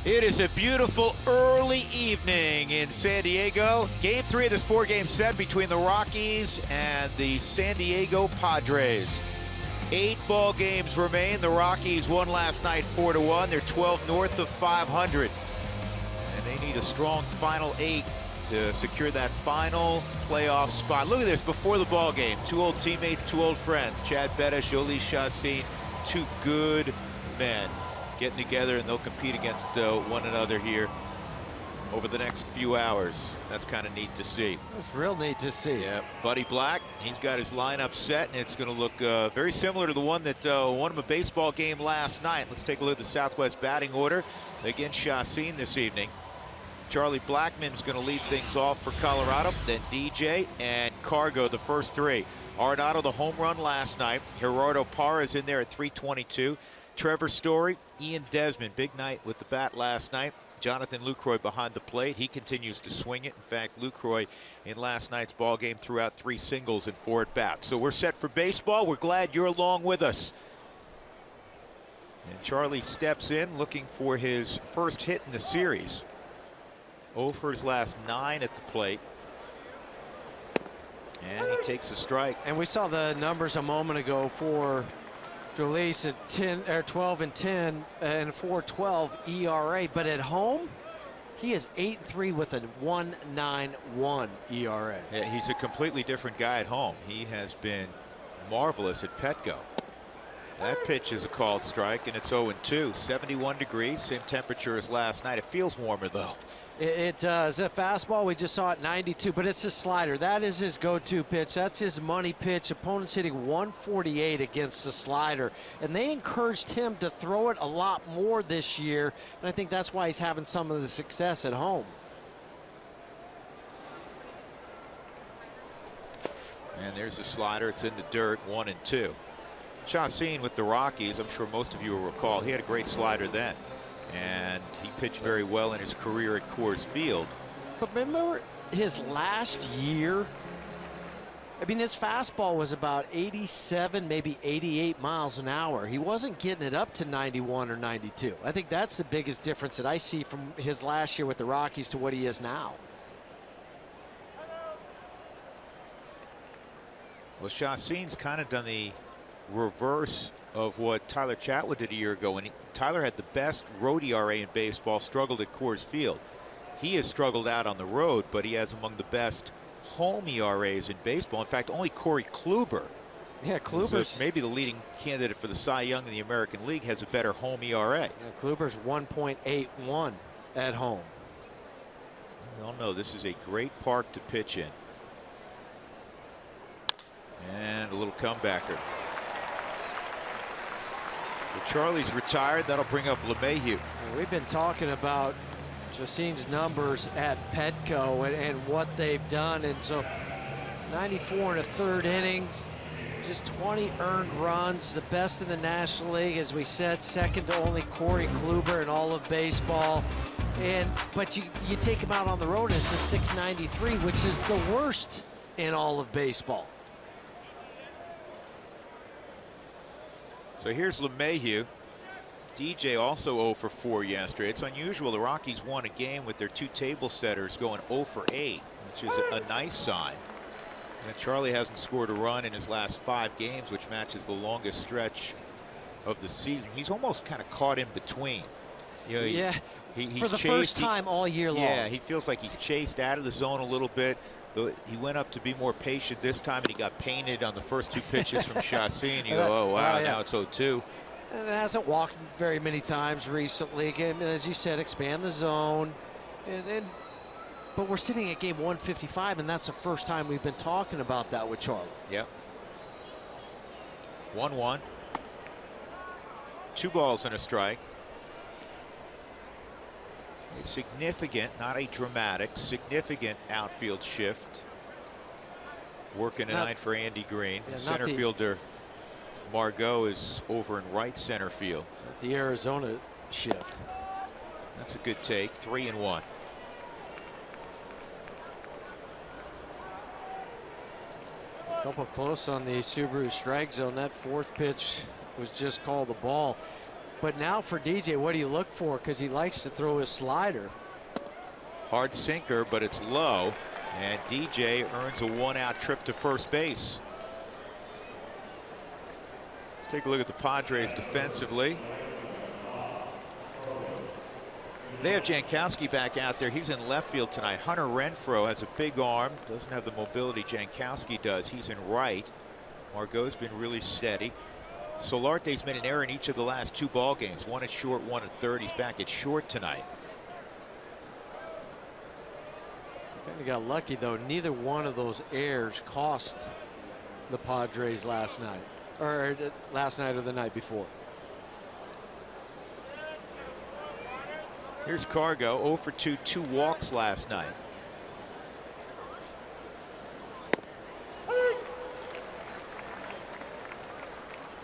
It is a beautiful early evening in San Diego. Game 3 of this 4-game set between the Rockies and the San Diego Padres. 8 ball games remain. The Rockies won last night 4-1. They're 12 north of 500. And they need a strong final 8 to secure that final playoff spot. Look at this before the ball game. 2 old teammates, 2 old friends. Chad Bettis, Jhoulys Chacín, 2 good men getting together, and they'll compete against one another here over the next few hours. That's kind of neat to see. That's real neat to see. Yeah, Buddy Black, he's got his lineup set, and it's going to look very similar to the one that won him a baseball game last night. Let's take a look at the Southwest batting order. Again, Chacín this evening. Charlie Blackmon's going to lead things off for Colorado, then DJ and Cargo, the first 3. Arenado, the home run last night. Gerardo Parra in there at 322. Trevor Story, Ian Desmond, big night with the bat last night. Jonathan Lucroy behind the plate. He continues to swing it. In fact, Lucroy in last night's ball game threw out 3 singles and 4 at bats. So we're set for baseball. We're glad you're along with us. And Charlie steps in looking for his first hit in the series. 0 for his last 9 at the plate. And he takes a strike. And we saw the numbers a moment ago for Jhoulys at 12-10 and 4.12 ERA, but at home he is 8-3 with a 1.91 ERA. Yeah, he's a completely different guy at home. He has been marvelous at Petco. That pitch is a called strike, and it's 0-2. 71 degrees, same temperature as last night. It feels warmer though. It does. A fastball, we just saw at 92, but it's a slider. That is his go-to pitch. That's his money pitch. Opponents hitting 148 against the slider, and they encouraged him to throw it a lot more this year, and I think that's why he's having some of the success at home. And there's the slider. It's in the dirt, 1-2. Chacín with the Rockies, I'm sure most of you will recall, he had a great slider then. And he pitched very well in his career at Coors Field. But remember his last year? I mean, his fastball was about 87, maybe 88 miles an hour. He wasn't getting it up to 91 or 92. I think that's the biggest difference that I see from his last year with the Rockies to what he is now. Well, Chacín's kind of done the reverse of what Tyler Chatwood did a year ago. When Tyler had the best road ERA in baseball, struggled at Coors Field. He has struggled out on the road, but he has among the best home ERAs in baseball. In fact, only Corey Kluber, yeah, Kluber's maybe the leading candidate for the Cy Young in the American League, has a better home ERA. Yeah, Kluber's 1.81 at home. We all know this is a great park to pitch in. And a little comebacker. Charlie's retired. That'll bring up LeMahieu. We've been talking about Chacín's numbers at Petco and what they've done, and so 94 1/3 innings, just 20 earned runs, the best in the National League, as we said, second to only Corey Kluber in all of baseball. But you take him out on the road, it's a 693, which is the worst in all of baseball. So here's LeMahieu. DJ also 0 for 4 yesterday. It's unusual. The Rockies won a game with their 2 table setters going 0 for 8, which is a nice sign. And Charlie hasn't scored a run in his last 5 games, which matches the longest stretch of the season. He's almost kind of caught in between. You know, yeah, he's for the first time all year long. Yeah, he feels like he's chased out of the zone a little bit. He went up to be more patient this time, and he got painted on the first 2 pitches from Chacín. You go, oh, wow, now it's 0-2. And it hasn't walked very many times recently. Again, as you said, expand the zone. But we're sitting at game 155, and that's the first time we've been talking about that with Charlie. Yep. 1-1. 2 balls and a strike. A significant, not a dramatic, significant outfield shift. Working tonight for Andy Green. Yeah, center fielder Margot is over in right center field. The Arizona shift. That's a good take. 3-1. A couple close on the Subaru strike zone. That 4th pitch was just called the ball. But now for DJ, what do you look for? Because he likes to throw his slider. Hard sinker, but it's low. And DJ earns a 1-out trip to first base. Let's take a look at the Padres defensively. They have Jankowski back out there. He's in left field tonight. Hunter Renfroe has a big arm. Doesn't have the mobility Jankowski does. He's in right. Margot's been really steady. Solarte's made an error in each of the last 2 ball games. One at short, one at third. He's back at short tonight. Kind of got lucky, though. Neither one of those errors cost the Padres last night. Or last night or the night before. Here's Cargo, 0 for 2, 2 walks last night.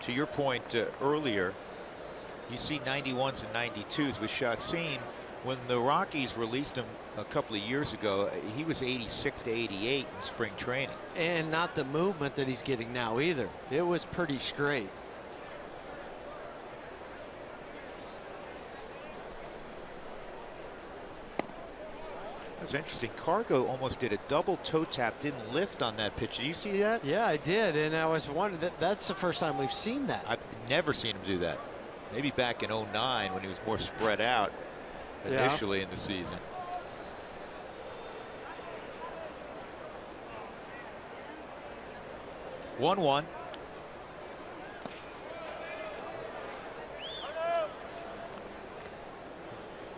To your point earlier, you see 91s and 92s with Chacin. When the Rockies released him a couple of years ago, he was 86 to 88 in spring training. And not the movement that he's getting now either. It was pretty straight. That's interesting. Cargo almost did a double toe tap, didn't lift on that pitch. Did you see that? Yeah, I did, and I was wondering, that's the first time we've seen that. I've never seen him do that. Maybe back in 09 when he was more spread out initially in the season. One.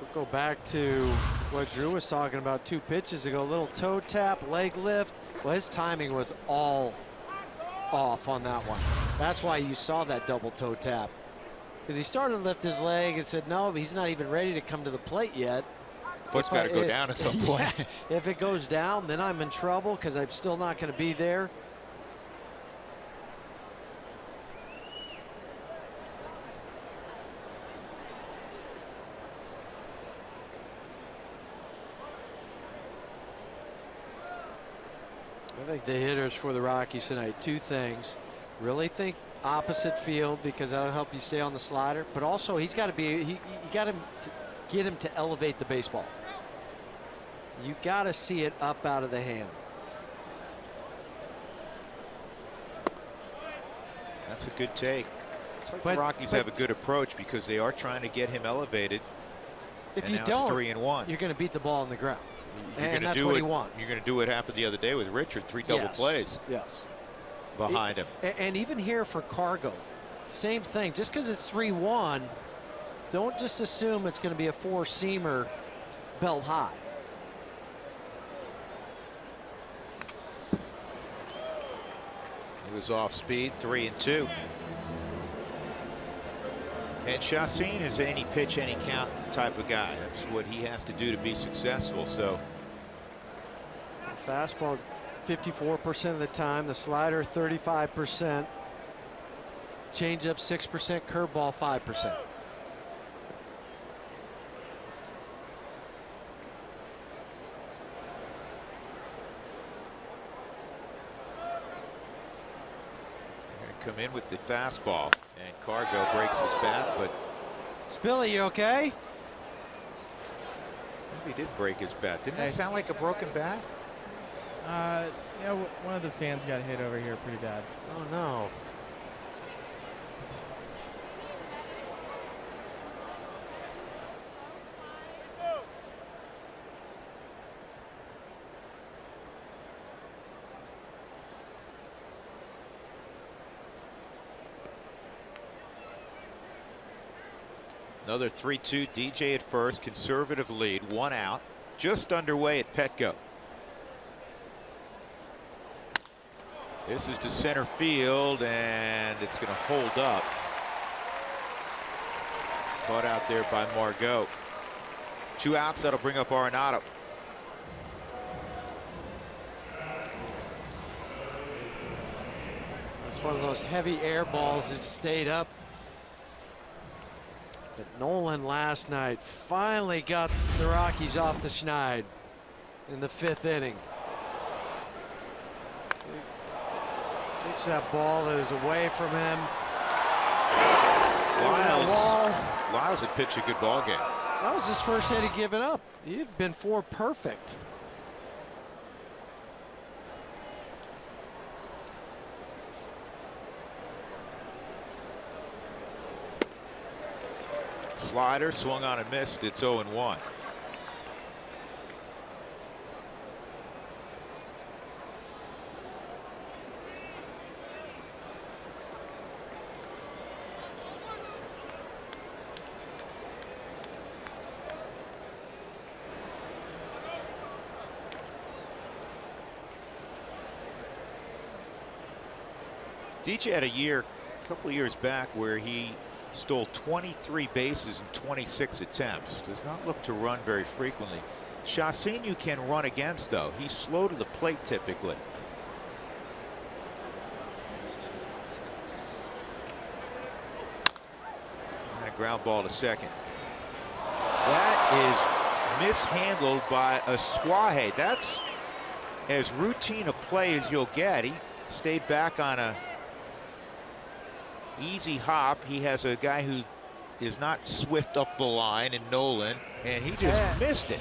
We'll go back to what Drew was talking about 2 pitches ago. A little toe tap, leg lift. Well, his timing was all off on that one. That's why you saw that double toe tap. Because he started to lift his leg and said, no, he's not even ready to come to the plate yet. Foot's got to go down at some point. Yeah, if it goes down, then I'm in trouble because I'm still not going to be there. I think the hitters for the Rockies tonight, 2 things. Really think opposite field because that'll help you stay on the slider. But also he's got to be, you got to get him to elevate the baseball. You got to see it up out of the hand. That's a good take. It's like the Rockies have a good approach because they are trying to get him elevated. If and you now don't, it's 3-1. you're going to beat the ball on the ground. And that's what he wants. You're going to do what happened the other day with Richard. 3 double plays. Yes. Behind him. And even here for Cargo, same thing. Just because it's 3-1, don't just assume it's going to be a 4-seamer belt high. He was off speed, 3-2. And Chacin is any pitch, any count type of guy. That's what he has to do to be successful. So fastball 54% of the time, the slider 35%, changeup 6%, curveball 5%. Come in with the fastball, and Cargo breaks his bat, but Spilly, you okay? Maybe he did break his bat. Didn't that sound like a broken bat? Yeah, one of the fans got hit over here pretty bad. Oh no. Another 3-2. DJ at first. Conservative lead. 1 out. Just underway at Petco. This is to center field, and it's going to hold up. Caught out there by Margot. 2 outs. That'll bring up Arenado. That's one of those heavy air balls that stayed up. But Nolan last night finally got the Rockies off the schneid in the 5th inning. Takes that ball that is away from him. Lyles had pitched a good ball game. That was his first hit he given up. He'd been 4 perfect. Slider swung on and missed. It's 0-1. DJ had a couple of years back where he stole 23 bases in 26 attempts. Does not look to run very frequently. Chacin you can run against, though. He's slow to the plate typically. And a ground ball to second. That is mishandled by Aswahe. That's as routine a play as you'll get. He stayed back on a easy hop. He has a guy who is not swift up the line in Nolan, and he just missed it.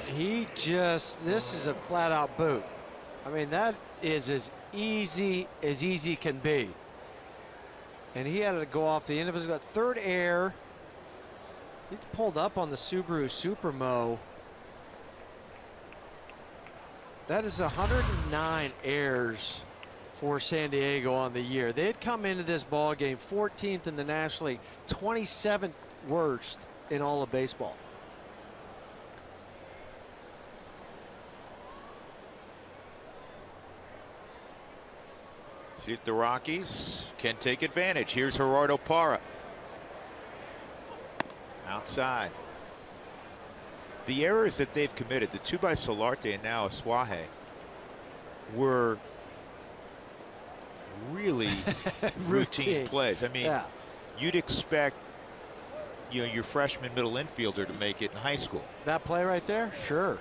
This is a flat out boot. I mean, that is as easy can be. And he had to go off the end of his third air. He pulled up on the Subaru Supermo. That is 109 errors for San Diego on the year. They had come into this ball game 14th in the National League, 27th worst in all of baseball. See if the Rockies can take advantage. Here's Gerardo Parra. Outside. The errors that they've committed, the 2 by Solarte and now Aswahe, were really routine plays. I mean, you'd expect your freshman middle infielder to make it in high school. That play right there, sure.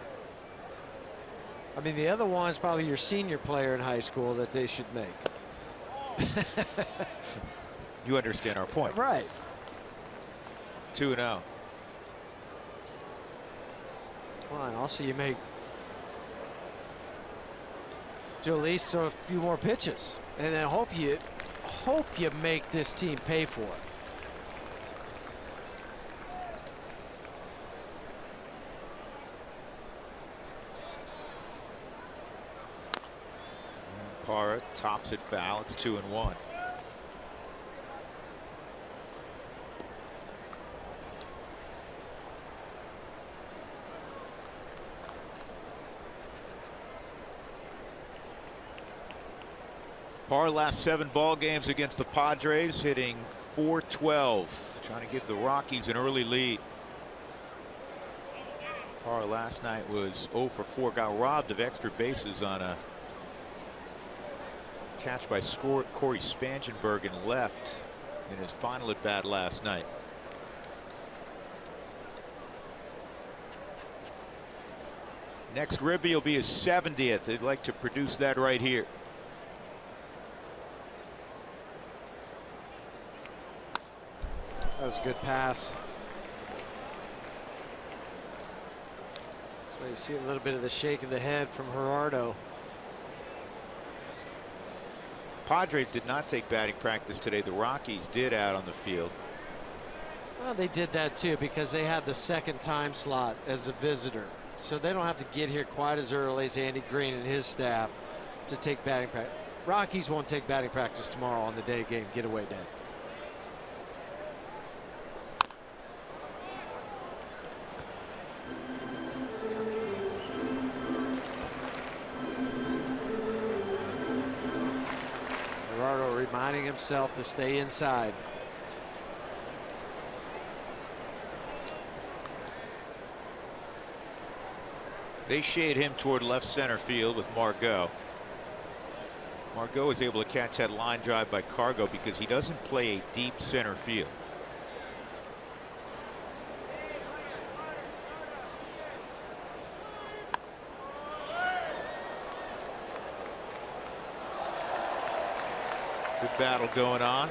I mean, the other one's probably your senior player in high school that they should make. You understand our point, right? 2-0. Come on, also you make Jolis throw a few more pitches, and then hope you make this team pay for it. Parra tops it foul. It's 2-1. Parra last 7 ball games against the Padres, hitting .412, trying to give the Rockies an early lead. Parra last night was 0 for 4, got robbed of extra bases on a catch by Corey Spangenberg and left in his final at bat last night. Next ribby will be his 70th. They'd like to produce that right here. That was a good pass. So you see a little bit of the shake of the head from Gerardo. Padres did not take batting practice today. The Rockies did out on the field. Well, they did that too because they had the second time slot as a visitor. So they don't have to get here quite as early as Andy Green and his staff to take batting practice. Rockies won't take batting practice tomorrow on the day game getaway day. Gerardo reminding himself to stay inside. They shade him toward left center field with Margot. Margot is able to catch that line drive by Cargo because he doesn't play a deep center field. Good battle going on.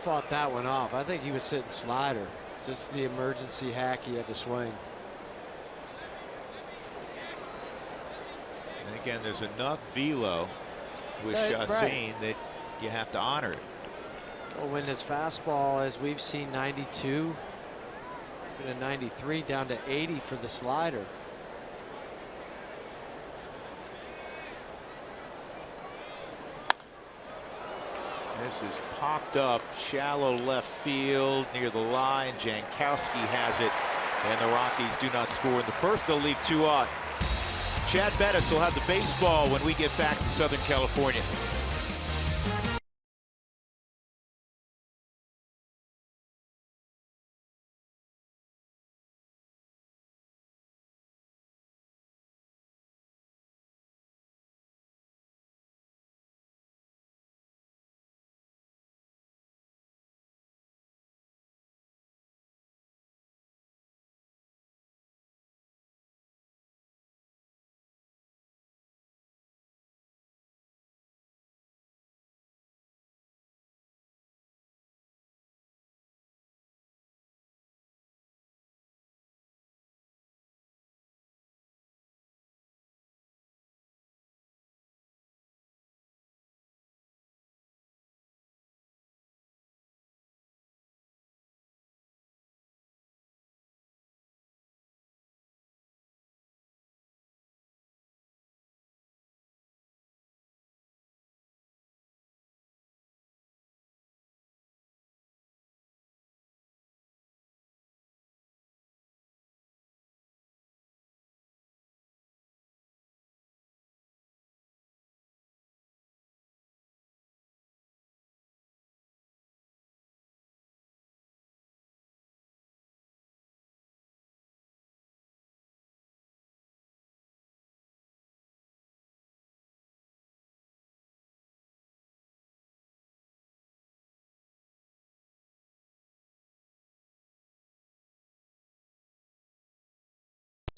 fought that one off. I think he was sitting slider. Just the emergency hack he had to swing. And again, there's enough velo with Chacin that you have to honor it. Well, when his fastball, as we've seen, 92, been a 93 down to 80 for the slider. This is popped up shallow left field near the line. Jankowski has it, and the Rockies do not score in the first. They'll leave 2 on. Chad Bettis will have the baseball when we get back to Southern California.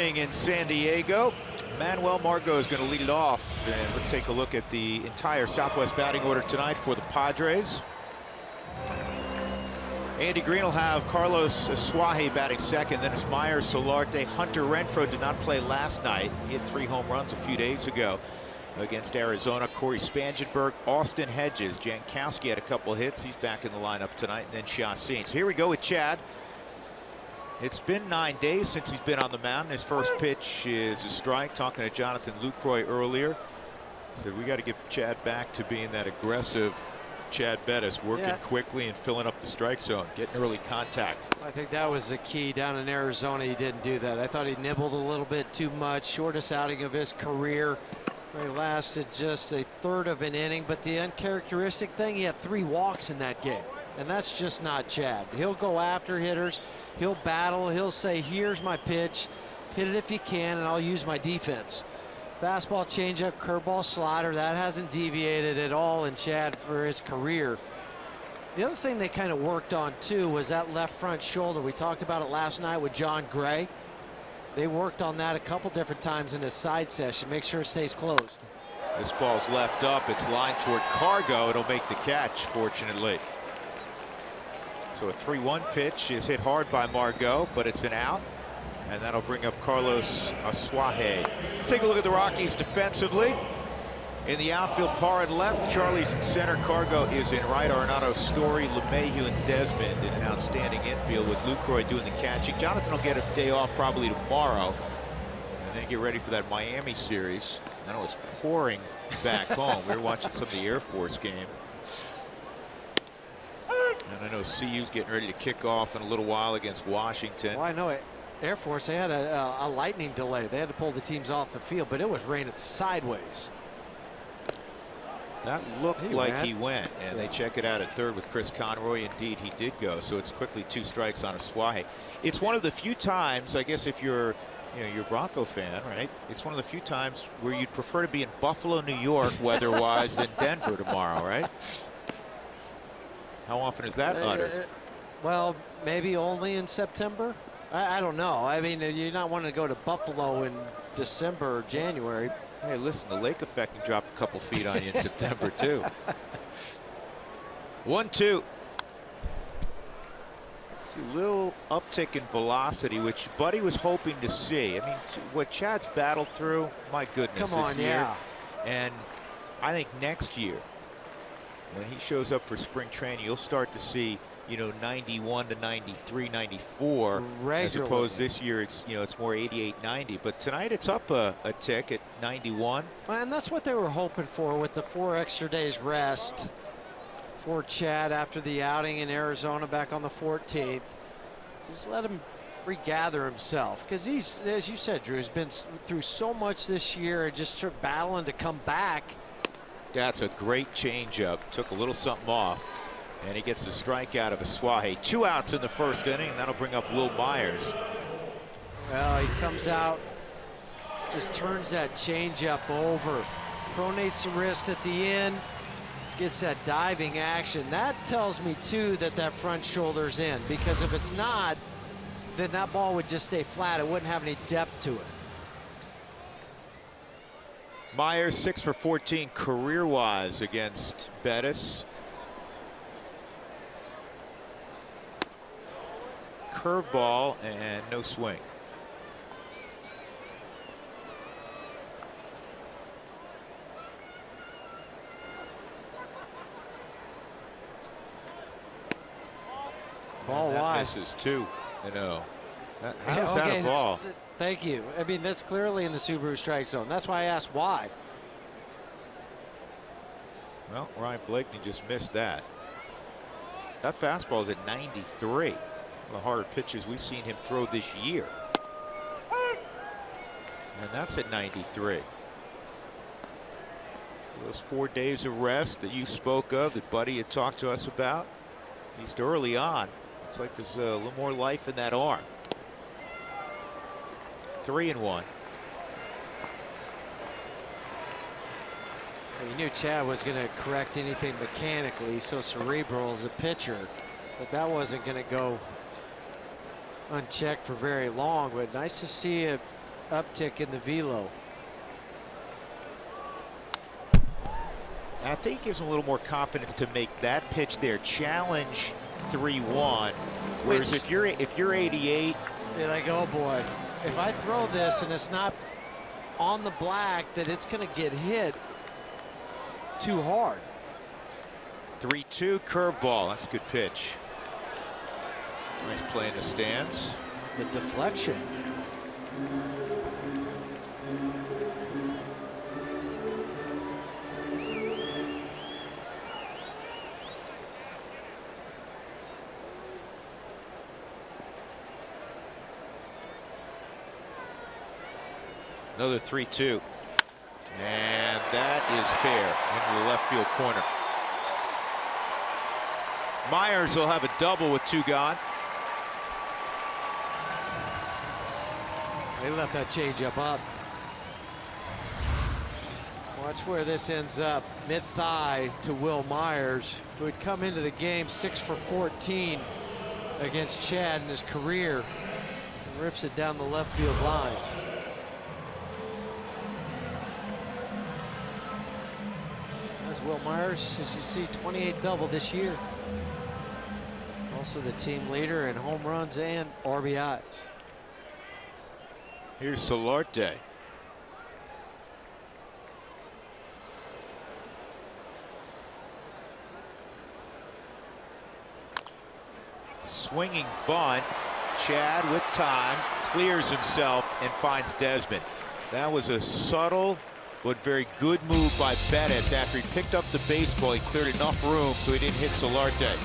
In San Diego, Manuel Margot is going to lead it off, and let's take a look at the entire Southwest batting order tonight for the Padres. Andy Green will have Carlos Asuaje batting second. Then it's Myers, Solarte. Hunter Renfroe did not play last night. He hit 3 home runs a few days ago against Arizona. Corey Spangenberg, Austin Hedges. Jankowski had a couple hits. He's back in the lineup tonight. And then Chacin. So here we go with Chad. It's been 9 days since he's been on the mound. His first pitch is a strike. Talking to Jonathan Lucroy earlier. Said we got to get Chad back to being that aggressive Chad Bettis, working quickly and filling up the strike zone, getting early contact. I think that was the key. Down in Arizona, he didn't do that. I thought he nibbled a little bit too much. Shortest outing of his career. He lasted just a third of an inning, but the uncharacteristic thing, he had 3 walks in that game. And that's just not Chad. He'll go after hitters. He'll battle. He'll say, here's my pitch. Hit it if you can, and I'll use my defense. Fastball, changeup, curveball, slider. That hasn't deviated at all in Chad for his career. The other thing they kind of worked on, too, was that left front shoulder. We talked about it last night with John Gray. They worked on that a couple different times in his side session. Make sure it stays closed. This ball's left up. It's lined toward Cargo. It'll make the catch, fortunately. So a 3-1 pitch is hit hard by Margot, but it's an out. And that'll bring up Carlos Asuaje. Take a look at the Rockies defensively. In the outfield, Parr in left, Charlie's in center, Cargo is in right, Arenado, Story, LeMahieu, and Desmond in an outstanding infield with Lucroy doing the catching. Jonathan will get a day off probably tomorrow, and then get ready for that Miami series. I know it's pouring back home. We were watching some of the Air Force game. And I know CU's getting ready to kick off in a little while against Washington. Well, I know it. Air Force, they had a lightning delay. They had to pull the teams off the field, but it was raining sideways. That looked like he went, and they check it out at third with Chris Conroy. Indeed, he did go. So it's quickly 2 strikes on Asuaje. It's one of the few times, I guess, if you're a Bronco fan, right? It's one of the few times where you'd prefer to be in Buffalo, New York, weather-wise, than Denver tomorrow, right? How often is that uttered? Well, maybe only in September. I don't know. I mean, you're not wanting to go to Buffalo in December or January. Hey, listen, the lake effect can drop a couple feet on you in September, too. 1-2. See a little uptick in velocity, which Buddy was hoping to see. I mean, what Chad's battled through, my goodness, Come on, this year. yeah. And I think next year, when he shows up for spring training, you'll start to see, you know, 91 to 93, 94. Regularly. As opposed this year, it's, you know, it's more 88, 90. But tonight it's up a tick at 91. And that's what they were hoping for with the 4 extra days rest for Chad after the outing in Arizona back on the 14th. Just let him regather himself, because he's, as you said, Drew, has been through so much this year and just battling to come back. That's a great changeup. Took a little something off, and he gets the strikeout of Asuaje. 2 outs in the first inning, and that'll bring up Will Myers. Well, he comes out, just turns that changeup over, pronates the wrist at the end, gets that diving action. That tells me too that that front shoulder's in, because if it's not, then that ball would just stay flat. It wouldn't have any depth to it. Myers 6 for 14 career-wise against Bettis. Curveball and no swing. Ball wide. Misses 2-0. How's that a ball? Thank you. I mean, that's clearly in the Subaru strike zone. That's why I asked why. Well, Ryan Blakeney just missed that. That fastball is at 93. One of the harder pitches we've seen him throw this year. And that's at 93. Those 4 days of rest that you spoke of, that Buddy had talked to us about, at least early on. Looks like there's a little more life in that arm. 3-1. You knew Chad was going to correct anything mechanically, so cerebral as a pitcher, but that wasn't going to go unchecked for very long. But nice to see an uptick in the velo. I think gives him a little more confidence to make that pitch there. Challenge 3-1. Whereas if you're 88, you're like, oh boy, if I throw this and it's not on the black, that it's going to get hit too hard. 3-2 curveball. That's a good pitch. Nice play in the stands. The deflection. Another 3-2. And that is fair into the left field corner. Myers will have a double with 2 gone. They left that changeup up. Watch where this ends up. Mid-thigh to Will Myers, who had come into the game 6 for 14 against Chad in his career. And rips it down the left field line. Will Myers, as you see, 28 double this year. Also the team leader in home runs and RBIs. Here's Solarte. Swinging bunt. Chad with time clears himself and finds Desmond. That was a subtle but very good move by Bettis. After he picked up the baseball, he cleared enough room so he didn't hit Solarte.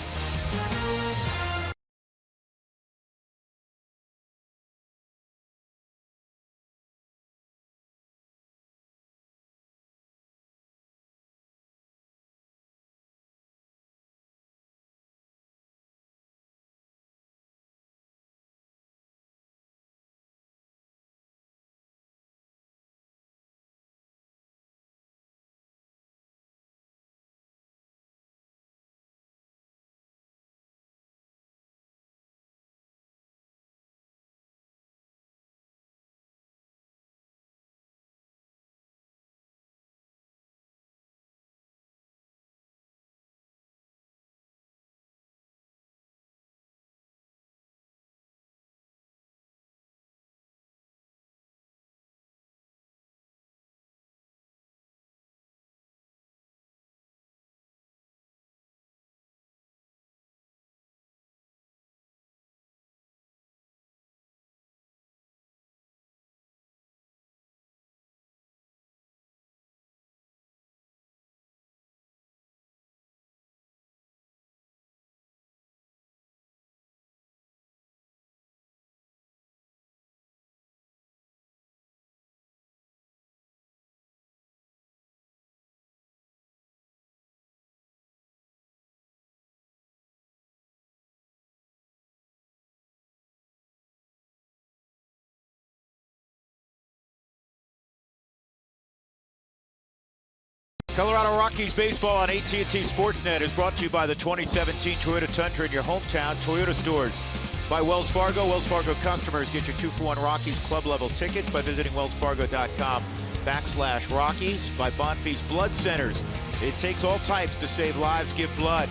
Colorado Rockies baseball on AT&T Sportsnet is brought to you by the 2017 Toyota Tundra in your hometown Toyota stores. By Wells Fargo. Wells Fargo customers get your 2-for-1 Rockies club level tickets by visiting wellsfargo.com/Rockies. By Bonfils Blood Centers. It takes all types to save lives, give blood.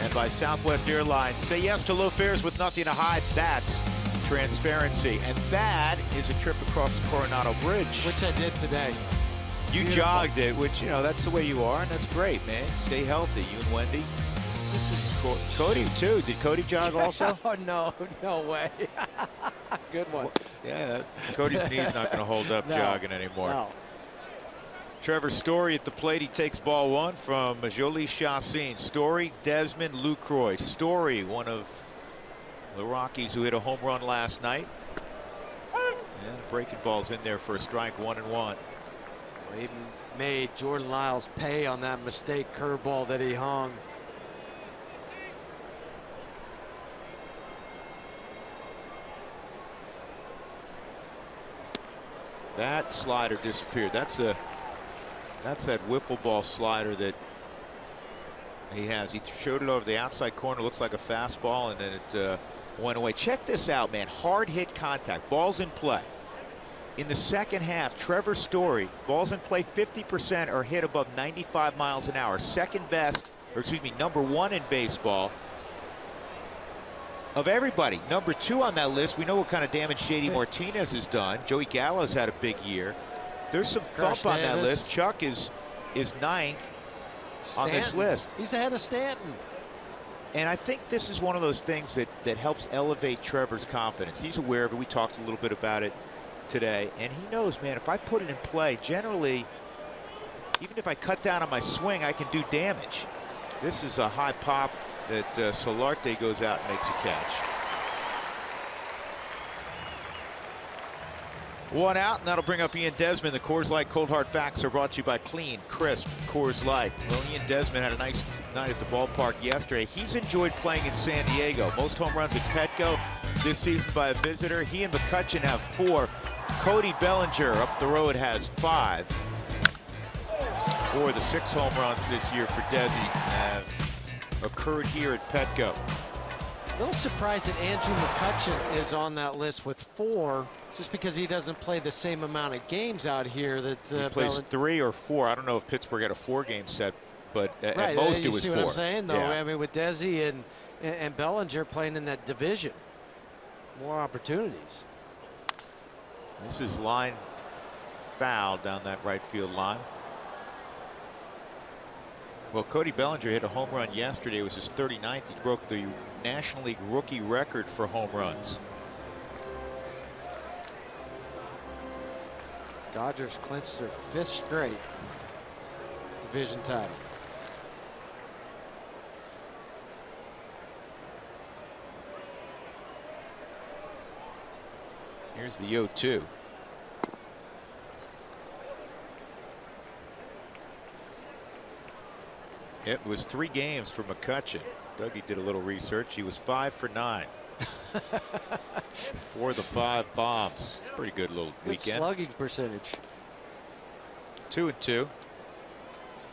And by Southwest Airlines. Say yes to low fares with nothing to hide. That's transparency. And that is a trip across the Coronado Bridge. Which I did today. You Beautiful. jogged it, which, you know, that's the way you are, and that's great, man. Stay healthy, you and Wendy. This is Cody, too. Did Cody jog also? Oh, no way. Good one. Yeah, Cody's knee's not going to hold up jogging anymore. No. Trevor Story at the plate. He takes ball one from Jolie Chassin. Story, Desmond, Lucroy. Story, one of the Rockies who hit a home run last night. And breaking ball's in there for a strike, 1-1. He made Jordan Lyles pay on that mistake curveball that he hung. That slider disappeared. That's that wiffle ball slider that he has. He showed it over the outside corner. Looks like a fastball, and then it went away. Check this out, man. Hard hit contact. Balls in play. In the second half, Trevor Story, balls in play 50% are hit above 95 miles an hour. Second best, or excuse me, number one in baseball of everybody. Number two on that list. We know what kind of damage JD Martinez has done. Joey Gallo's had a big year. There's some thump on that list. Chuck is ninth on this list. He's ahead of Stanton. And I think this is one of those things that helps elevate Trevor's confidence. He's aware of it. We talked a little bit about it today, and he knows, man, if I put it in play, generally, even if I cut down on my swing, I can do damage. This is a high pop that Solarte goes out and makes a catch. One out, and that'll bring up Ian Desmond. The Coors Light Cold Hard Facts are brought to you by Clean, Crisp Coors Light. Well, Ian Desmond had a nice night at the ballpark yesterday. He's enjoyed playing in San Diego. Most home runs at Petco this season by a visitor. He and McCutchen have 4. Cody Bellinger up the road has 5. 4 of the 6 home runs this year for Desi have occurred here at Petco. A little surprised that Andrew McCutchen is on that list with 4, just because he doesn't play the same amount of games out here. That he plays 3 or 4. I don't know if Pittsburgh had a 4-game set, but at right, most it was 4. You see what I'm saying, though? Yeah. I mean, with Desi and Bellinger playing in that division, more opportunities. This is line foul down that right field line. Well, Cody Bellinger hit a home run yesterday. It was his 39th. He broke the National League rookie record for home runs. Dodgers clinched their 5th straight division title. Here's the 0-2. It was 3 games for McCutchen. Dougie did a little research. He was 5 for 9. 4 of the 5 bombs. Pretty good little weekend. Good slugging percentage. 2-2.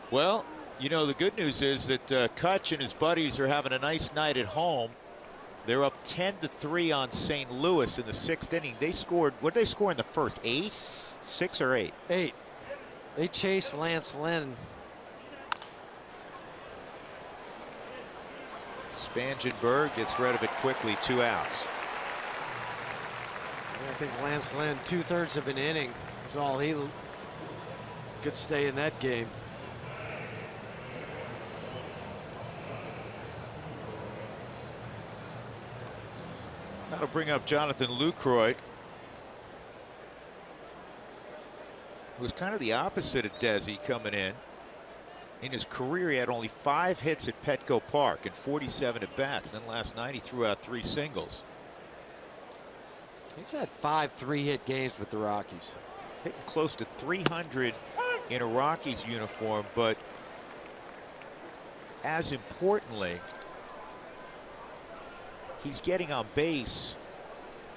Well, you know, the good news is that Kutch and his buddies are having a nice night at home. They're up 10-3 on St. Louis in the 6th inning. They scored, what did they score in the first? 8? 6 or 8? 8. They chased Lance Lynn. Spangenberg gets rid of it quickly. 2 outs. I think Lance Lynn, 2/3 of an inning is all he could stay in that game. That'll bring up Jonathan Lucroy, who was kind of the opposite of Desi coming in. In his career, he had only 5 hits at Petco Park and 47 at bats. And then last night, he threw out 3 singles. He's had 5 3-hit games with the Rockies. Hitting close to 300 in a Rockies uniform, but as importantly, he's getting on base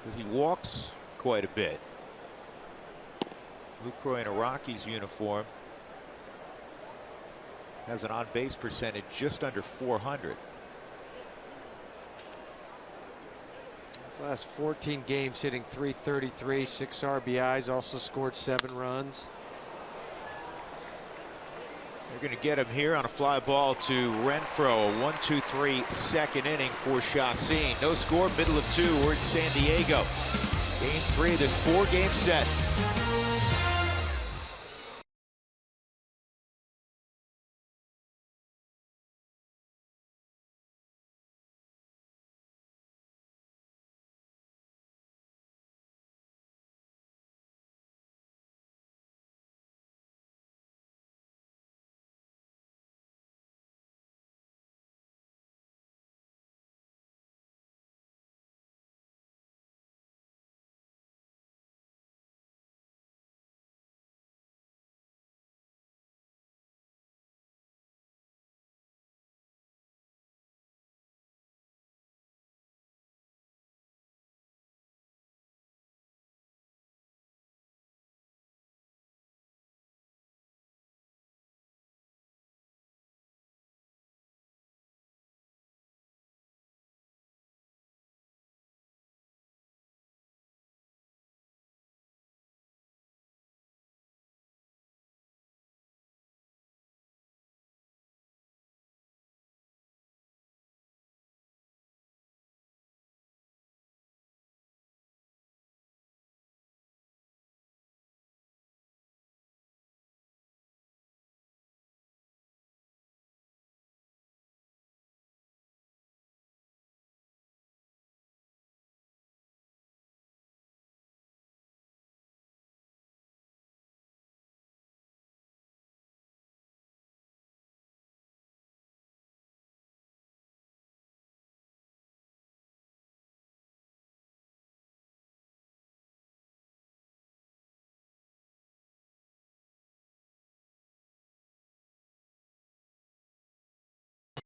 because he walks quite a bit. Lucroy in a Rockies uniform Has an on-base percentage just under 400. His last 14 games hitting .333, 6 RBIs, also scored 7 runs. They're going to get him here on a fly ball to Renfroe. A 1-2-3 second inning for Chacín. No score, middle of 2. We're in San Diego. Game 3 of this 4-game set.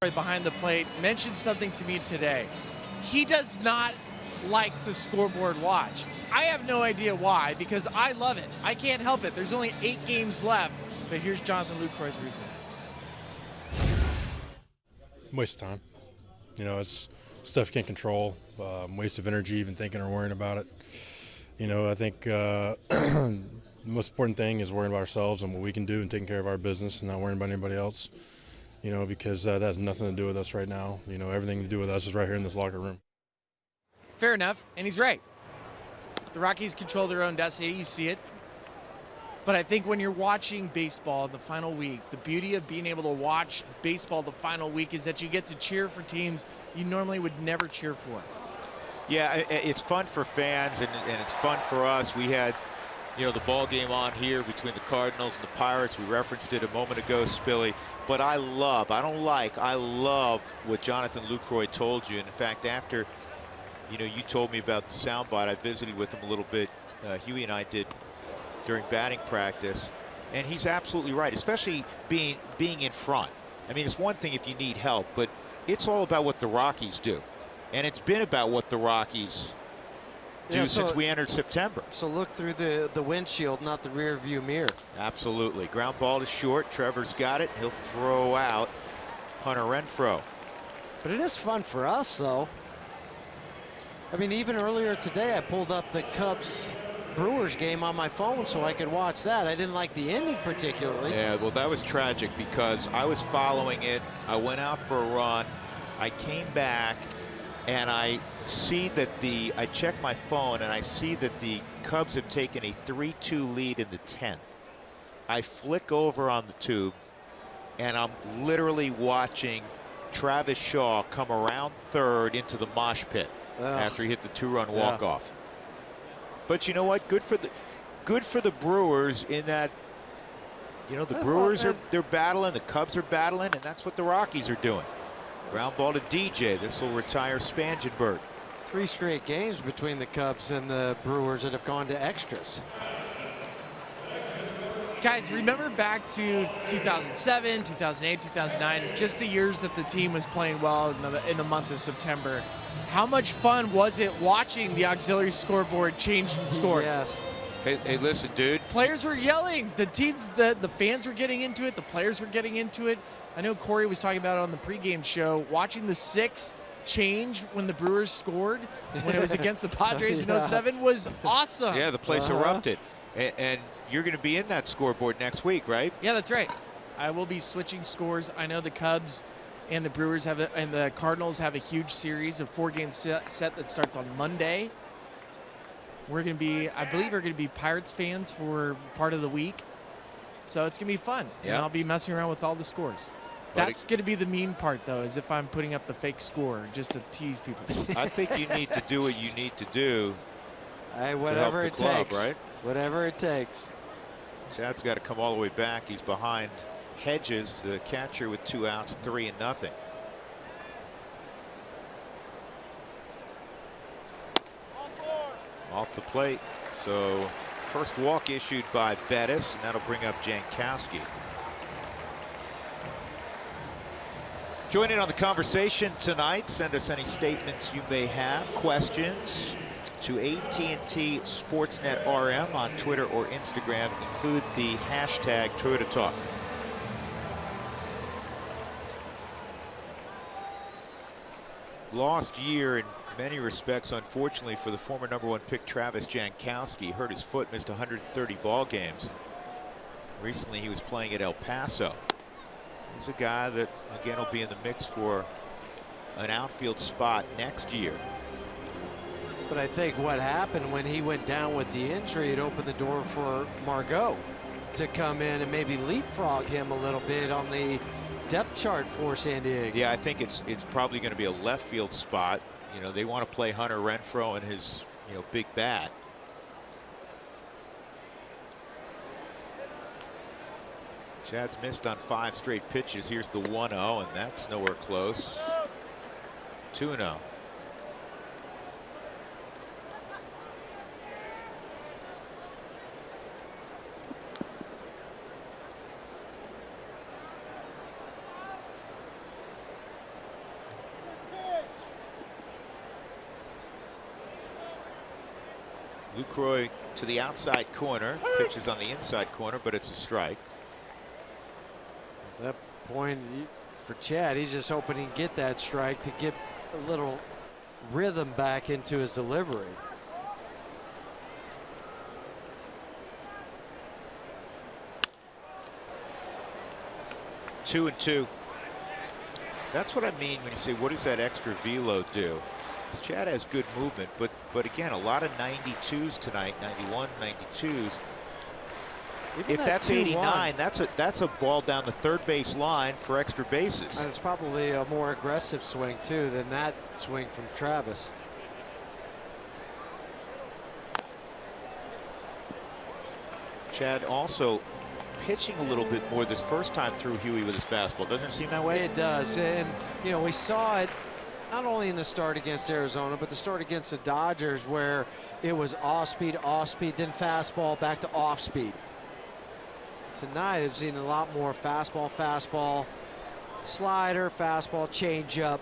Behind the plate mentioned something to me today. He does not like to scoreboard watch. I have no idea why, because I love it. I can't help it. There's only 8 games left, but here's Jonathan Lucroy's reason. Waste of time. You know, it's stuff you can't control. Waste of energy even thinking or worrying about it. You know, I think the most important thing is worrying about ourselves and what we can do and taking care of our business and not worrying about anybody else. You know, because that has nothing to do with us right now. You know, everything to do with us is right here in this locker room. Fair enough, and he's right. The Rockies control their own destiny. You see it. But I think when you're watching baseball the final week, the beauty of being able to watch baseball the final week is that you get to cheer for teams you normally would never cheer for. Yeah, it's fun for fans, and it's fun for us. We had, you know, the ball game on here between the Cardinals and the Pirates. We referenced it a moment ago, Spilly. But I love what Jonathan Lucroy told you. And in fact, after, you know, you told me about the soundbite, I visited with him a little bit. Huey and I did during batting practice. And he's absolutely right, especially being in front. I mean, it's one thing if you need help, but it's all about what the Rockies do. And it's been about what the Rockies do since we entered September. So look through the windshield, not the rear view mirror. Absolutely. Ground ball to short. Trevor's got it. He'll throw out Hunter Renfroe. But it is fun for us, though. I mean, even earlier today, I pulled up the Cubs-Brewers game on my phone so I could watch that. I didn't like the ending particularly. Yeah, well, that was tragic because I was following it. I went out for a run. I came back, and I see that I check my phone and I see that the Cubs have taken a 3-2 lead in the 10th. I flick over on the tube and I'm literally watching Travis Shaw come around third into the mosh pit after he hit the 2-run walk-off. But you know what? Good for the Brewers in that, you know, the Brewers they're battling, the Cubs are battling, and that's what the Rockies are doing. Ground ball to DJ. This will retire Spangenberg. 3 straight games between the Cubs and the Brewers that have gone to extras. Guys, remember back to 2007, 2008, 2009, just the years that the team was playing well in the month of September. How much fun was it watching the auxiliary scoreboard changing scores? Yes. Hey, listen, dude. Players were yelling. The fans were getting into it. The players were getting into it. I know Corey was talking about it on the pregame show, watching the 6 change when the Brewers scored, when it was against the Padres in 07 was awesome. Yeah, the place erupted. And you're going to be in that scoreboard next week, right? Yeah, that's right. I will be switching scores. I know the Cubs and the Brewers and the Cardinals have a huge series of 4-game set that starts on Monday. We're going to be, I believe we're going to be Pirates fans for part of the week. So it's going to be fun. Yeah. And I'll be messing around with all the scores. That's going to be the mean part, though, is if I'm putting up the fake score just to tease people. I think you need to do what you need to do. Hey, whatever it takes. Right? Whatever it takes. Chad's got to come all the way back. He's behind Hedges, the catcher, with 2 outs, 3-0. Off the plate. So first walk issued by Bettis, and that'll bring up Jankowski. Join in on the conversation tonight. Send us any statements you may have, questions to AT&T Sportsnet RM on Twitter or Instagram. Include the hashtag Toyota Talk. Lost year in many respects, unfortunately, for the former #1 pick Travis Jankowski. Hurt his foot, missed 130 ball games. Recently, he was playing at El Paso. He's a guy that, again, will be in the mix for an outfield spot next year. But I think what happened when he went down with the injury, it opened the door for Margot to come in and maybe leapfrog him a little bit on the depth chart for San Diego. Yeah, I think it's probably going to be a left field spot. You know, they want to play Hunter Renfroe and his, big bat. Chad's missed on 5 straight pitches. Here's the 1-0, and that's nowhere close. 2-0. Lucroy to the outside corner, pitches on the inside corner, but it's a strike. At that point for Chad, he's just hoping he can get that strike to get a little rhythm back into his delivery. Two and two. That's what I mean when you say, what does that extra velo do? Chad has good movement, but again, a lot of 92s tonight, 91, 92s. If that's 89, that's a ball down the third base line for extra bases. And it's probably a more aggressive swing too than that swing from Travis. Chad also pitching a little bit more this first time through Huey with his fastball. Doesn't it seem that way? It does, and we saw it not only in the start against Arizona, but the start against the Dodgers, where it was off speed, then fastball, back to off speed. Tonight, I've seen a lot more fastball, slider, fastball, changeup.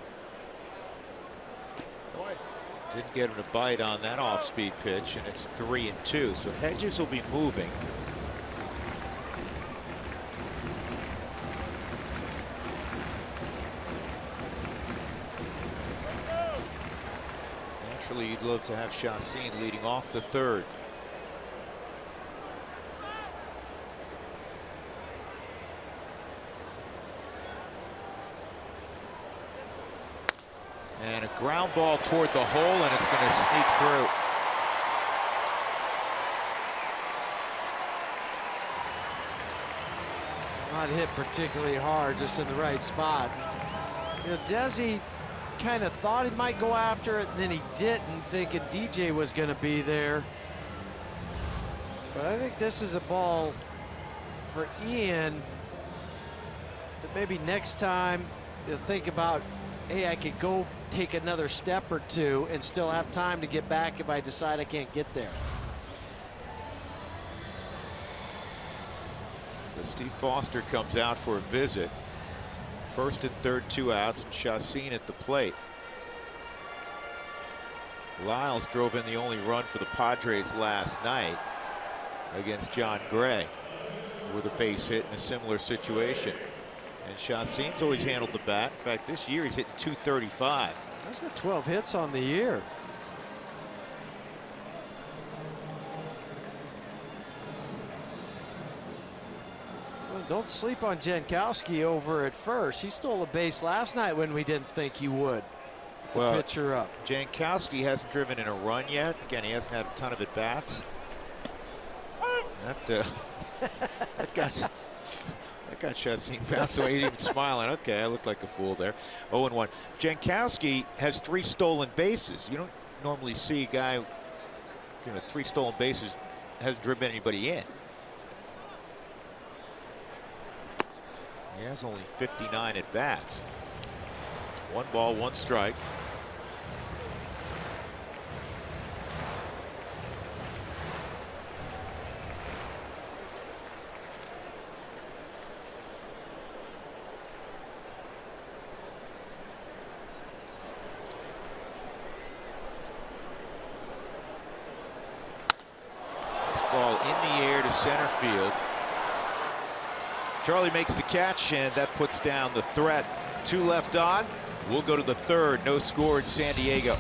Didn't get him to bite on that off-speed pitch, and it's 3-2. So Hedges will be moving. Naturally, you'd love to have Chacin leading off the third. And a ground ball toward the hole, and it's going to sneak through. Not hit particularly hard, just in the right spot. Desi kind of thought he might go after it, and then he didn't, thinking DJ was going to be there. But I think this is a ball for Ian that maybe next time you'll think about, hey, I could go take another step or two and still have time to get back if I decide I can't get there. Steve Foster comes out for a visit. First and third, 2 outs, and Chacin at the plate. Lyles drove in the only run for the Padres last night against John Gray with a base hit in a similar situation. And Chacín's always handled the bat. In fact, this year he's hitting .235. He's got 12 hits on the year. Well, don't sleep on Jankowski over at first. He stole a base last night when we didn't think he would. The pitcher up. Jankowski hasn't driven in a run yet. Again, he hasn't had a ton of at-bats. That got Chacín bounced away. He's even smiling. Okay, I looked like a fool there. 0-1. Jankowski has 3 stolen bases. You don't normally see a guy, 3 stolen bases, hasn't driven anybody in. He has only 59 at bats. 1 ball, 1 strike. Ball in the air to center field. Charlie makes the catch, and that puts down the threat. 2 left on. We'll go to the 3rd. No score in San Diego.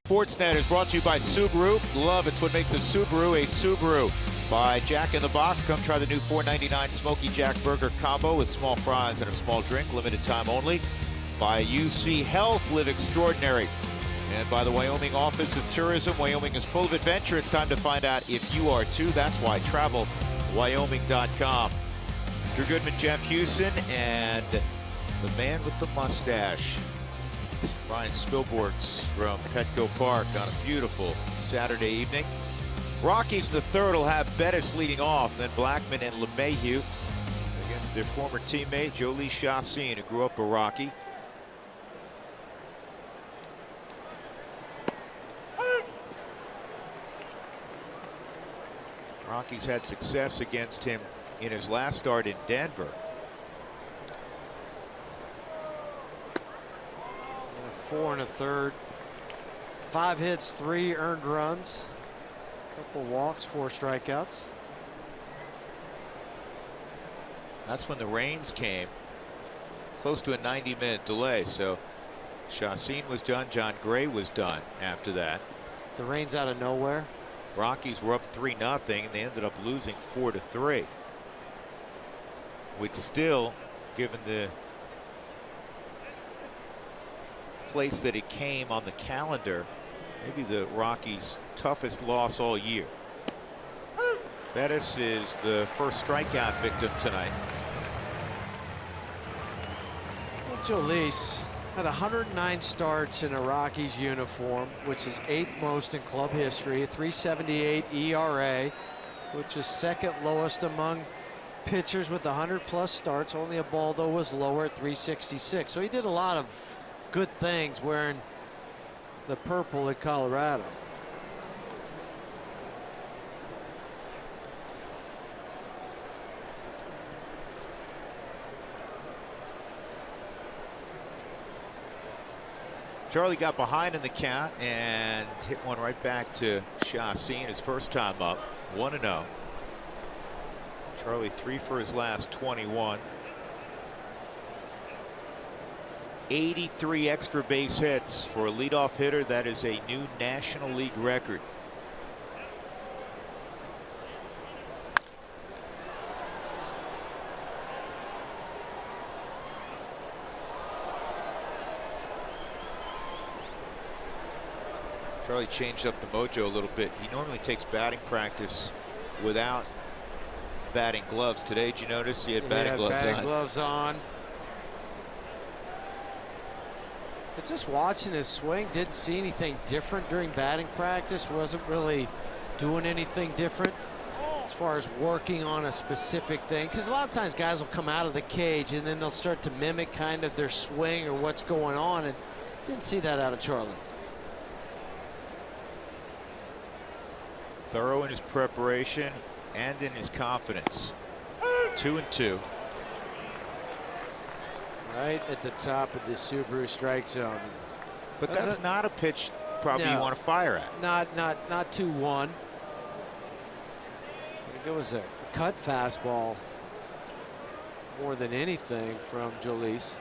Sportsnet is brought to you by Subaru. Love, it's what makes a Subaru. By Jack in the Box. Come try the new $4.99 Smoky Jack Burger Combo with small fries and a small drink. Limited time only. By UC Health. Live extraordinary. And by the Wyoming Office of Tourism. Wyoming is full of adventure. It's time to find out if you are too. That's why TravelWyoming.com. Drew Goodman, Jeff Houston, and the man with the mustache, Ryan Spilborghs from Petco Park on a beautiful Saturday evening. Rockies in the 3rd will have Bettis leading off, then Blackman and LeMahieu against their former teammate Jolie Chacín, who grew up a Rocky. Rockies had success against him in his last start in Denver. 4 1/3. 5 hits, 3 earned runs. Couple walks, 4 strikeouts. That's when the rains came. Close to a 90-minute delay. So Chacín was done. John Gray was done after that. The rains out of nowhere. Rockies were up 3-0, and they ended up losing 4-3. Which still, given the place that it came on the calendar, maybe the Rockies' toughest loss all year. Bettis is the first strikeout victim tonight. Jolie had 109 starts in a Rockies uniform, which is 8th most in club history. A 3.78 ERA, which is 2nd lowest among pitchers with 100+ starts. Only Ubaldo was lower at 366. So he did a lot of good things wearing the purple at Colorado. Charlie got behind in the count and hit one right back to Chassin his first time up. 1-0. Charlie 3 for his last 21. 83 extra base hits for a leadoff hitter. That is a new National League record. Charlie changed up the mojo a little bit. He normally takes batting practice without batting gloves. Today, did you notice he had batting gloves on? But just watching his swing, didn't see anything different during batting practice. Wasn't really doing anything different as far as working on a specific thing. Because a lot of times guys will come out of the cage and then they'll start to mimic kind of their swing or what's going on. And didn't see that out of Charlie. Thorough in his preparation and in his confidence. 2-2. Right at the top of the Subaru strike zone. But that's not a pitch probably you want to fire at. Not 2-1. I think it was a cut fastball more than anything from Jolis.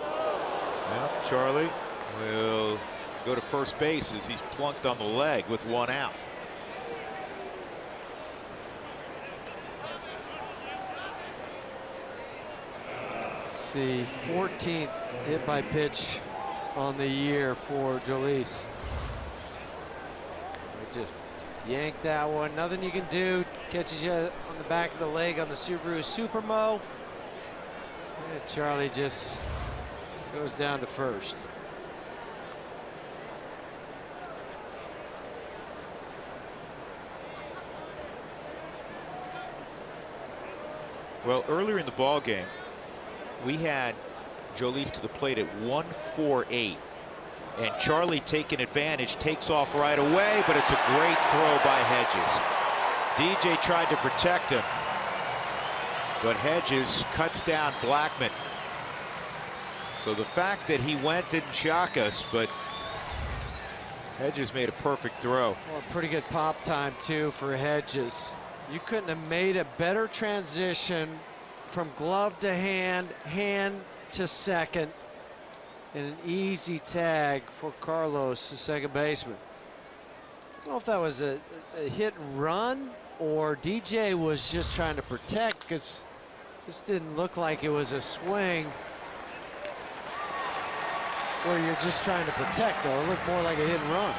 Well, Charlie will go to first base as he's plunked on the leg with 1 out. Let's see, 14th hit by pitch on the year for Jolis. Just yanked that one. Nothing you can do. Catches you on the back of the leg on the Subaru Supermo. And Charlie just goes down to first. Well, earlier in the ball game, we had Jolis to the plate at 1-4-8, and Charlie taking advantage, takes off right away, but it's a great throw by Hedges. DJ tried to protect him, but Hedges cuts down Blackmon. So the fact that he went didn't shock us, but Hedges made a perfect throw. Well, pretty good pop time too for Hedges. You couldn't have made a better transition from glove to hand, hand to second, and an easy tag for Carlos, the second baseman. I don't know if that was a hit and run or DJ was just trying to protect, because it just didn't look like it was a swing where you're just trying to protect, though. It looked more like a hit and run.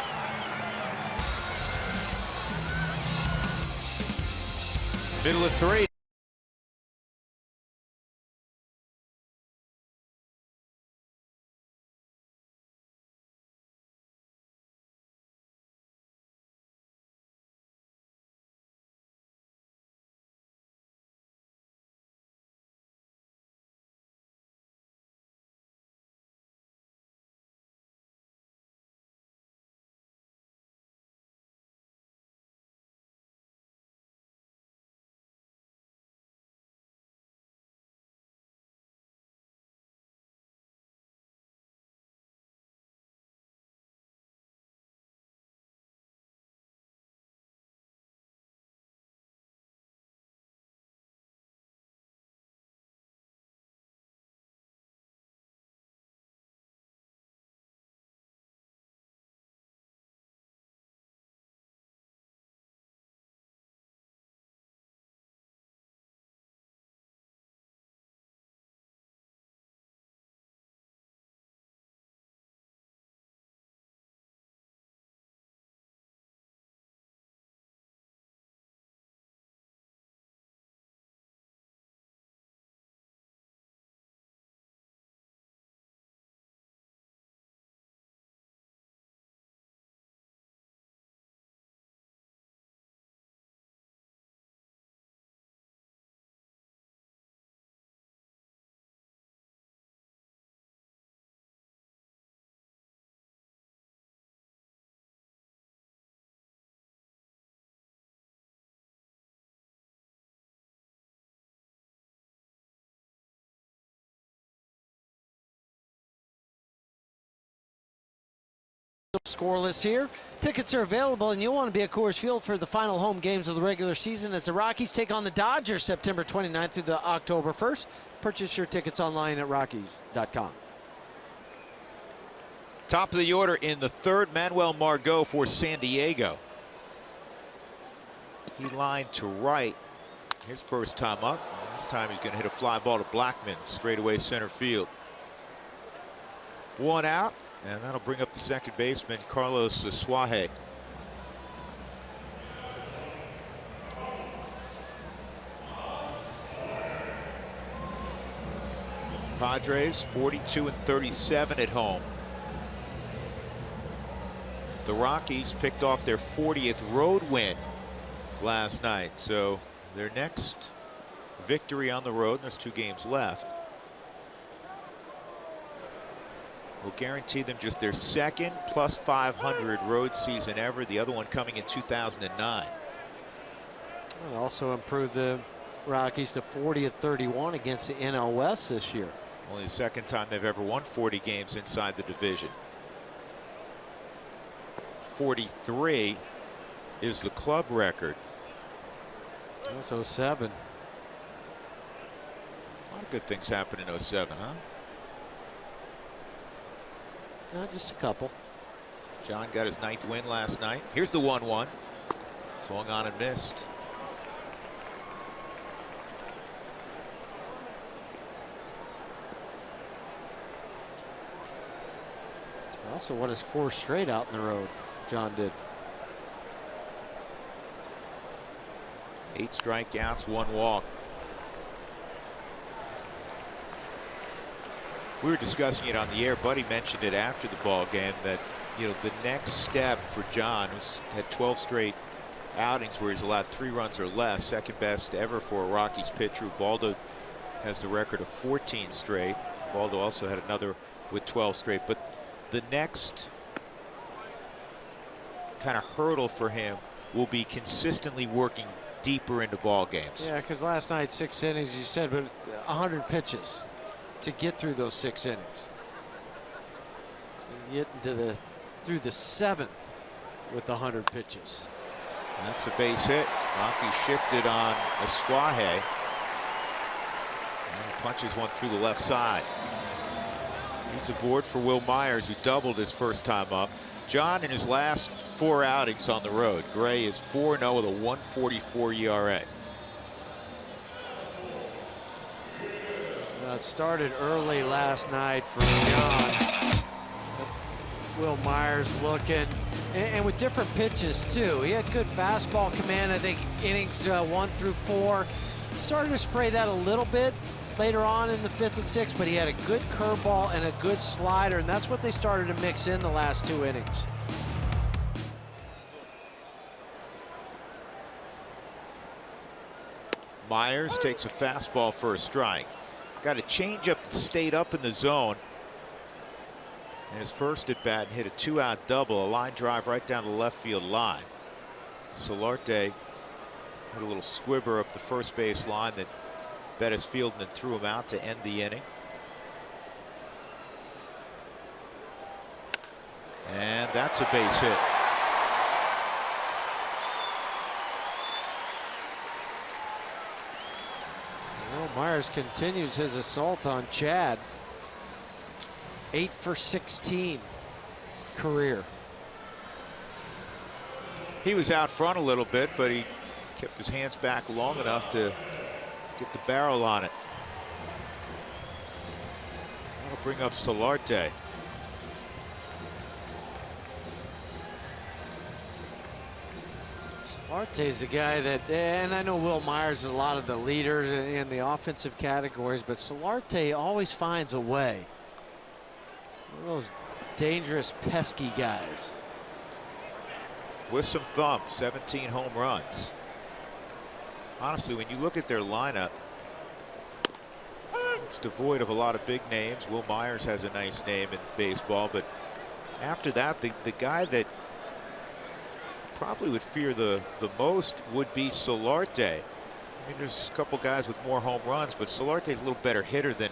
Middle of 3. Scoreless here. Tickets are available, and you'll want to be at Coors Field for the final home games of the regular season as the Rockies take on the Dodgers September 29th through the October 1st. Purchase your tickets online at Rockies.com. Top of the order in the third, Manuel Margot for San Diego. He lined to right. His first time up. This time he's going to hit a fly ball to Blackmon, straightaway center field. One out, and that'll bring up the second baseman, Carlos Suaje. Padres 42-37 at home. The Rockies picked off their 40th road win last night, so their next victory on the road, there's 2 games left, will guarantee them just their second plus 500 road season ever, the other one coming in 2009. It also improved the Rockies to 40-31 against the NL West this year. Only the second time they've ever won 40 games inside the division. 43 is the club record. That's 07. A lot of good things happened in 07, huh? Just a couple. John got his 9th win last night. Here's the 1-1. Swung on and missed. Also won his 4 straight out in the road. John did. 8 strikeouts, 1 walk. We were discussing it on the air. Buddy mentioned it after the ball game that, you know, the next step for John, who's had 12 straight outings where he's allowed 3 runs or less, second best ever for a Rockies pitcher. Baldo has the record of 14 straight. Baldo also had another with 12 straight. But the next kind of hurdle for him will be consistently working deeper into ball games. Yeah, because last night 6 innings, you said, but 100 pitches to get through those 6 innings. So you get into through the 7th with 100 pitches. That's a base hit. Rockies shifted on Suaje. And punches one through the left side. He's aboard for Will Myers, who doubled his first time up. John, in his last 4 outings on the road, Gray is 4-0 with a 1.44 ERA. It started early last night for John. Will Myers looking, and with different pitches too. He had good fastball command. I think innings 1 through 4. Started to spray that a little bit later on in the 5th and 6th, but he had a good curveball and a good slider, and that's what they started to mix in the last 2 innings. Myers takes a fastball for a strike. Got a changeup that stayed up in the zone. And his first at bat hit a 2-out double, a line drive right down the left field line. Solarte hit a little squibber up the first base line that Bettis fielded and threw him out to end the inning. And that's a base hit. Well, Myers continues his assault on Chad. 8 for 16 career. He was out front a little bit, but he kept his hands back long enough to get the barrel on it. That'll bring up Solarte. Solarte's the guy that, and I know Will Myers is a lot of the leaders in the offensive categories, but Solarte always finds a way. One of those dangerous, pesky guys. With some thump, 17 home runs. Honestly, when you look at their lineup, it's devoid of a lot of big names. Will Myers has a nice name in baseball, but after that, the guy that probably would fear the most would be Solarte. I mean, there's a couple guys with more home runs, but Solarte's a little better hitter than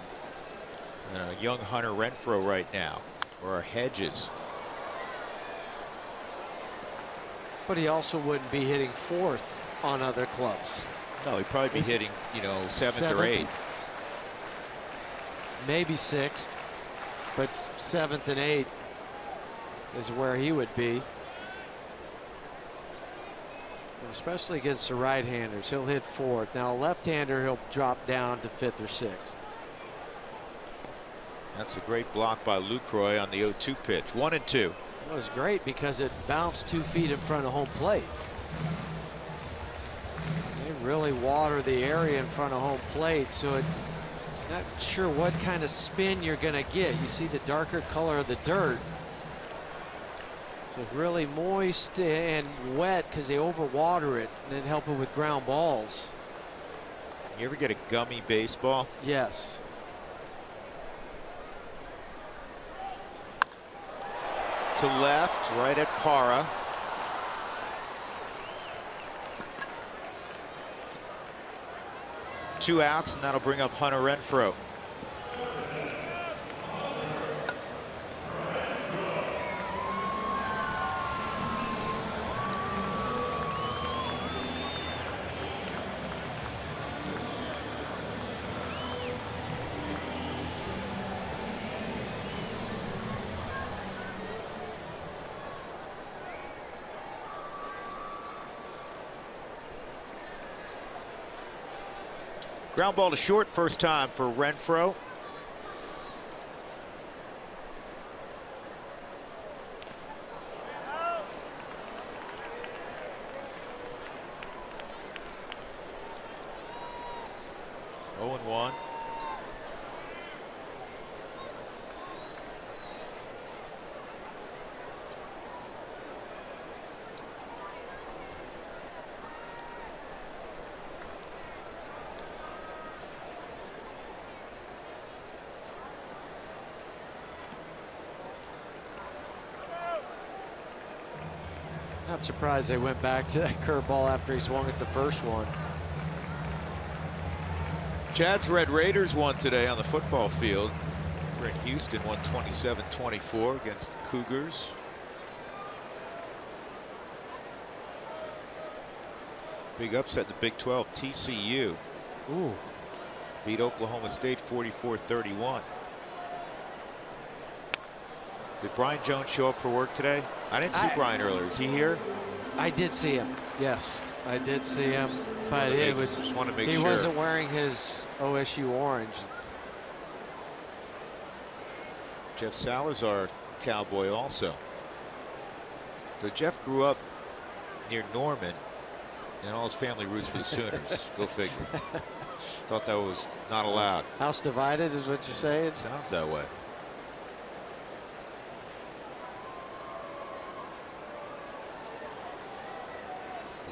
young Hunter Renfroe right now, or Hedges. But he also wouldn't be hitting fourth on other clubs. No, he'd probably be hitting, seventh or eighth. Maybe sixth, but seventh and eighth is where he would be. And especially against the right-handers, he'll hit fourth. Now, a left-hander, he'll drop down to fifth or sixth. That's a great block by Lucroy on the 0-2 pitch. 1-2. It was great because it bounced 2 feet in front of home plate. They really water the area in front of home plate, so not sure what kind of spin you're going to get. You see the darker color of the dirt. So it's really moist and wet because they overwater it and then help it with ground balls. You ever get a gummy baseball? Yes. To left, right at Parra. Two outs, and that'll bring up Hunter Renfroe. Ground ball to short, first time for Renfroe. Oh and 1. Not surprised they went back to that curveball after he swung at the first one. Chad's Red Raiders won today on the football field. We're in Houston, won 27-24 against the Cougars. Big upset in the Big 12. TCU beat Oklahoma State 44-31. Did Brian Jones show up for work today? I didn't see Brian earlier. Is he here? I did see him. Yes, I did see him, but he wasn't wearing his OSU orange. Jeff Salazar, Cowboy, also. So Jeff grew up near Norman, and all his family roots for the Sooners. Go figure. Thought that was not allowed. House divided is what you're saying? Sounds that way.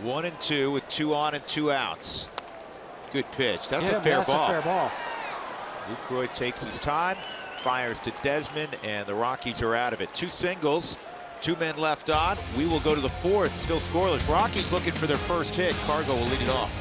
1-2 with 2 on and 2 outs. Good pitch. That's a fair ball. That's a fair ball. Lucroy takes his time, fires to Desmond, and the Rockies are out of it. 2 singles, 2 men left on. We will go to the 4th, still scoreless. Rockies looking for their first hit. Cargo will lead it off.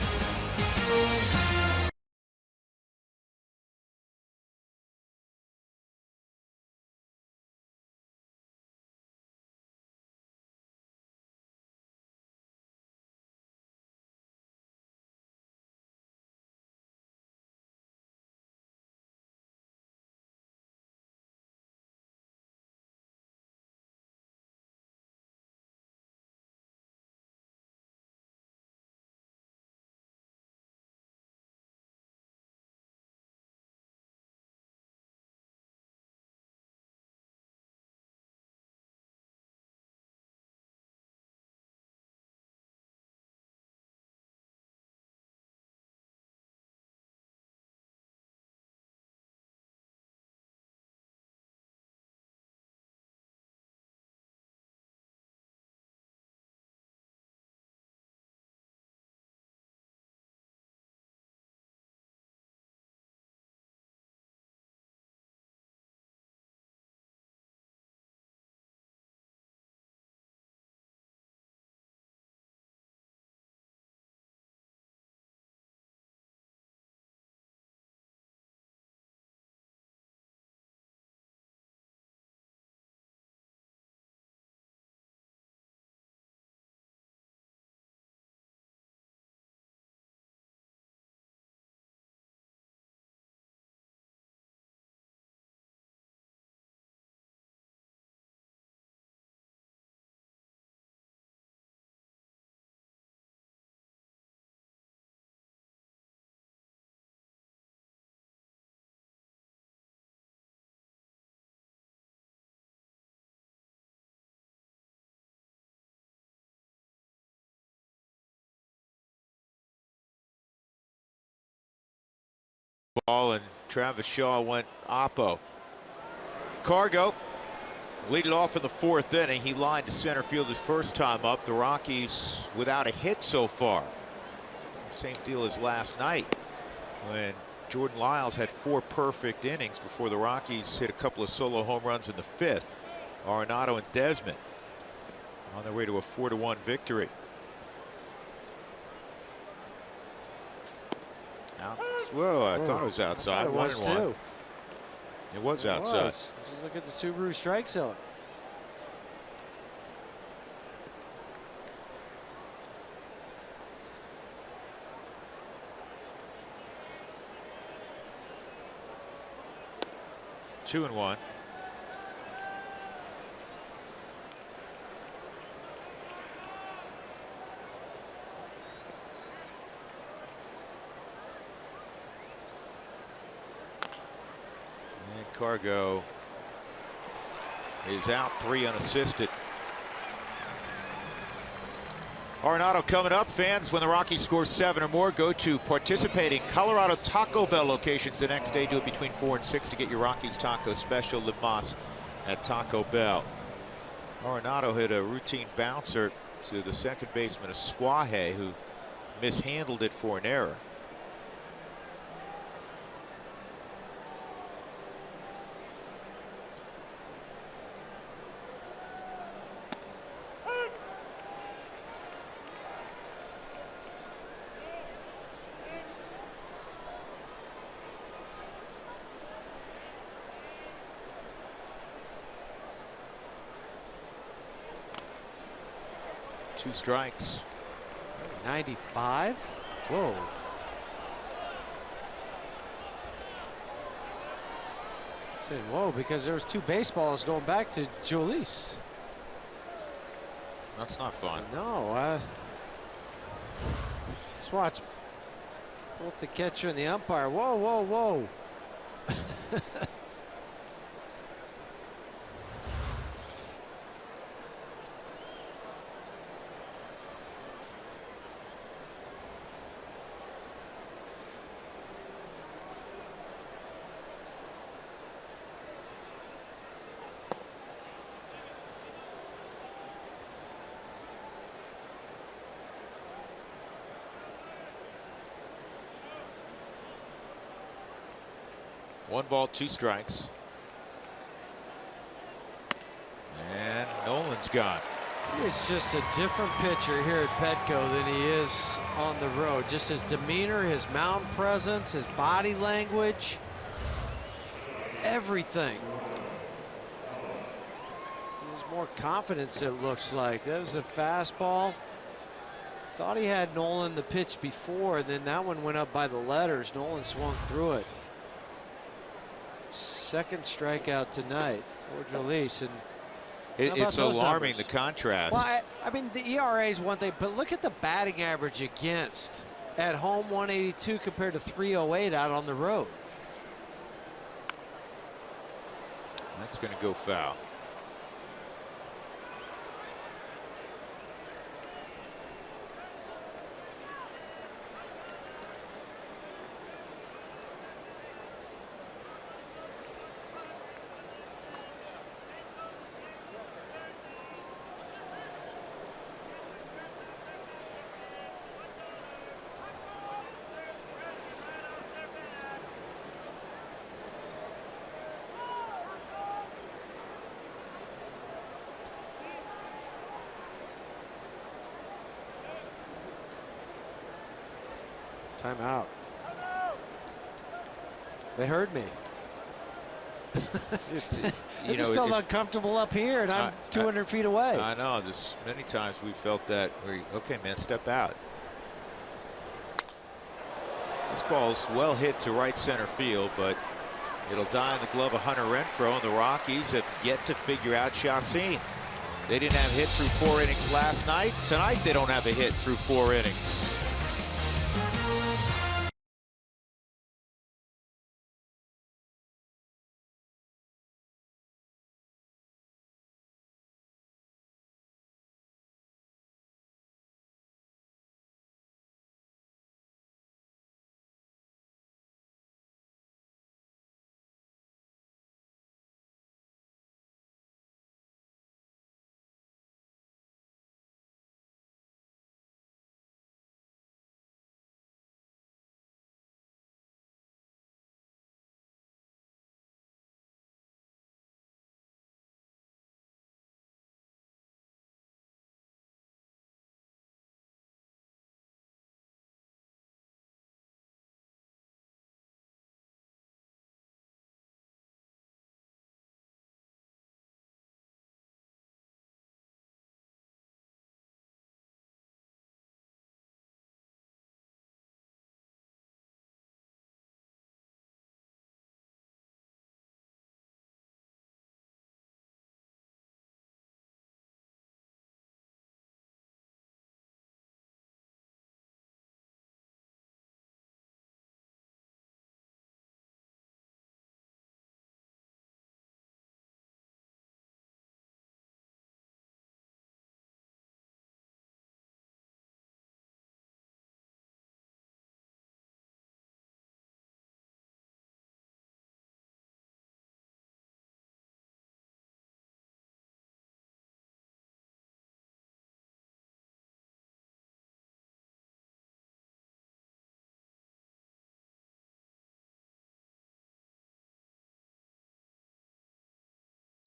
ball, and Travis Shaw went oppo. Cargo leading off in the 4th inning. He lined to center field his first time up. The Rockies without a hit so far. Same deal as last night when Jordan Lyles had 4 perfect innings before the Rockies hit a couple of solo home runs in the 5th. Arenado and Desmond on their way to a 4-1 victory. Whoa, I thought it was outside. It was too. It was outside. Just look at the Subaru strike zone. Two and one. Cargo is out, 3 unassisted. Arenado coming up. Fans, when the Rockies score 7 or more, go to participating Colorado Taco Bell locations the next day. Do it between 4 and 6 to get your Rockies taco special. Limas at Taco Bell. Arenado hit a routine bouncer to the second baseman, Suaje, who mishandled it for an error. Two strikes. 95. Whoa. Said whoa because there was 2 baseballs going back to Julius. That's not fun. No. Let's watch both the catcher and the umpire. Whoa, whoa, whoa. One ball, 2 strikes. And Nolan's gone. He is just a different pitcher here at Petco than he is on the road. Just his demeanor, his mound presence, his body language, everything. There's more confidence, it looks like. That was a fastball. Thought he had Nolan the pitch before, and then that one went up by the letters. Nolan swung through it. Second strikeout tonight for Jolice, and it's alarming, the contrast. Well, I mean, the ERA is one thing, but look at the batting average against. At home, 182 compared to 308 out on the road. That's going to go foul. Timeout. They heard me. I just felt uncomfortable up here, and I'm 200 feet away. I know. This many times we felt that. Okay, man, step out. This ball's well hit to right center field, but it'll die in the glove of Hunter Renfroe, and the Rockies have yet to figure out Chacín. They didn't have a hit through 4 innings last night. Tonight they don't have a hit through 4 innings.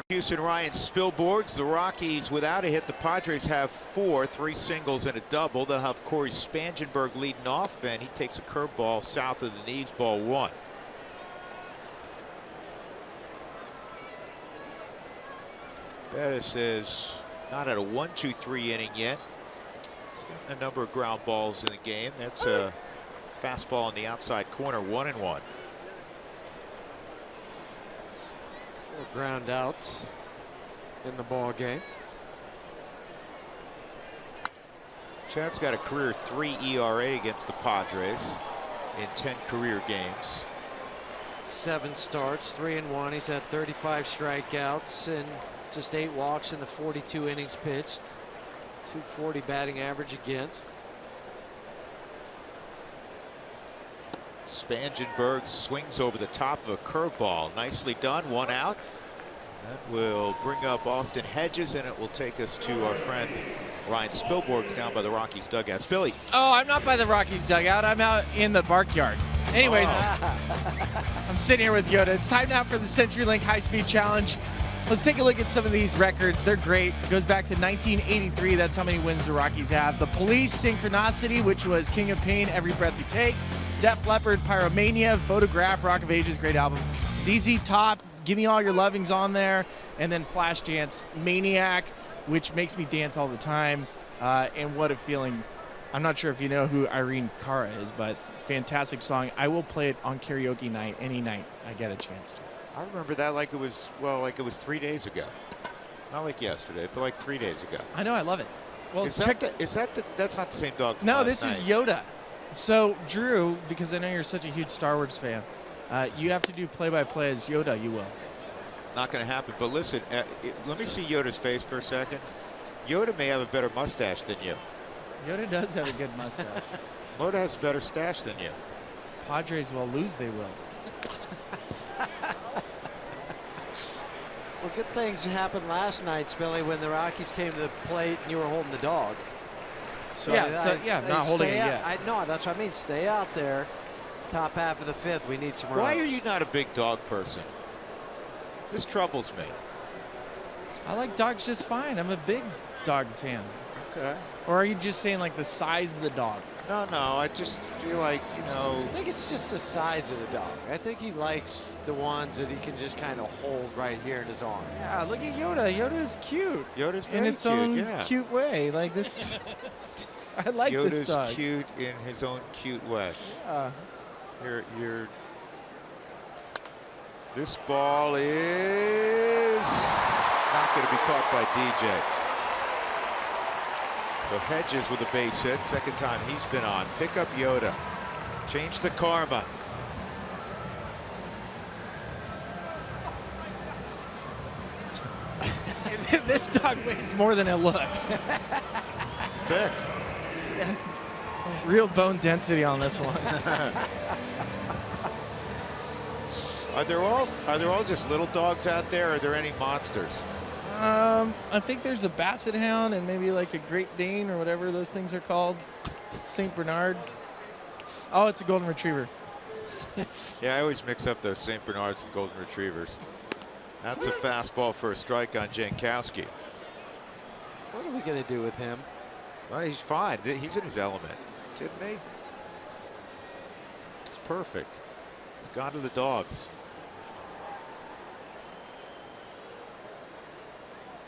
Houston Ryan Spilborgs. The Rockies without a hit. The Padres have 4, 3 singles and a double. They'll have Corey Spangenberg leading off, and he takes a curveball south of the knees, ball 1. Bettis is not at a 1-2-3 inning yet. He's got a number of ground balls in the game. That's a fastball in the outside corner, 1-1. 4 ground outs in the ball game. Chad's got a career 3 ERA against the Padres in 10 career games. 7 starts, 3-1. He's had 35 strikeouts and just 8 walks in the 42 innings pitched. 240 batting average against. Spangenberg swings over the top of a curveball. Nicely done. 1 out. That will bring up Austin Hedges, and it will take us to our friend Ryan Spilborg's down by the Rockies dugout. Spilly. Oh, I'm not by the Rockies dugout. I'm out in the barkyard. Anyways, I'm sitting here with Yoda. It's time now for the CenturyLink High Speed Challenge. Let's take a look at some of these records. They're great. It goes back to 1983. That's how many wins the Rockies have. The Police, Synchronicity, which was King of Pain, Every Breath You Take. Def Leppard, Pyromania. Photograph, Rock of Ages, great album. ZZ Top, Give Me All Your Lovings on there. And then Flashdance, Maniac, which makes me dance all the time. And What a Feeling. I'm not sure if you know who Irene Cara is, but fantastic song. I will play it on karaoke night, any night I get a chance to. I remember that like it was, well, like it was 3 days ago. Not like yesterday, but like 3 days ago. I know, I love it. Well, Is check that's not the same dog from No, last this is night. Yoda. So, Drew, because I know you're such a huge Star Wars fan, you have to do play-by-play as Yoda, you will. Not going to happen. But listen, let me see Yoda's face for a second. Yoda may have a better mustache than you. Yoda does have a good mustache. Yoda has a better stash than you. Padres will lose, they will. Well, good things happened last night, Spilly, when the Rockies came to the plate and you were holding the dog. So I'm not holding it yet. No, that's what I mean. Stay out there. Top half of the 5th. We need some runs. Why are you not a big dog person? This troubles me. I like dogs just fine. I'm a big dog fan. Okay. Or are you just saying like the size of the dog? No, I just feel like, you know. I think it's just the size of the dog. I think he likes the ones that he can just kind of hold right here in his arm. Yeah, look at Yoda. Yoda's cute. Yoda's very in its cute, own yeah. cute way. Like this. I like this dog. Yoda's cute in his own cute way. Yeah. You're. This ball is not going to be caught by DJ. So Hedges with a base hit. Second time he's been on. Pick up Yoda. Change the karma. This dog weighs more than it looks. Thick. It's real bone density on this one. Are there all just little dogs out there? Or are there any monsters? I think there's a Basset Hound and maybe like a Great Dane or whatever those things are called. St. Bernard. Oh, it's a Golden Retriever. Yeah, I always mix up those St. Bernards and Golden Retrievers. That's a fastball for a strike on Jankowski. What are we going to do with him? Well, he's fine. He's in his element. Kidding me? It's perfect. He's gone to the dogs.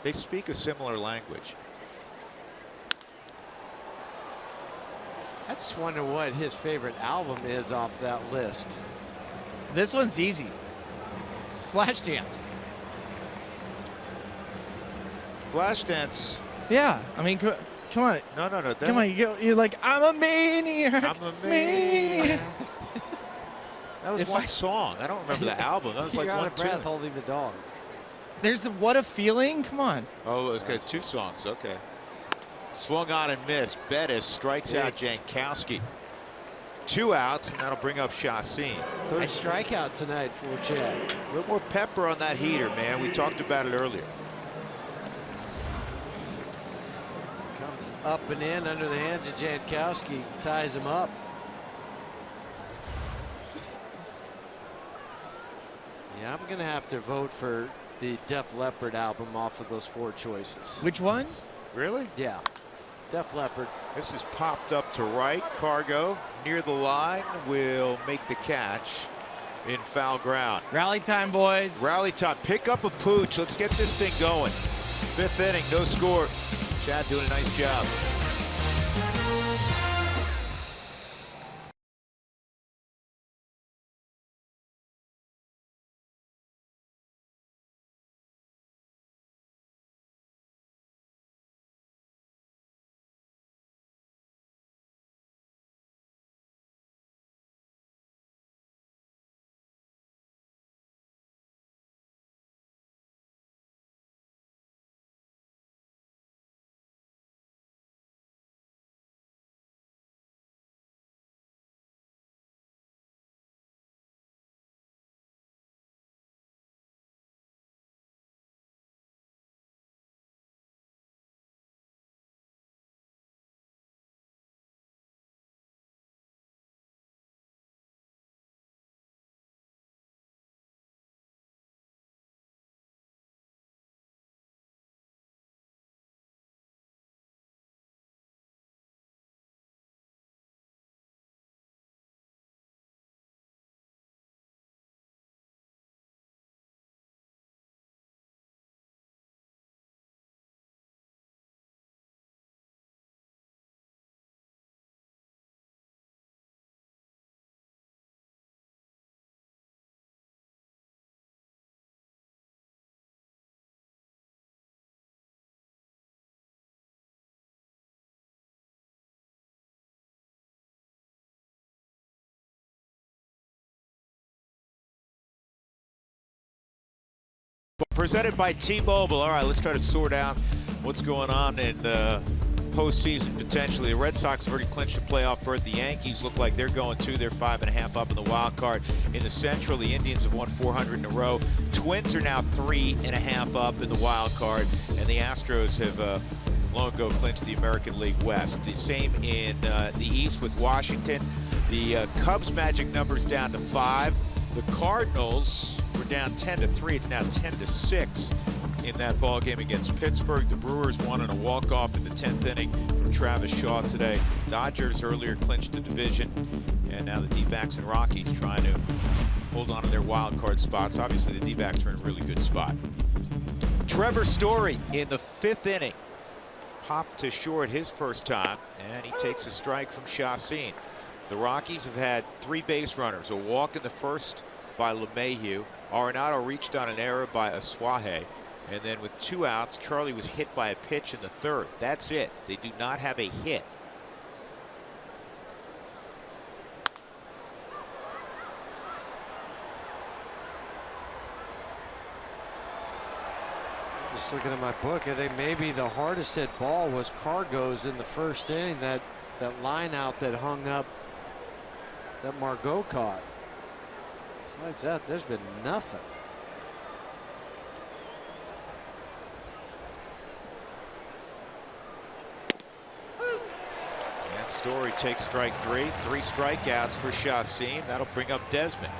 They speak a similar language. I just wonder what his favorite album is off that list. This one's easy. It's Flashdance. Flashdance. Yeah, I mean, come on. No. Come on, you're like, I'm a maniac. I'm a maniac. That was If one song. I don't remember the album. That was like You're out one of breath tune. holding the dog. There's What a Feeling. Come on. Oh, okay, 2 songs. Okay. Swung on and missed. Bettis strikes out Jankowski. 2 outs, and that'll bring up Chassin. Third strikeout tonight for Chad. A little more pepper on that heater, man. We talked about it earlier. Comes up and in under the hands of Jankowski. Ties him up. Yeah, I'm going to have to vote for the Def Leppard album off of those 4 choices. Which one? Really? Yeah, Def Leppard. This is popped up to right. Cargo near the line will make the catch in foul ground. Rally time, boys. Rally time. Pick up a pooch. Let's get this thing going. 5th inning, no score. Chad doing a nice job. Presented by T-Mobile. All right, let's try to sort out what's going on in postseason potentially. The Red Sox have already clinched a playoff berth. The Yankees look like they're going too. They're 5.5 up in the wild card. In the Central, the Indians have won 400 in a row. Twins are now 3.5 up in the wild card, and the Astros have long ago clinched the American League West. The same in the East with Washington. The Cubs' magic number's down to 5. The Cardinals were down 10-3. It's now 10-6 in that ball game against Pittsburgh. The Brewers won on a walk-off in the 10th inning from Travis Shaw today. Dodgers earlier clinched the division, and now the D-backs and Rockies trying to hold on to their wild card spots. Obviously, the D-backs are in a really good spot. Trevor Story in the 5th inning popped to short his first time, and he takes a strike from Chacin. The Rockies have had 3 base runners, a walk in the first by LeMahieu. Arenado reached on an error by Asuaje. And then with 2 outs, Charlie was hit by a pitch in the 3rd. That's it. They do not have a hit. Just looking at my book, I think maybe the hardest hit ball was Cargo's in the 1st inning. That line out that hung up that Margot caught. Besides that, there's been nothing. And Story takes strike 3. 3 strikeouts for Chacin. That'll bring up Desmond.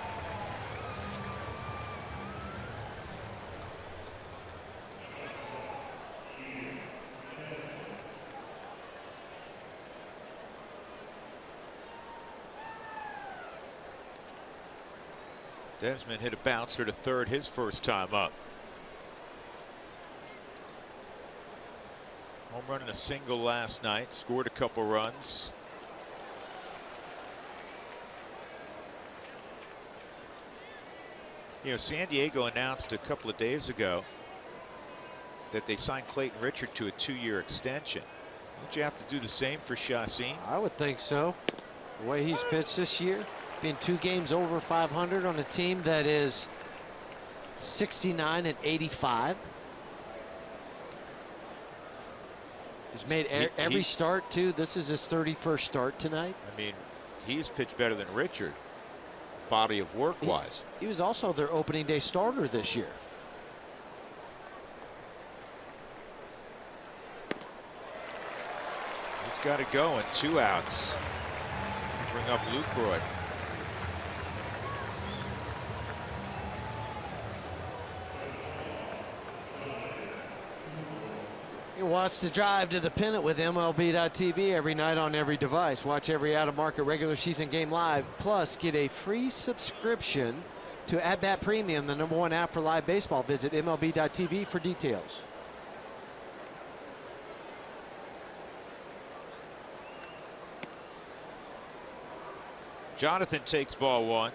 Desmond hit a bouncer to 3rd his first time up. Home run and a single last night. Scored a couple runs. You know, San Diego announced a couple of days ago that they signed Clayton Richard to a 2-year extension. Don't you have to do the same for Chacin? I would think so. The way he's pitched this year, being 2 games over 500 on a team that is 69-85. He's made every start too. This is his 31st start tonight. I mean, he's pitched better than Richard, body of work wise. He was also their opening day starter this year. He's got it going. 2 outs. Bring up Lucroy. You watch the drive to the pennant with MLB.TV every night on every device. Watch every out-of-market regular season game live. Plus, get a free subscription to At Bat Premium, the #1 app for live baseball. Visit MLB.TV for details. Jonathan takes ball one.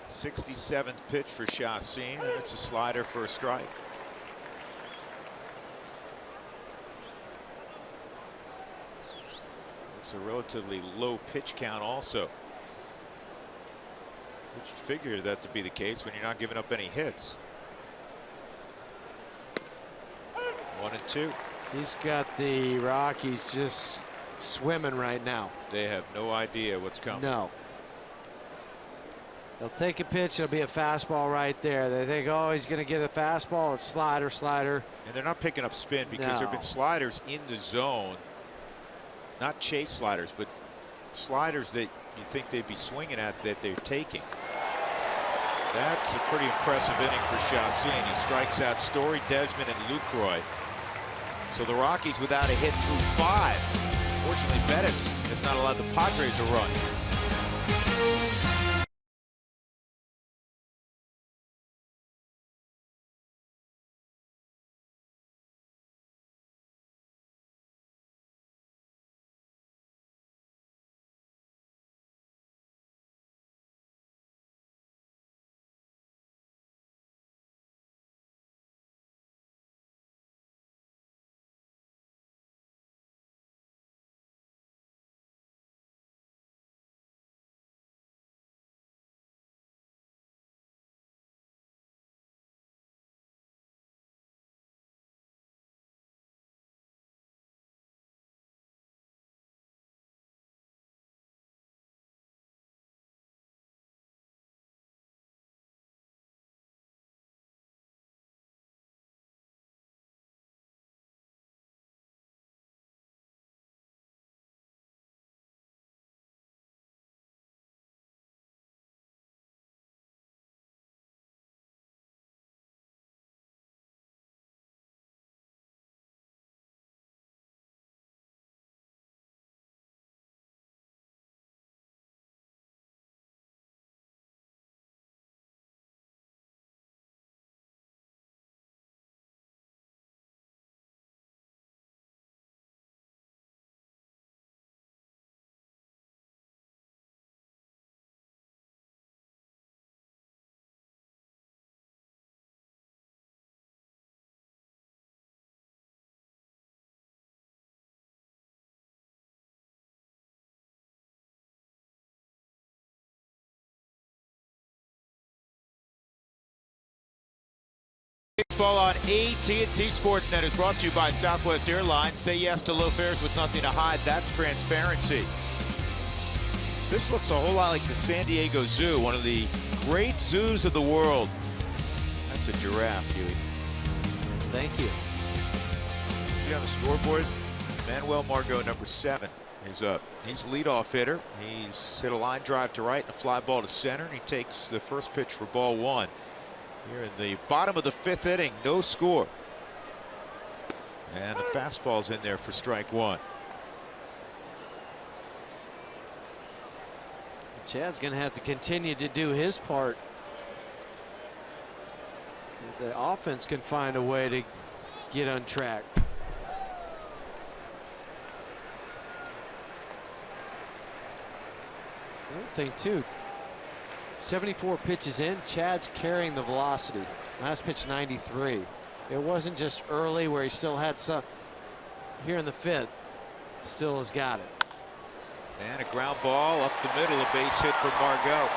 '67th pitch for Chacin, and it's a slider for a strike. It's a relatively low pitch count also. Which you figure that to be the case when you're not giving up any hits. 1-2. He's got the Rockies just swimming right now. They have no idea what's coming. No. They'll take a pitch. It'll be a fastball right there. They think, oh, he's going to get a fastball. It's slider, slider. And they're not picking up spin because there have been sliders in the zone. Not chase sliders, but sliders that you think they'd be swinging at that they're taking. That's a pretty impressive inning for Chacin. He strikes out Story, Desmond, and Lucroy. So the Rockies without a hit through 5. Fortunately, Bettis has not allowed the Padres a run. Baseball on AT&T Sportsnet is brought to you by Southwest Airlines. Say yes to low fares with nothing to hide. That's transparency. This looks a whole lot like the San Diego Zoo, one of the great zoos of the world. That's a giraffe, Huey. Thank you. See on the scoreboard, Manuel Margot, number 7, is up. He's a leadoff hitter. He's hit a line drive to right and a fly ball to center, and he takes the first pitch for ball 1. Here in the bottom of the 5th inning, no score. And the fastball's in there for strike 1. Chad's going to have to continue to do his part. The offense can find a way to get on track. The other thing, too, 74 pitches in, Chad's carrying the velocity. Last pitch 93. It wasn't just early where he still had some. Here in the 5th, still has got it. And a ground ball up the middle, a base hit for Margot.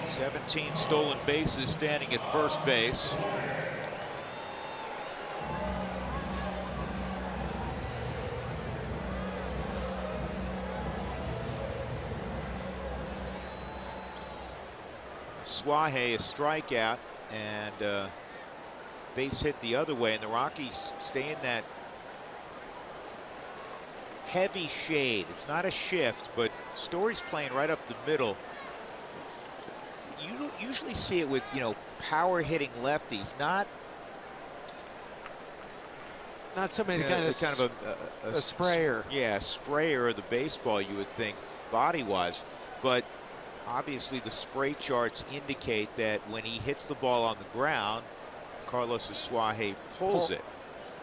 Seventeen stolen bases standing at first base. Suaje a strikeout and base hit the other way, and the Rockies stay in that heavy shade. It's not a shift, but Story's playing right up the middle. You don't usually see it with, power hitting lefties, not somebody kind of a sprayer. Yeah, sprayer of the baseball, you would think, body-wise. But obviously the spray charts indicate that when he hits the ball on the ground, Carlos Suaje pulls it.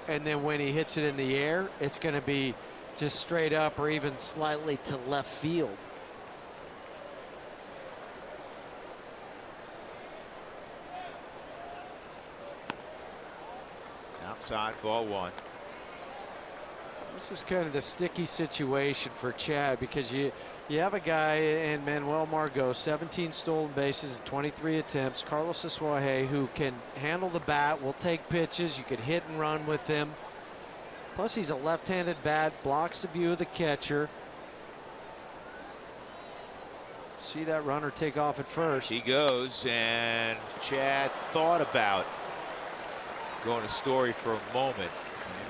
And then when he hits it in the air, it's going to be just straight up or even slightly to left field. Outside, ball one. This is kind of the sticky situation for Chad, because you have a guy in Manuel Margot, 17 stolen bases and 23 attempts. Carlos Suaje, who can handle the bat, will take pitches. You can hit and run with him. Plus, he's a left-handed bat, blocks the view of the catcher. See that runner take off at first. He goes, and Chad thought about going to Story for a moment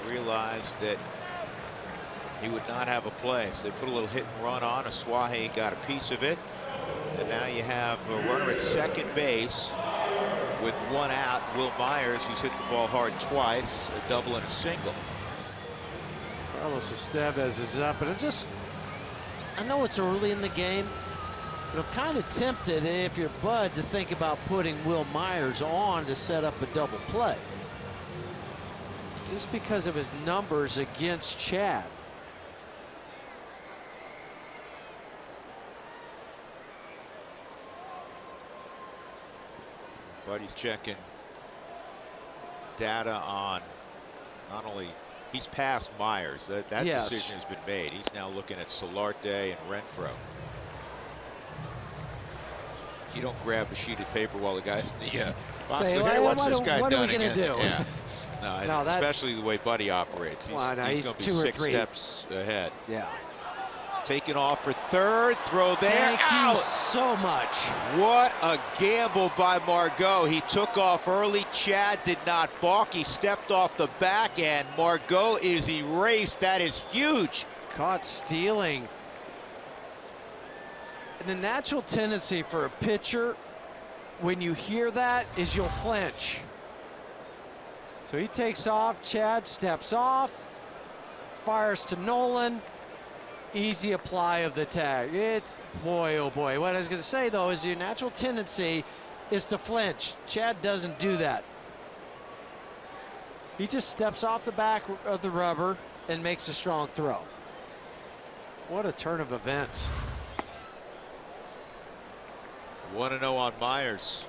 and realized that he would not have a play. So they put a little hit and run on. Suaje got a piece of it. And now you have a runner at second base with one out. Will Myers, who's hit the ball hard twice, a double and a single. Carlos Estevez is up, but I know it's early in the game, but I'm kind of tempted, if you're Bud, to think about putting Will Myers on to set up a double play, just because of his numbers against Chad. Buddy's checking data on not only he's passed Myers. That Yes. decision has been made. He's now looking at Solarte and Renfroe. You don't grab a sheet of paper while the guy's in the box. Say, Hey, what's this guy what done are we going to do? Yeah. No, especially the way Buddy operates. He's Well, no, going he's to be 2 or 6 3 steps ahead. Yeah. Taking off for third. Throw there. Thank Out. you so much. What a gamble by Margot. He took off early. Chad did not balk. He stepped off the back end. Margot is erased. That is huge. Caught stealing. And the natural tendency for a pitcher, when you hear that, is you'll flinch. So he takes off. Chad steps off, fires to Nolan. Easy apply of the tag. Boy, oh boy. What I was going to say, though, is your natural tendency is to flinch. Chad doesn't do that. He just steps off the back of the rubber and makes a strong throw. What a turn of events. 1-0 on Myers.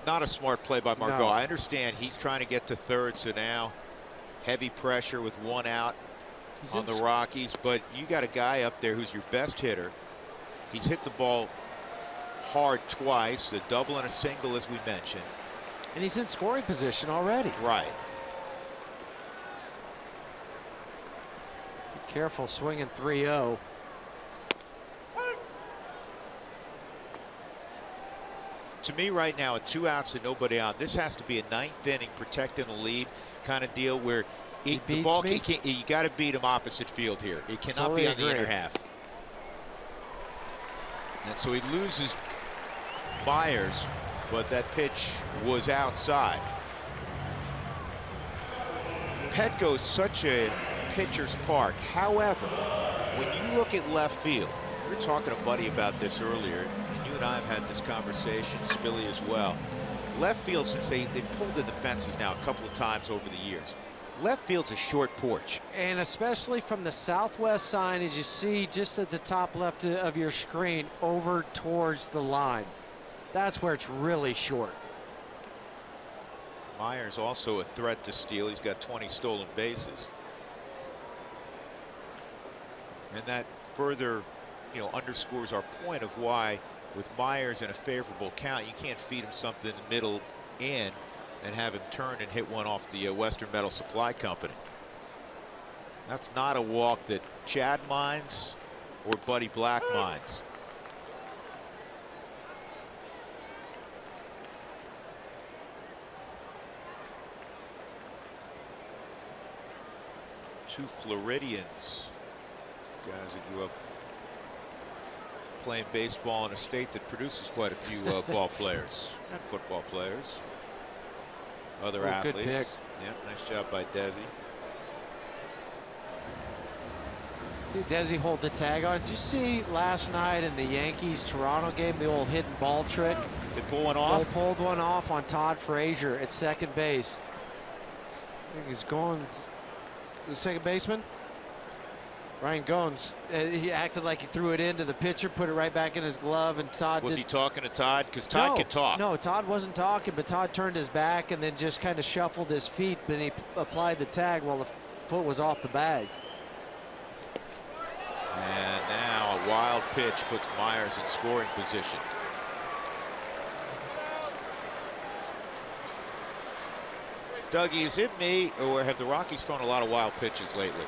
Not a smart play by Margot. No. I understand he's trying to get to third, so now heavy pressure with one out on the Rockies, but you got a guy up there who's your best hitter. He's hit the ball hard twice, a double and a single, as we mentioned. And he's in scoring position already. Right. Be careful swinging 3-0. To me right now, at 2 outs and nobody out, this has to be a 9th inning protecting the lead kind of deal where the ball you got to beat him opposite field here. It cannot Totally be on agree. the inner half. And so he loses Myers, but that pitch was outside. Petco's such a pitcher's park. However, when you look at left field, we were talking to Buddy about this earlier, and you and I have had this conversation, Spilly as well. Left field, since they've pulled in the fences now a couple of times over the years, left field's a short porch. And especially from the southwest sign, as you see just at the top left of your screen, over towards the line. That's where it's really short. Myers also a threat to steal. He's got 20 stolen bases. And that further, underscores our point of why, with Myers in a favorable count, you can't feed him something in the middle in and have him turn and hit one off the Western Metal Supply Company. That's not a walk that Chad minds or Buddy Black minds. Two Floridians, guys who grew up playing baseball in a state that produces quite a few ball players and football players. Other athletes. Good pick. Yep, nice job by Desi. See Desi hold the tag on. Did you see last night in the Yankees-Toronto game the old hidden ball trick? They pull one off? They pulled one off on Todd Frazier at second base. I think he's going the second baseman. Ryan Goins, he acted like he threw it into the pitcher, put it right back in his glove, and Todd Was he talking to Todd? Because Todd can talk. No, Todd wasn't talking, but Todd turned his back and then just kind of shuffled his feet, then he applied the tag while the foot was off the bag. And now a wild pitch puts Myers in scoring position. Dougie, is it me, or have the Rockies thrown a lot of wild pitches lately?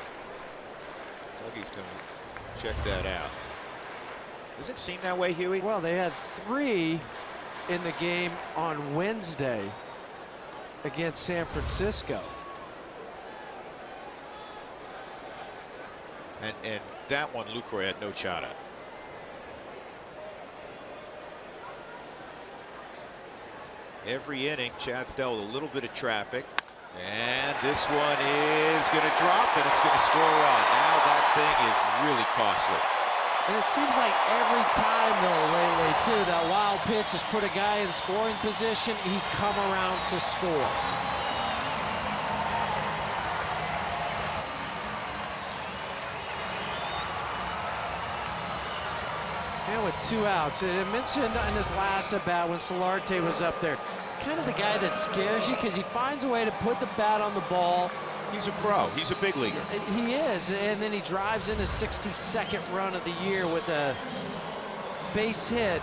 Dougie's going to check that out. Does it seem that way, Huey? Well, they had 3 in the game on Wednesday against San Francisco. And that one Lucroy had no shot at. Every inning, Chad's dealt with a little bit of traffic. And this one is going to drop, and it's going to score a run. Now that thing is really costly. And it seems like every time, though, lately, too, that wild pitch has put a guy in scoring position, he's come around to score. And with 2 outs, I mentioned in his last at-bat when Solarte was up there, kind of the guy that scares you because he finds a way to put the bat on the ball. He's a pro. He's a big leaguer. He is, and then he drives in his 62nd run of the year with a base hit.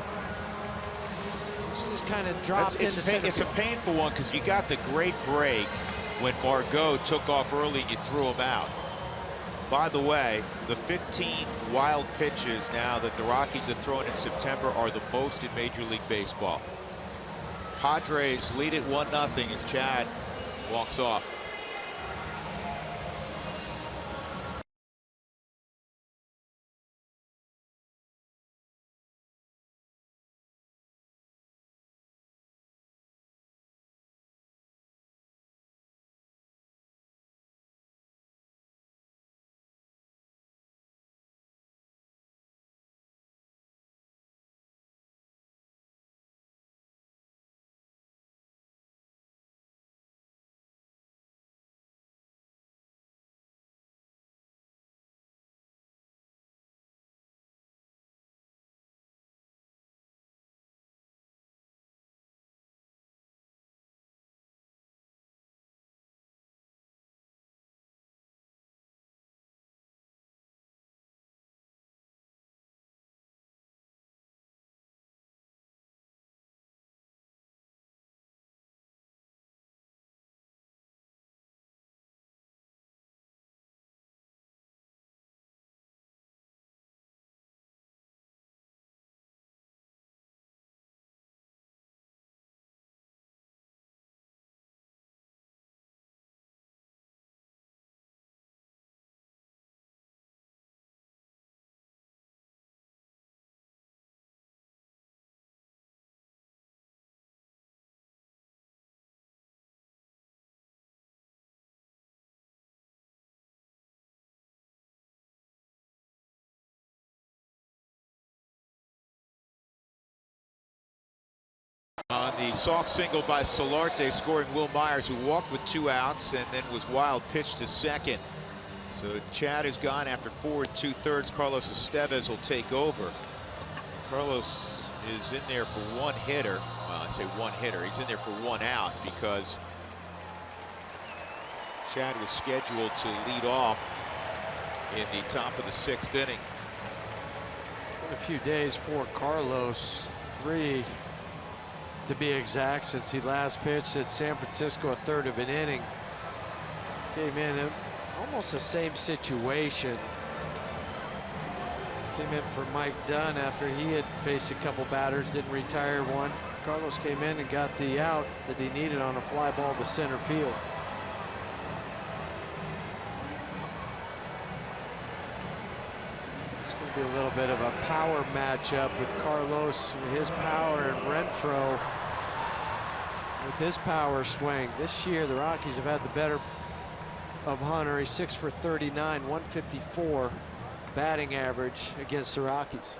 It's just kind of dropped into center It's a painful one because you got the great break when Margot took off early and you threw him out. By the way, the 15 wild pitches now that the Rockies have thrown in September are the most in Major League Baseball. Padres lead it 1-0 as Chad walks off. On the soft single by Solarte, scoring Will Myers, who walked with 2 outs and then was wild pitched to second. So Chad is gone after 4 2/3. Carlos Estevez will take over. Carlos is in there for 1 hitter. Well, I say 1 hitter. He's in there for 1 out because Chad was scheduled to lead off in the top of the 6th inning. a few days for Carlos, 3 to be exact, since he last pitched at San Francisco, a third of an inning. Came in almost the same situation. Came in for Mike Dunn after he had faced a couple batters, didn't retire one. Carlos came in and got the out that he needed on a fly ball to center field. It's going to be a little bit of a power matchup with Carlos, with his power, and Renfroe with his power swing. This year, the Rockies have had the better of Hunter. He's 6 for 39, 154 batting average against the Rockies.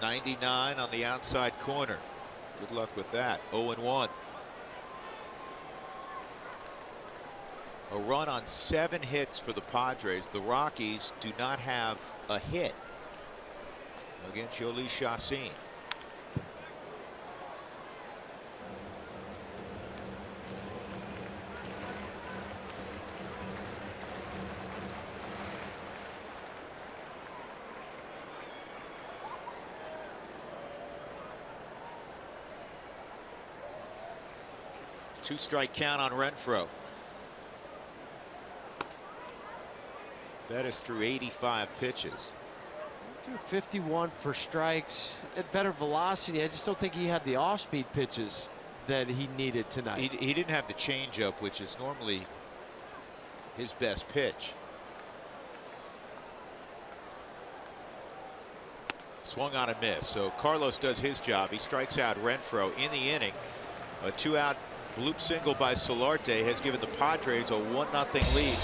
'99 on the outside corner. Good luck with that. 0-1. A run on 7 hits for the Padres. The Rockies do not have a hit against Yoeli Chacin. Two-strike count on Renfroe. Bettis threw 85 pitches. Threw 51 for strikes at better velocity. I just don't think he had the off-speed pitches that he needed tonight. He didn't have the changeup, which is normally his best pitch. Swung on a miss. So Carlos does his job. He strikes out Renfroe in the inning. A 2-out bloop single by Solarte has given the Padres a 1-0 lead.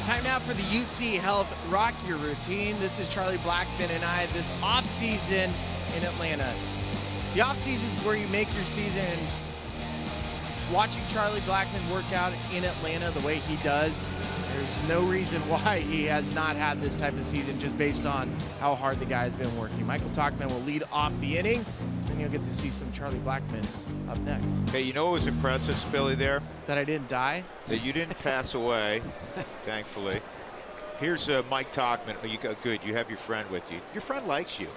Time now for the UC Health Rock Your Routine. This is Charlie Blackmon and I this off-season in Atlanta. The off-season is where you make your season. Watching Charlie Blackmon work out in Atlanta the way he does, there's no reason why he has not had this type of season just based on how hard the guy has been working. Michael Tachman will lead off the inning, and you'll get to see some Charlie Blackmon up next. Hey, you know what was impressive, Spilly, there? That I didn't die? That you didn't pass away, thankfully. Here's Mike Tachman. Oh, you got good. You have your friend with you. Your friend likes you.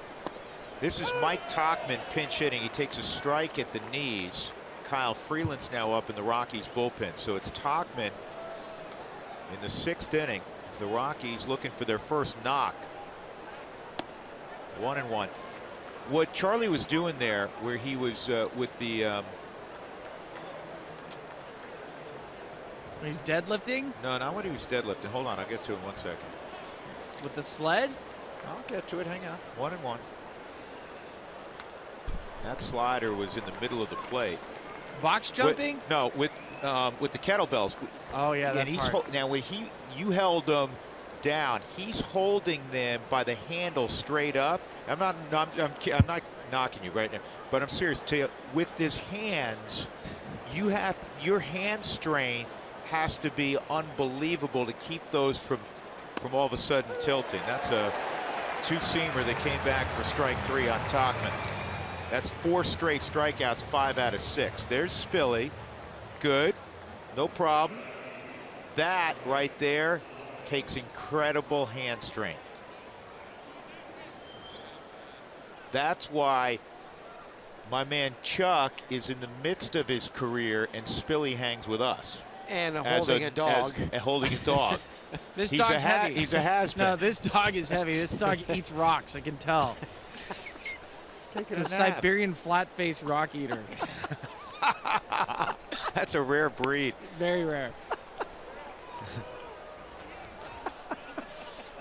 This is Mike Tachman pinch hitting. He takes a strike at the knees. Kyle Freeland's now up in the Rockies bullpen. So it's Tachman in the 6th inning. It's the Rockies looking for their first knock. 1-1. What Charlie was doing there, where he was with the He's deadlifting? no, not when he was deadlifting. Hold on, I'll get to it in 1 second. With the sled? I'll get to it. Hang on. 1-1. That slider was in the middle of the plate. Box jumping? With the kettlebells. Oh yeah, that's and he's hard. now when you held them down, he's holding them by the handle straight up. I'm not knocking you right now, but I'm serious. With his hands, your hand strength has to be unbelievable to keep those from all of a sudden tilting. That's a two-seamer that came back for strike 3 on Tachman. That's 4 straight strikeouts, 5 out of 6. There's Spilly. Good. No problem. That right there takes incredible hand strength. That's why my man Chuck is in the midst of his career and Spilly hangs with us. And holding a dog. Holding a dog. This dog's heavy. He's a has-been. No, this dog is heavy. This dog eats rocks, I can tell. It's a Siberian flat-faced rock eater. That's a rare breed. Very rare.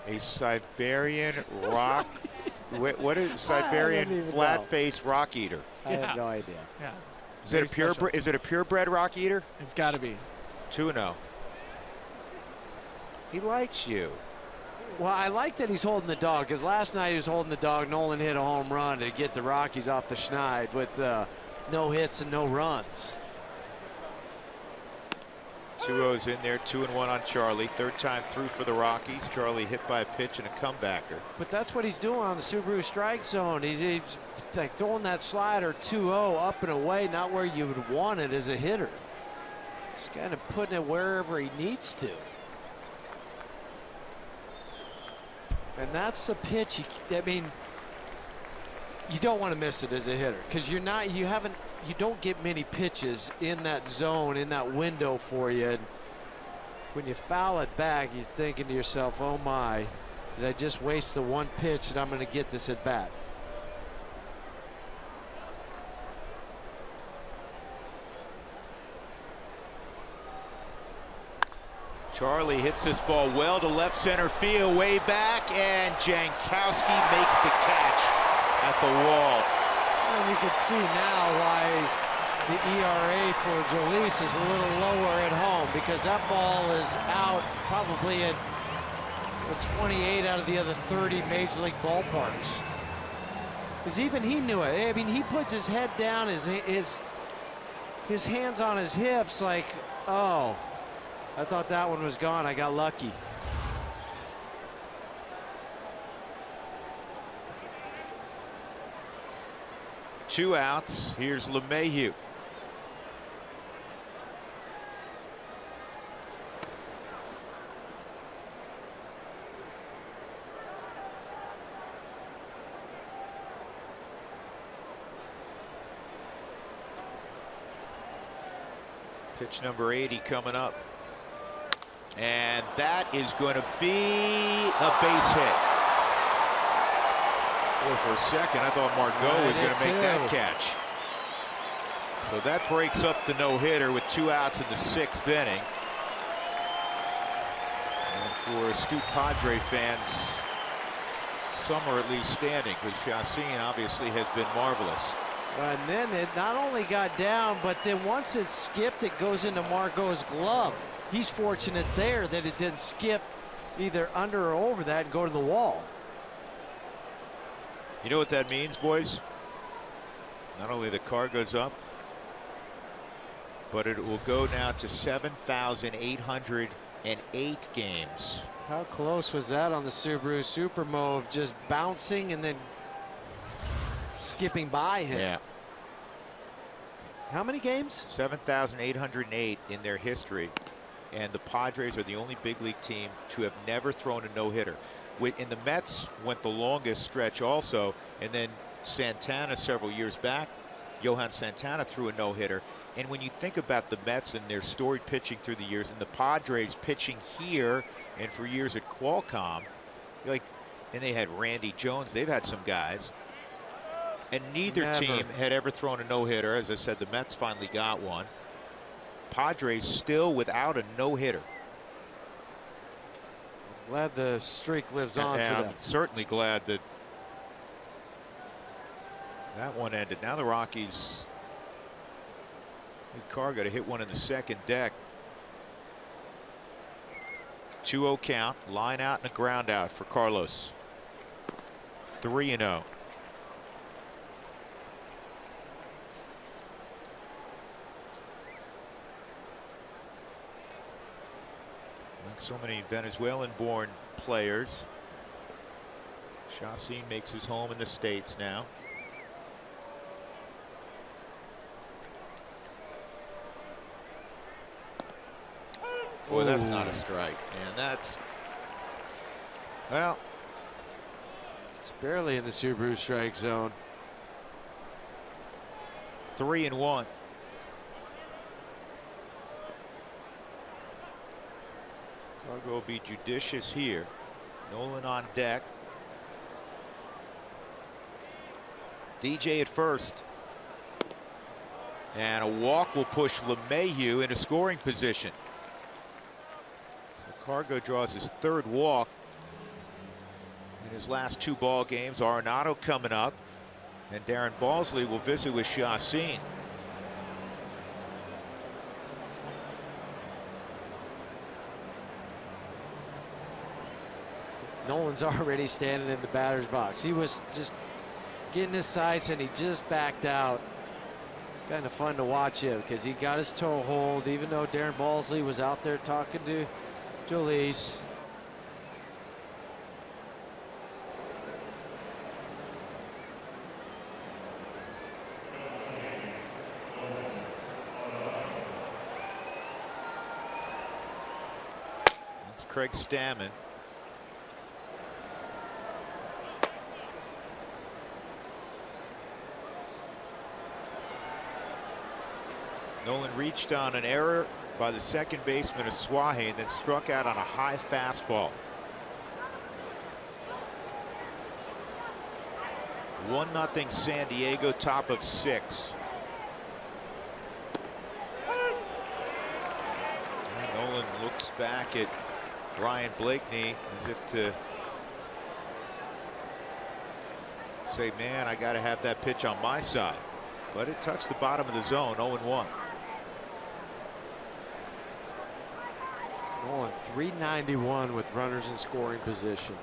A Siberian rock. What is Siberian flat-faced rock eater? I have no idea. Yeah. Is it a purebred rock eater? It's got to be. 2-0. He likes you. Well, I like that he's holding the dog, because last night he was holding the dog. Nolan hit a home run to get the Rockies off the schneid with no hits and no runs. 2-0's in there, 2-1 on Charlie. Third time through for the Rockies. Charlie hit by a pitch and a comebacker. But that's what he's doing on the Subaru strike zone. He's like throwing that slider 2-0 up and away, not where you would want it as a hitter. He's kind of putting it wherever he needs to. And that's the pitch. I mean, you don't want to miss it as a hitter, because you don't get many pitches in that zone, in that window for you. And when you foul it back, you're thinking to yourself, oh my, did I just waste the one pitch that I'm going to get this at bat? Charlie hits this ball well to left center field, way back, and Jankowski makes the catch at the wall. And you can see now why the ERA for Jolice is a little lower at home, because that ball is out probably at 28 out of the other 30 major league ballparks. Because even he knew it. I mean, he puts his head down, his hands on his hips, like, oh, I thought that one was gone. I got lucky. Two outs. Here's LeMahieu. Pitch number 80 coming up. And that is going to be a base hit. Well, for a second, I thought Margot was going to make that catch. So that breaks up the no-hitter with 2 outs in the 6th inning. And for astute Padre fans, some are at least standing, because Chacin obviously has been marvelous. And then it not only got down, but then once it's skipped, it goes into Margot's glove. He's fortunate there that it didn't skip either under or over that and go to the wall. You know what that means, boys? Not only the car goes up, but it will go now to 7,808 games. How close was that on the Subaru Supermo of just bouncing and then skipping by him? Yeah. How many games? 7,808 in their history. And the Padres are the only big league team to have never thrown a no-hitter. And the Mets went the longest stretch also, and then Santana several years back, Johan Santana threw a no-hitter. And when you think about the Mets and their storied pitching through the years, and the Padres pitching here and for years at Qualcomm, and they had Randy Jones, they've had some guys, and neither team had ever thrown a no-hitter. As I said, the Mets finally got one. Padres still without a no-hitter. Glad the streak lives on for them. I'm certainly glad that that one ended. Now the Rockies, Carr got to hit one in the 2nd deck. 2-0 count, line out and a ground out for Carlos. 3-0. So many Venezuelan-born players. Chacin makes his home in the States now. Boy, that's not a strike. And that's, well, It's barely in the Subaru strike zone. 3-1. Cargo will be judicious here. Nolan on deck. DJ at first. And a walk will push LeMahieu into scoring position. So Cargo draws his third walk in his last 2 ball games. Arenado coming up. And Darren Balsley will visit with Chacin. Nolan's already standing in the batter's box. He was just getting his sights and he just backed out. Kind of fun to watch him because he got his toe hold, even though Darren Balsley was out there talking to Jolice. It's Craig Stammen. Nolan reached on an error by the second baseman of Suaje and then struck out on a high fastball. 1-0 San Diego, top of 6. And Nolan looks back at Ryan Blakeney as if to say, man, I got to have that pitch on my side. But it touched the bottom of the zone. 0-1. Nolan 391 with runners in scoring position.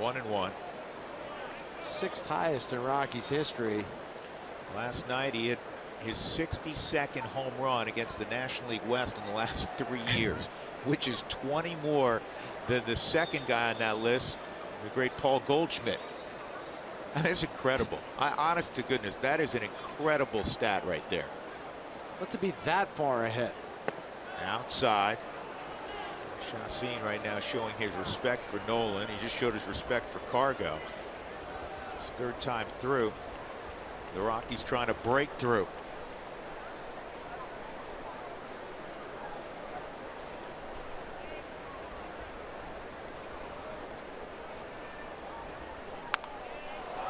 1-1. 6th highest in Rockies history. Last night he hit his 62nd home run against the National League West in the last 3 years, which is 20 more than the second guy on that list, the great Paul Goldschmidt. I mean, it's incredible. Honest to goodness, that is an incredible stat right there. But to be that far ahead. Outside. Chacin right now showing his respect for Nolan. He just showed his respect for Cargo. His 3rd time through. The Rockies trying to break through.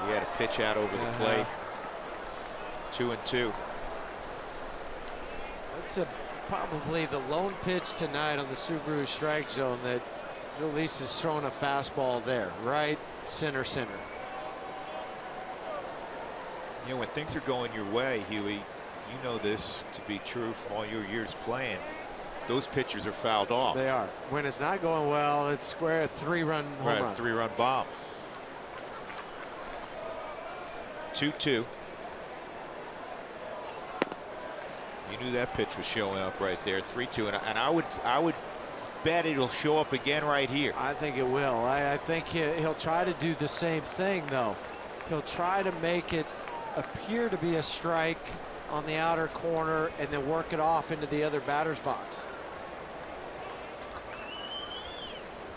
He had a pitch out over the plate. 2-2. That's probably the lone pitch tonight on the Subaru strike zone that Jolice is throwing a fastball there, right center. You know, when things are going your way, Huey, you know this to be true from all your years playing. Those pitchers are fouled off. They are. When it's not going well, it's square 3-run home Right, run. 3-run bomb. 2-2. You knew that pitch was showing up right there. 3-2, and I would bet it'll show up again right here. I think it will. I think he'll try to do the same thing, though. He'll try to make it appear to be a strike on the outer corner and then work it off into the other batter's box.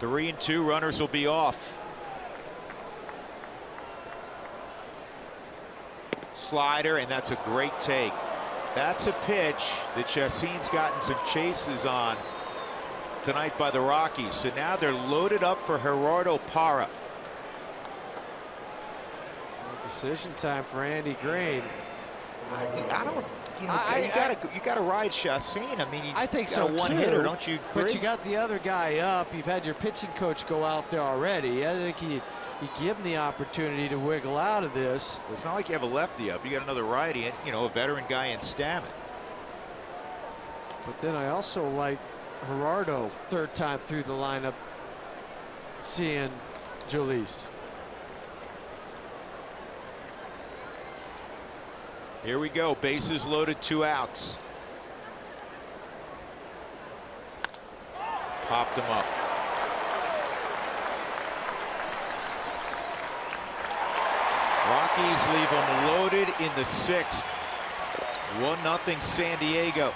3-2, runners will be off. Slider, and that's a great take. That's a pitch that Chacin's gotten some chases on tonight by the Rockies. So now they're loaded up for Gerardo Parra. Decision time for Andy Green. I don't, you know, you gotta ride Chacin. I mean, I think got so a one too, hitter, don't you agree? But you got the other guy up. You've had your pitching coach go out there already. I think you give him the opportunity to wiggle out of this. Well, it's not like you have a lefty up. You got another righty, and you know, a veteran guy in Stammen. But then I also like Gerardo, 3rd time through the lineup, seeing Jolice. Here we go. Bases loaded, 2 outs. Popped him up. Rockies leave them loaded in the 6th. 1-0 San Diego.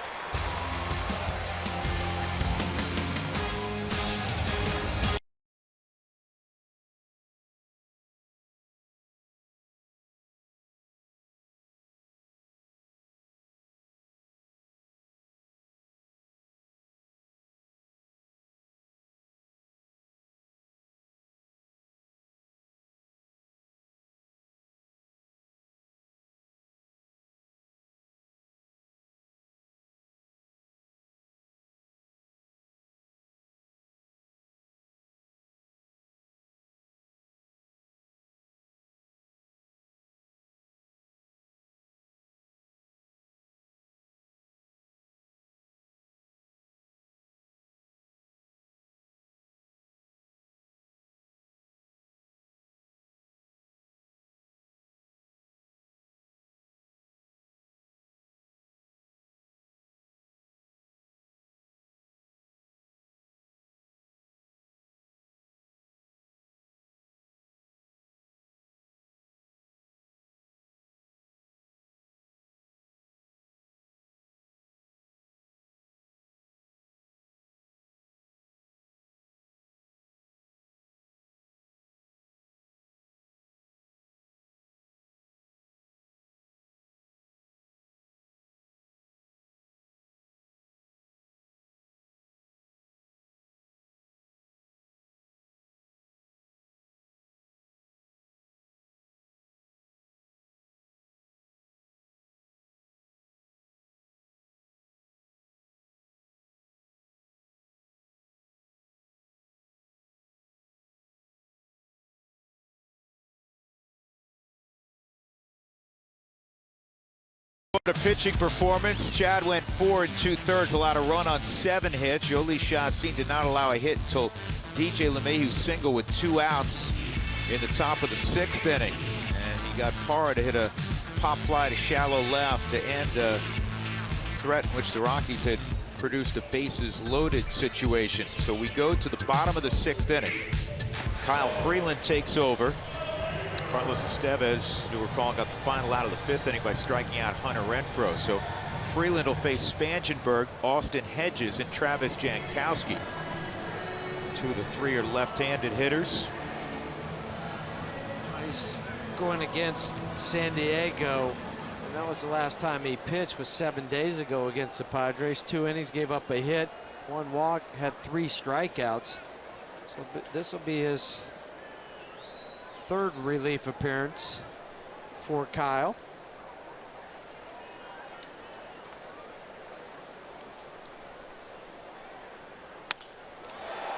A pitching performance. Chad went 4 2/3, allowed a run on 7 hits. Yoli Chacin did not allow a hit until DJ LeMahieu's single with 2 outs in the top of the 6th inning. And he got Parra to hit a pop fly to shallow left to end a threat in which the Rockies had produced a bases loaded situation. So we go to the bottom of the 6th inning. Kyle Freeland takes over. Carlos Estevez, who we're calling, got the final out of the 5th inning by striking out Hunter Renfroe. So Freeland will face Spangenberg, Austin Hedges, and Travis Jankowski. 2 of the 3 are left-handed hitters. He's going against San Diego, and that was the last time he pitched, was 7 days ago against the Padres. 2 innings, gave up a hit, 1 walk, had 3 strikeouts. So this will be his 3rd relief appearance for Kyle.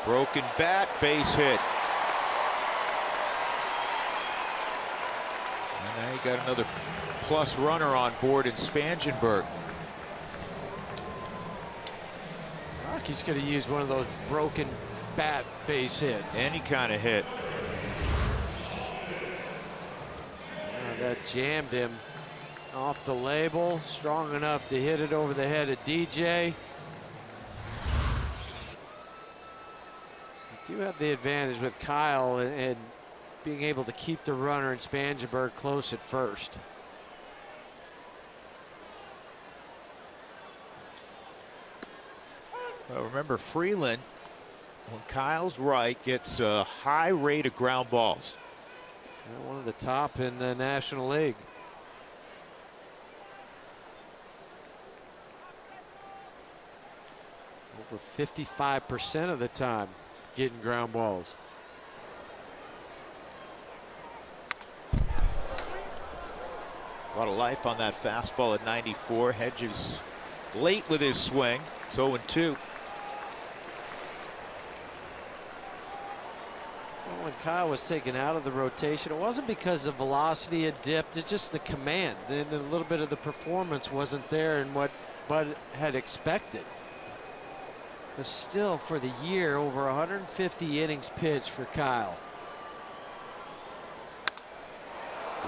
Broken bat, base hit. And now you got another plus runner on board in Spangenberg. Rockies could have used one of those broken bat base hits. Any kind of hit. That jammed him off the label, strong enough to hit it over the head of DJ. You do have the advantage with Kyle and being able to keep the runner and Spangenberg close at first. Well, remember, Freeland, when Kyle's right, gets a high rate of ground balls. One of the top in the National League. Over 55% of the time getting ground balls. A lot of life on that fastball at 94. Hedges late with his swing. It's 0-2. When Kyle was taken out of the rotation, it wasn't because the velocity had dipped, it's just the command. Then a little bit of the performance wasn't there in what Bud had expected. But still, for the year, over 150 innings pitched for Kyle.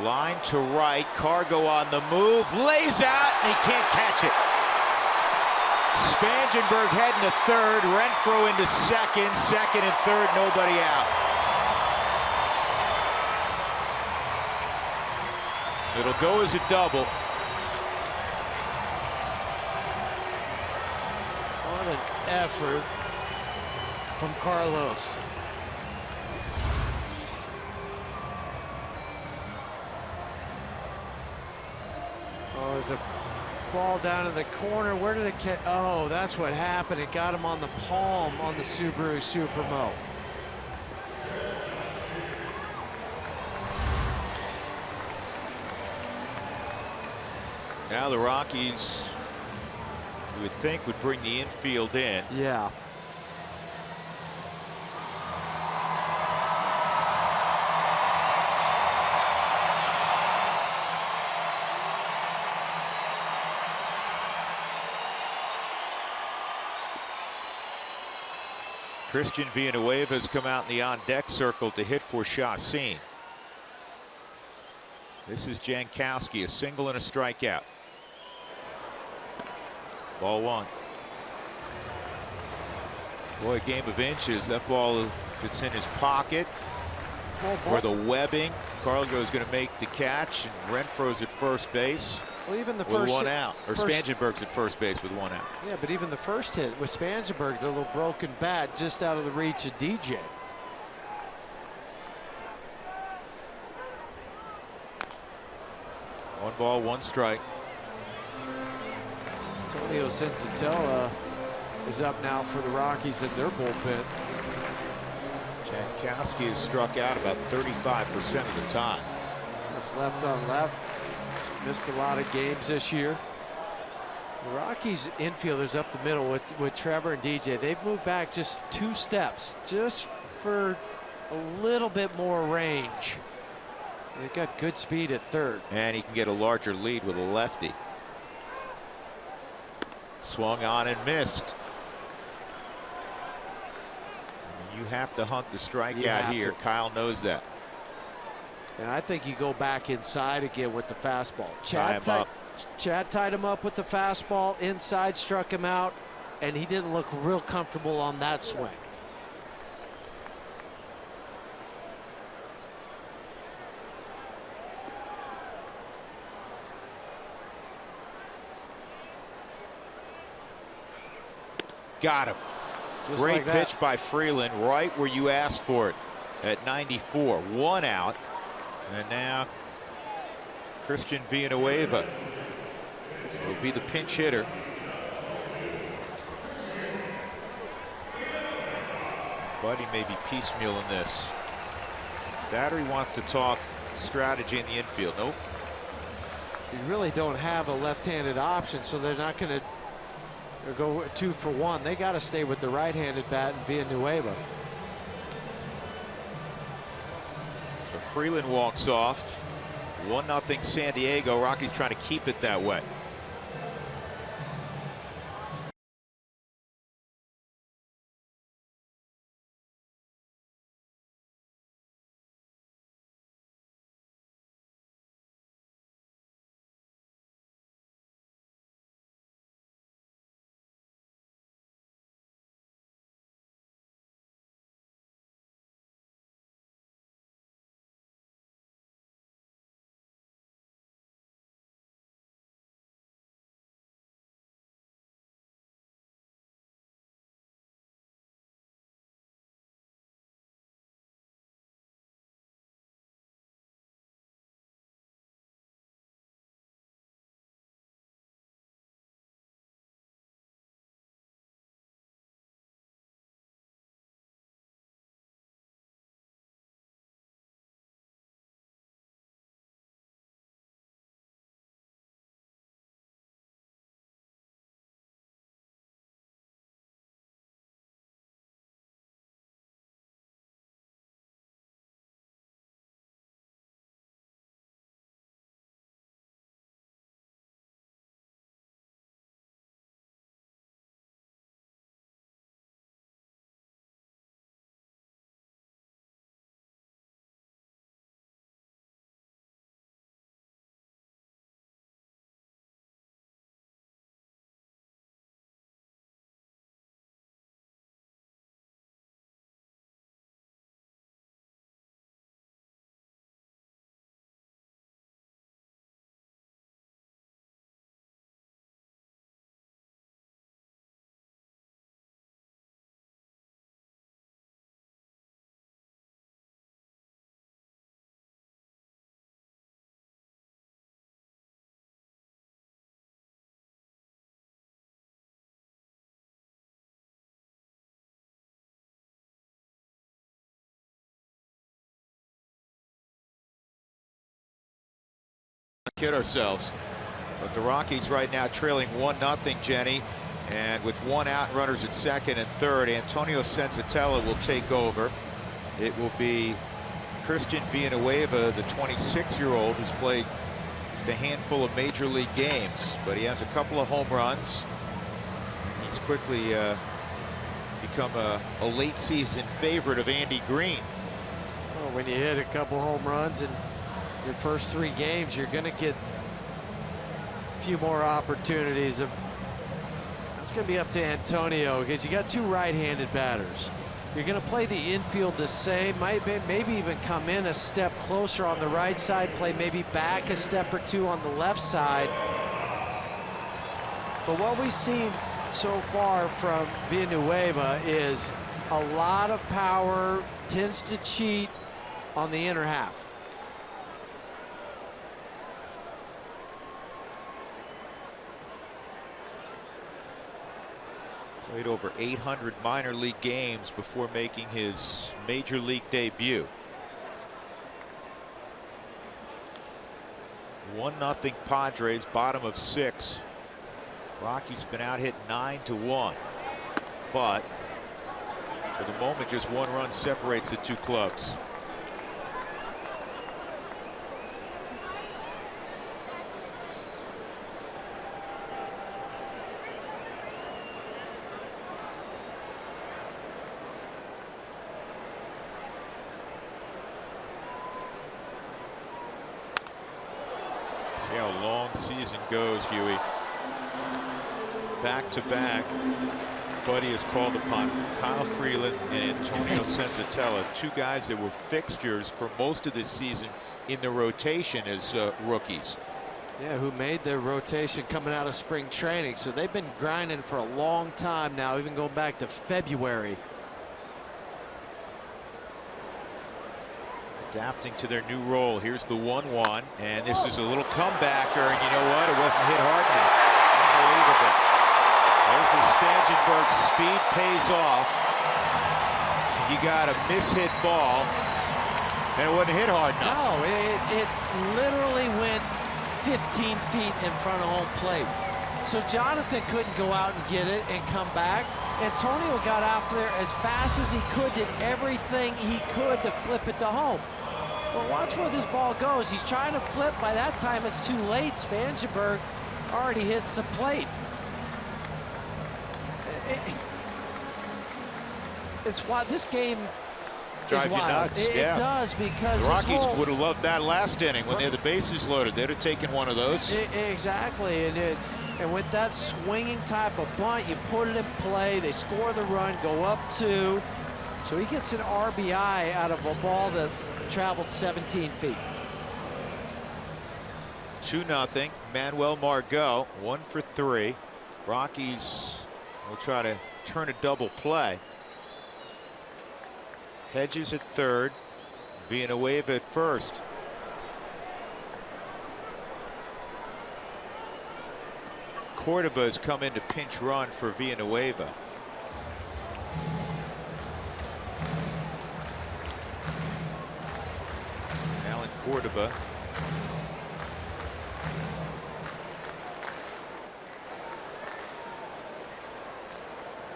Line to right, Cargo on the move, lays out, and he can't catch it. Spangenberg heading to 3rd, Renfroe into 2nd, 2nd and 3rd, nobody out. It'll go as a double. What an effort from Carlos. Oh, there's a ball down in the corner. Where did it get? Oh, that's what happened. It got him on the palm on the Subaru Supermo. Now the Rockies, you would think, would bring the infield in. Yeah. Christian Villanueva has come out in the on-deck circle to hit for Chacin. This is Jankowski, a single and a strikeout. Ball 1. Boy, a game of inches. That ball, if it's in his pocket or the webbing, Cargo is going to make the catch, and Renfroe's at first base. Well, even the with first 1 out, or Spangenberg's at first base with 1 out. Yeah, but even the first hit with Spangenberg, the little broken bat just out of the reach of DJ. One ball, 1 strike. Antonio Sensatella is up now for the Rockies in their bullpen. Jankowski has struck out about 35% of the time. Just left on left. Missed a lot of games this year. The Rockies infielders up the middle with Trevor and DJ. They've moved back just 2 steps just for a little bit more range. They've got good speed at third. And he can get a larger lead with a lefty. Swung on and missed. You have to hunt the strikeout here. Kyle knows that. And I think you go back inside again with the fastball. Chad tied him up with the fastball inside, struck him out, and he didn't look real comfortable on that swing. Got him. Just Great like pitch by Freeland, right where you asked for it at 94. 1 out. And now Christian Villanueva will be the pinch hitter. Buddy may be piecemeal in this. Battery wants to talk strategy in the infield. Nope. You really don't have a left-handed option, so they're not going to go 2 for 1. They got to stay with the right-handed bat and Villanueva. So Freeland walks off. 1-0 San Diego. Rockies trying to keep it that way. Kid ourselves, but the Rockies right now trailing 1-0, Jenny, and with 1 out, runners at second and third, Antonio Senzatella will take over. It will be Christian Villanueva, the 26-year-old who's played just a handful of major league games, but he has a couple of home runs. He's quickly become a late season favorite of Andy Green. Well, when you hit a couple home runs in your first 3 games, you're going to get a few more opportunities. That's going to be up to Antonio, because you got 2 right-handed batters. You're going to play the infield the same, maybe even come in a step closer on the right side, play maybe back a step or 2 on the left side. But what we've seen so far from Villanueva is a lot of power, tends to cheat on the inner half. Played over 800 minor league games before making his major league debut. 1-0 Padres, bottom of 6. Rockies been out hit 9-1, but for the moment just 1 run separates the 2 clubs. See how long season goes, Huey. Back to back. Buddy has called upon Kyle Freeland and Antonio Senzatella, two guys that were fixtures for most of this season in the rotation as rookies. Yeah, who made their rotation coming out of spring training. So they've been grinding for a long time now, even going back to February. Adapting to their new role. Here's the 1-1, and this is a little comebacker, and you know what? It wasn't hit hard enough. Unbelievable. There's the Spangenberg speed pays off. You got a mishit ball, and it wasn't hit hard enough. No, it literally went 15 feet in front of home plate. So Jonathan couldn't go out and get it and come back. Antonio got out there as fast as he could, did everything he could to flip it to home. Well, watch where this ball goes. He's trying to flip. By that time, it's too late. Spangenberg already hits the plate. It's why this game Drive is you wild. nuts. It does, because the Rockies this whole, would have loved that last inning when they had the bases loaded. They'd have taken one of those. Exactly, and with that swinging type of bunt, you put it in play. They score the run, go up 2. So he gets an RBI out of a ball that traveled 17 feet. 2-0. Manuel Margot, 1 for 3. Rockies will try to turn a double play. Hedges at third, Villanueva at first. Cordoba has come in to pinch run for Villanueva. Alan Cordoba.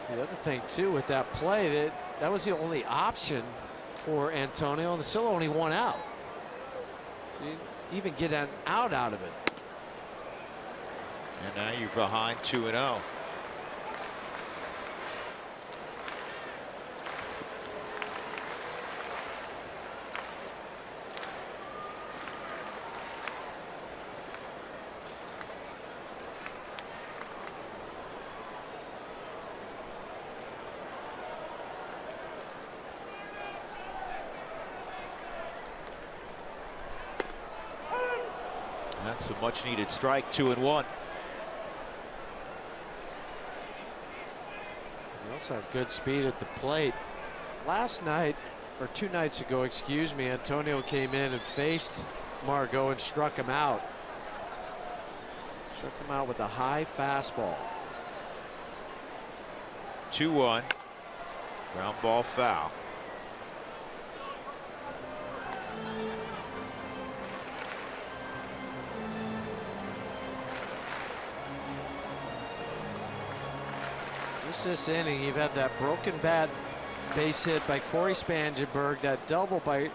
The other thing too with that play, that was the only option for Antonio, and still only 1 out. So you even get an out of it. And now you're behind 2-0. That's a much needed strike. 2-1. They also have good speed at the plate. Last night, or 2 nights ago, excuse me, Antonio came in and faced Margot and struck him out. Struck him out with a high fastball. 2-1. Ground ball foul. Just this inning, you've had that broken bat base hit by Corey Spangenberg, that double by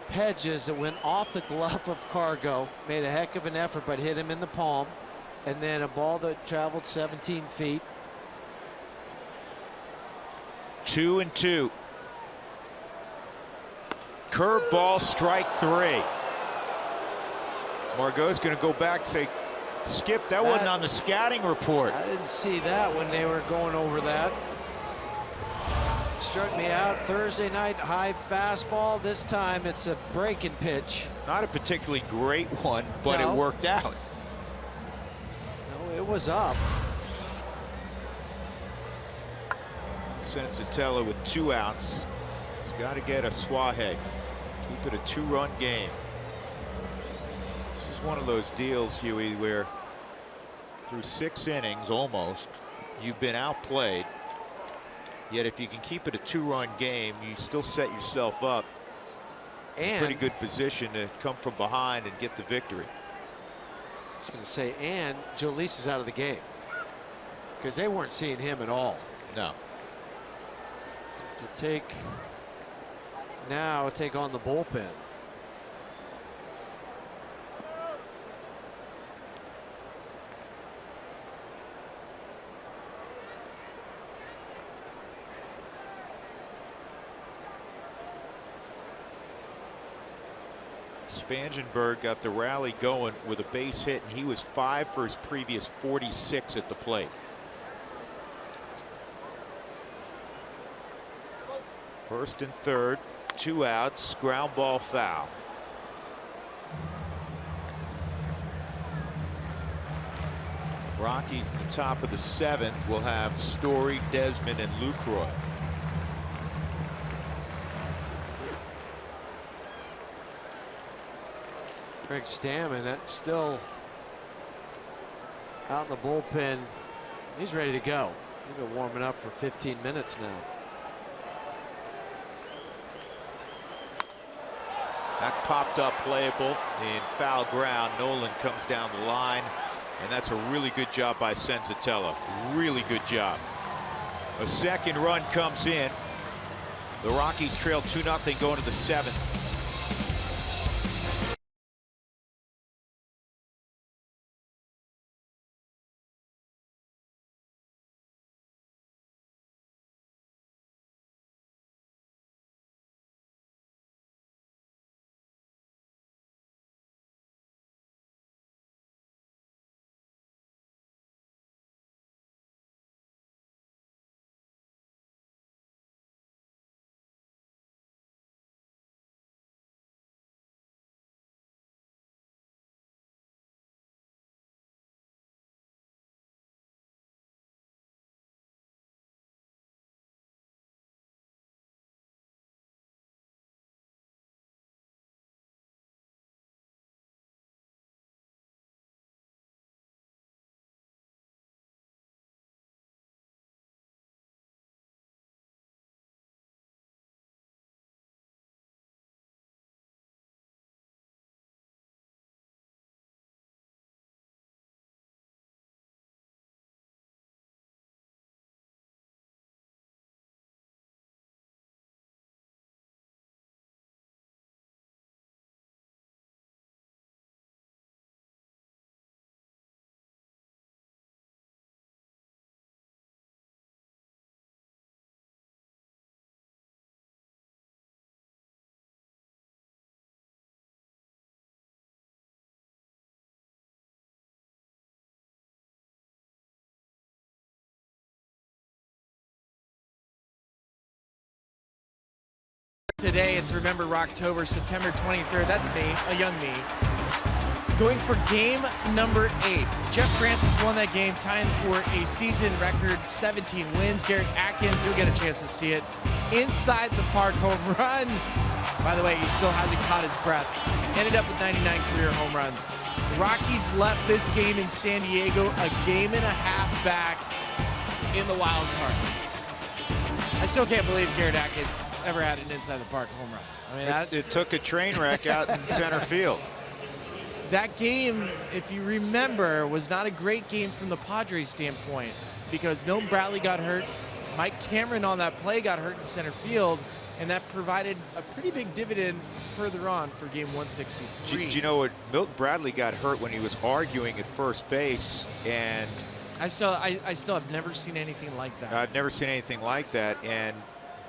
Hedges that went off the glove of Cargo, made a heck of an effort but hit him in the palm, and then a ball that traveled 17 feet. 2-2. Curveball, strike 3. Margot's going to go back and say, Skip, that wasn't on the scouting report. I didn't see that when they were going over that. Struck me out Thursday night, high fastball. This time it's a breaking pitch. Not a particularly great one, but it worked out. No, it was up. Senzatella with 2 outs. He's got to get a Suaje. Keep it a 2-run game. This is one of those deals, Huey, where through 6 innings almost, you've been outplayed. Yet if you can keep it a 2-run game, you still set yourself up in pretty good position to come from behind and get the victory. I was going to say, and Joe Lease is out of the game because they weren't seeing him at all. No. To take on the bullpen. Spangenberg got the rally going with a base hit, and he was 5 for his previous 46 at the plate. First and third, 2 outs, ground ball foul. Rockies in the top of the 7th will have Story, Desmond, and Lucroy. Craig Stammen, that's still out in the bullpen. He's ready to go. He's been warming up for 15 minutes now. That's popped up, playable in foul ground. Nolan comes down the line, and that's a really good job by Senzatella. Really good job. A second run comes in. The Rockies trail 2-0 going to the 7th. Today it's Remember Rocktober, September 23rd. That's me, a young me. Going for game number 8. Jeff Francis won that game, tying for a season record 17 wins. Garrett Atkins, you'll get a chance to see it. Inside the park home run. By the way, he still hasn't caught his breath. Ended up with 99 career home runs. The Rockies left this game in San Diego a game and a half back in the wild card. I still can't believe Garrett Atkins ever had an inside the park home run. I mean, it took a train wreck out in center field. That game, if you remember, was not a great game from the Padres standpoint because Milton Bradley got hurt. Mike Cameron on that play got hurt in center field, and that provided a pretty big dividend further on for game 163. Do you know what? Milton Bradley got hurt when he was arguing at first base, and I still have never seen anything like that. I've never seen anything like that. And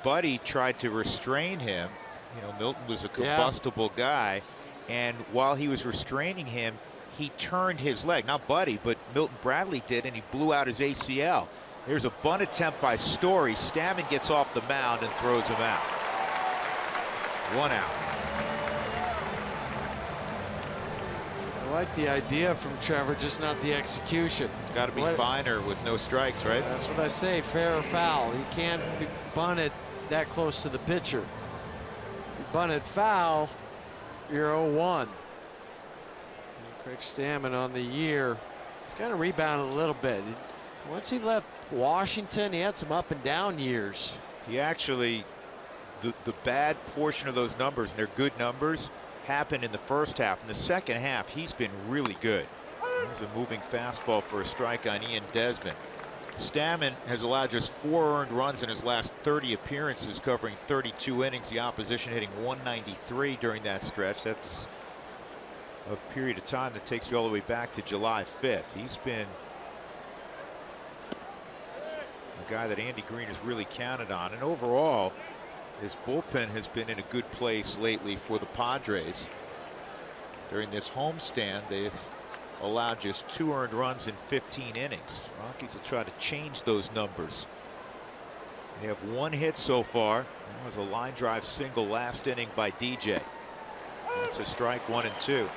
Buddy tried to restrain him. You know, Milton was a combustible guy. And while he was restraining him, he turned his leg. Not Buddy, but Milton Bradley did, and he blew out his ACL. There's a bunt attempt by Story. Stammen gets off the mound and throws him out. 1 out. I like the idea from Trevor, just not the execution. Got to be finer with no strikes, right? That's what I say, fair or foul. You can't bunt it that close to the pitcher. If you bunt it foul, you're 0-1. Craig Stammen on the year. He's kind of rebounded a little bit. Once he left Washington, he had some up and down years. He actually, the bad portion of those numbers, and they're good numbers, happened in the first half. In the second half, he's been really good. There's a moving fastball for a strike on Ian Desmond. Stammen has allowed just 4 earned runs in his last 30 appearances, covering 32 innings. The opposition hitting 193 during that stretch. That's a period of time that takes you all the way back to July 5th. He's been a guy that Andy Green has really counted on, and overall his bullpen has been in a good place lately for the Padres. During this homestand, they've allowed just 2 earned runs in 15 innings. Rockies will try to change those numbers. They have 1 hit so far. That was a line drive single last inning by DJ. That's a strike, 1 and 2.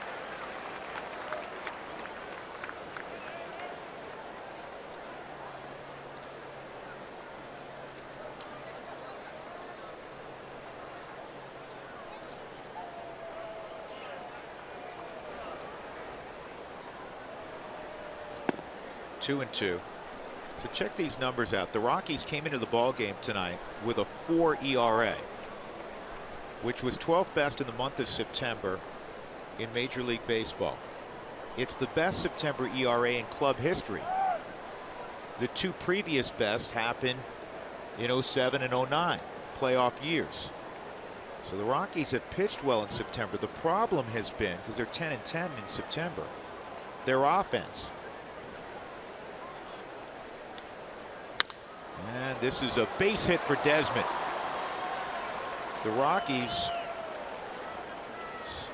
Two and 2. So check these numbers out. The Rockies came into the ball game tonight with a 4 ERA, which was 12th best in the month of September in Major League Baseball. It's the best September ERA in club history. The 2 previous best happened in 07 and 09, playoff years. So the Rockies have pitched well in September. The problem has been, because they're 10 and 10 in September, their offense. And this is a base hit for Desmond. The Rockies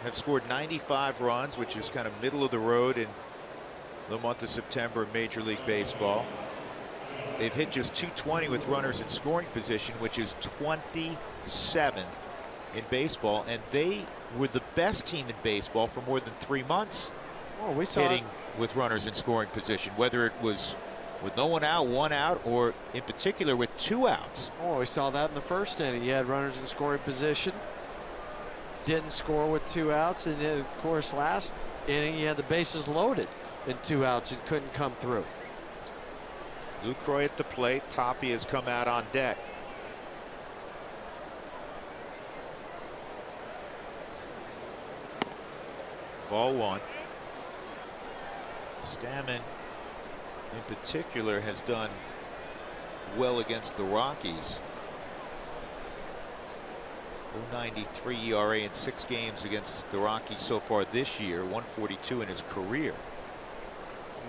have scored 95 runs, which is kind of middle of the road in the month of September in Major League Baseball. They've hit just .220 with runners in scoring position, which is 27th in baseball, and they were the best team in baseball for more than 3 months. Oh, we saw hitting with runners in scoring position, whether it was with no one out, 1 out, or in particular with 2 outs. Oh, we saw that in the first inning. You had runners in scoring position, didn't score with 2 outs, and then of course last inning you had the bases loaded and 2 outs and couldn't come through. Lucroy at the plate. Tapia has come out on deck. Ball 1. Stammen in particular has done well against the Rockies. 0.93 ERA in 6 games against the Rockies so far this year. 142 in his career.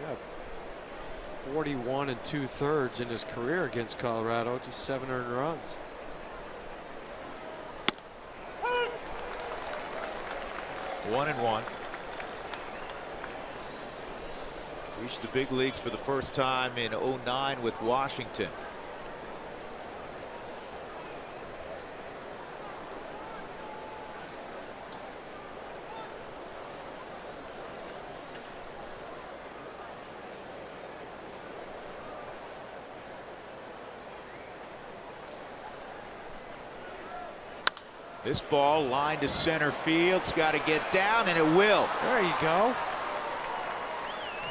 Yeah, 41 2/3 in his career against Colorado. Just 7 earned runs. One and 1. Reached the big leagues for the first time in 09 with Washington. This ball lined to center field. It's got to get down, and it will. There you go.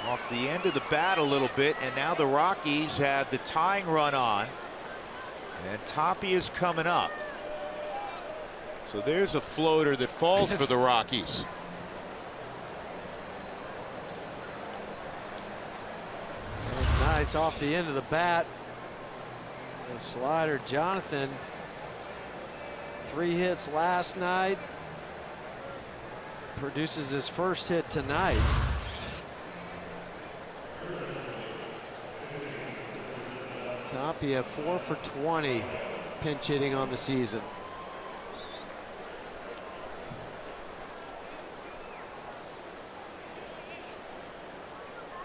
Off the end of the bat a little bit, and now the Rockies have the tying run on, and Tapia's coming up. So there's a floater that falls for the Rockies. That's nice off the end of the bat. The slider, Jonathan. 3 hits last night. Produces his first hit tonight. Tapia 4 for 20 pinch hitting on the season.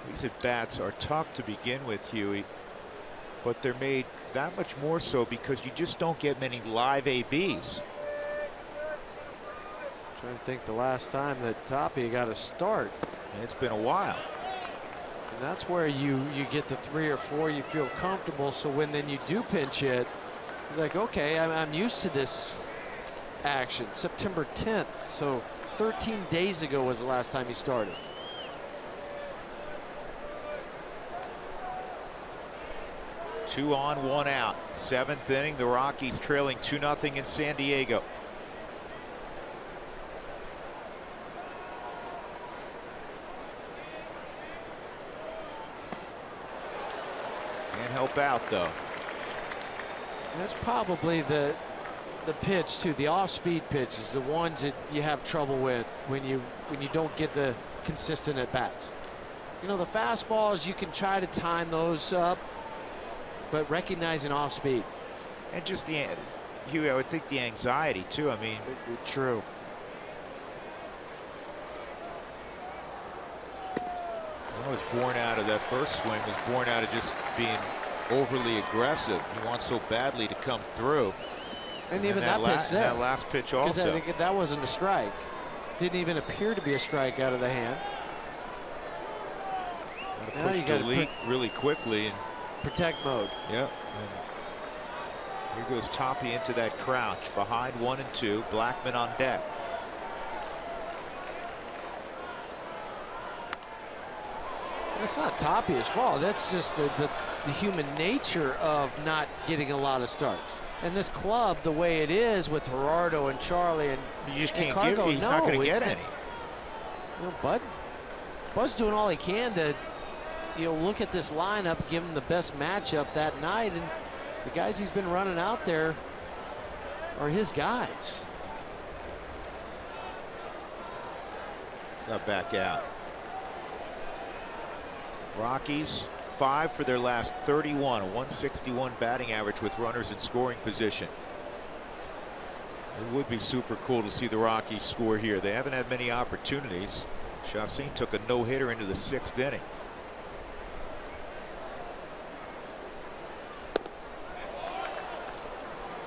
These at-bats are tough to begin with, Huey, but they're made that much more so because you just don't get many live ABs. I'm trying to think the last time that Tapia got a start. It's been a while. And that's where you get the 3 or 4 you feel comfortable, so when then you do pinch hit, you're like, okay, I'm used to this action. September 10th, so 13 days ago was the last time he started. Two on, 1 out. 7th inning, the Rockies trailing 2-0 in San Diego. Can't help out though. That's probably the pitch too. The off-speed pitches, the ones that you have trouble with when you don't get the consistent at bats. You know, the fastballs, you can try to time those up, but recognizing off speed. And just the, Huey, I would think the anxiety too. I mean, True. That was born out of that first swing, was born out of just being overly aggressive. He wants so badly to come through. And even that pitch there. That last pitch also. I think that wasn't a strike. Didn't even appear to be a strike out of the hand. Now you got to delete really quickly and protect mode. Yep. And here goes Toppy into that crouch behind 1 and 2. Blackman on deck. It's not Toppy's fault. That's just the human nature of not getting a lot of starts. And this club, the way it is with Gerardo and Charlie and you just can't Cargo, give. He's not going to get any. You know, Bud's doing all he can to, you know, look at this lineup, give him the best matchup that night, and the guys he's been running out there are his guys. Got back out. Rockies 5 for their last 31, a 161 batting average with runners in scoring position. It would be super cool to see the Rockies score here. They haven't had many opportunities. Chacin took a no-hitter into the 6th inning.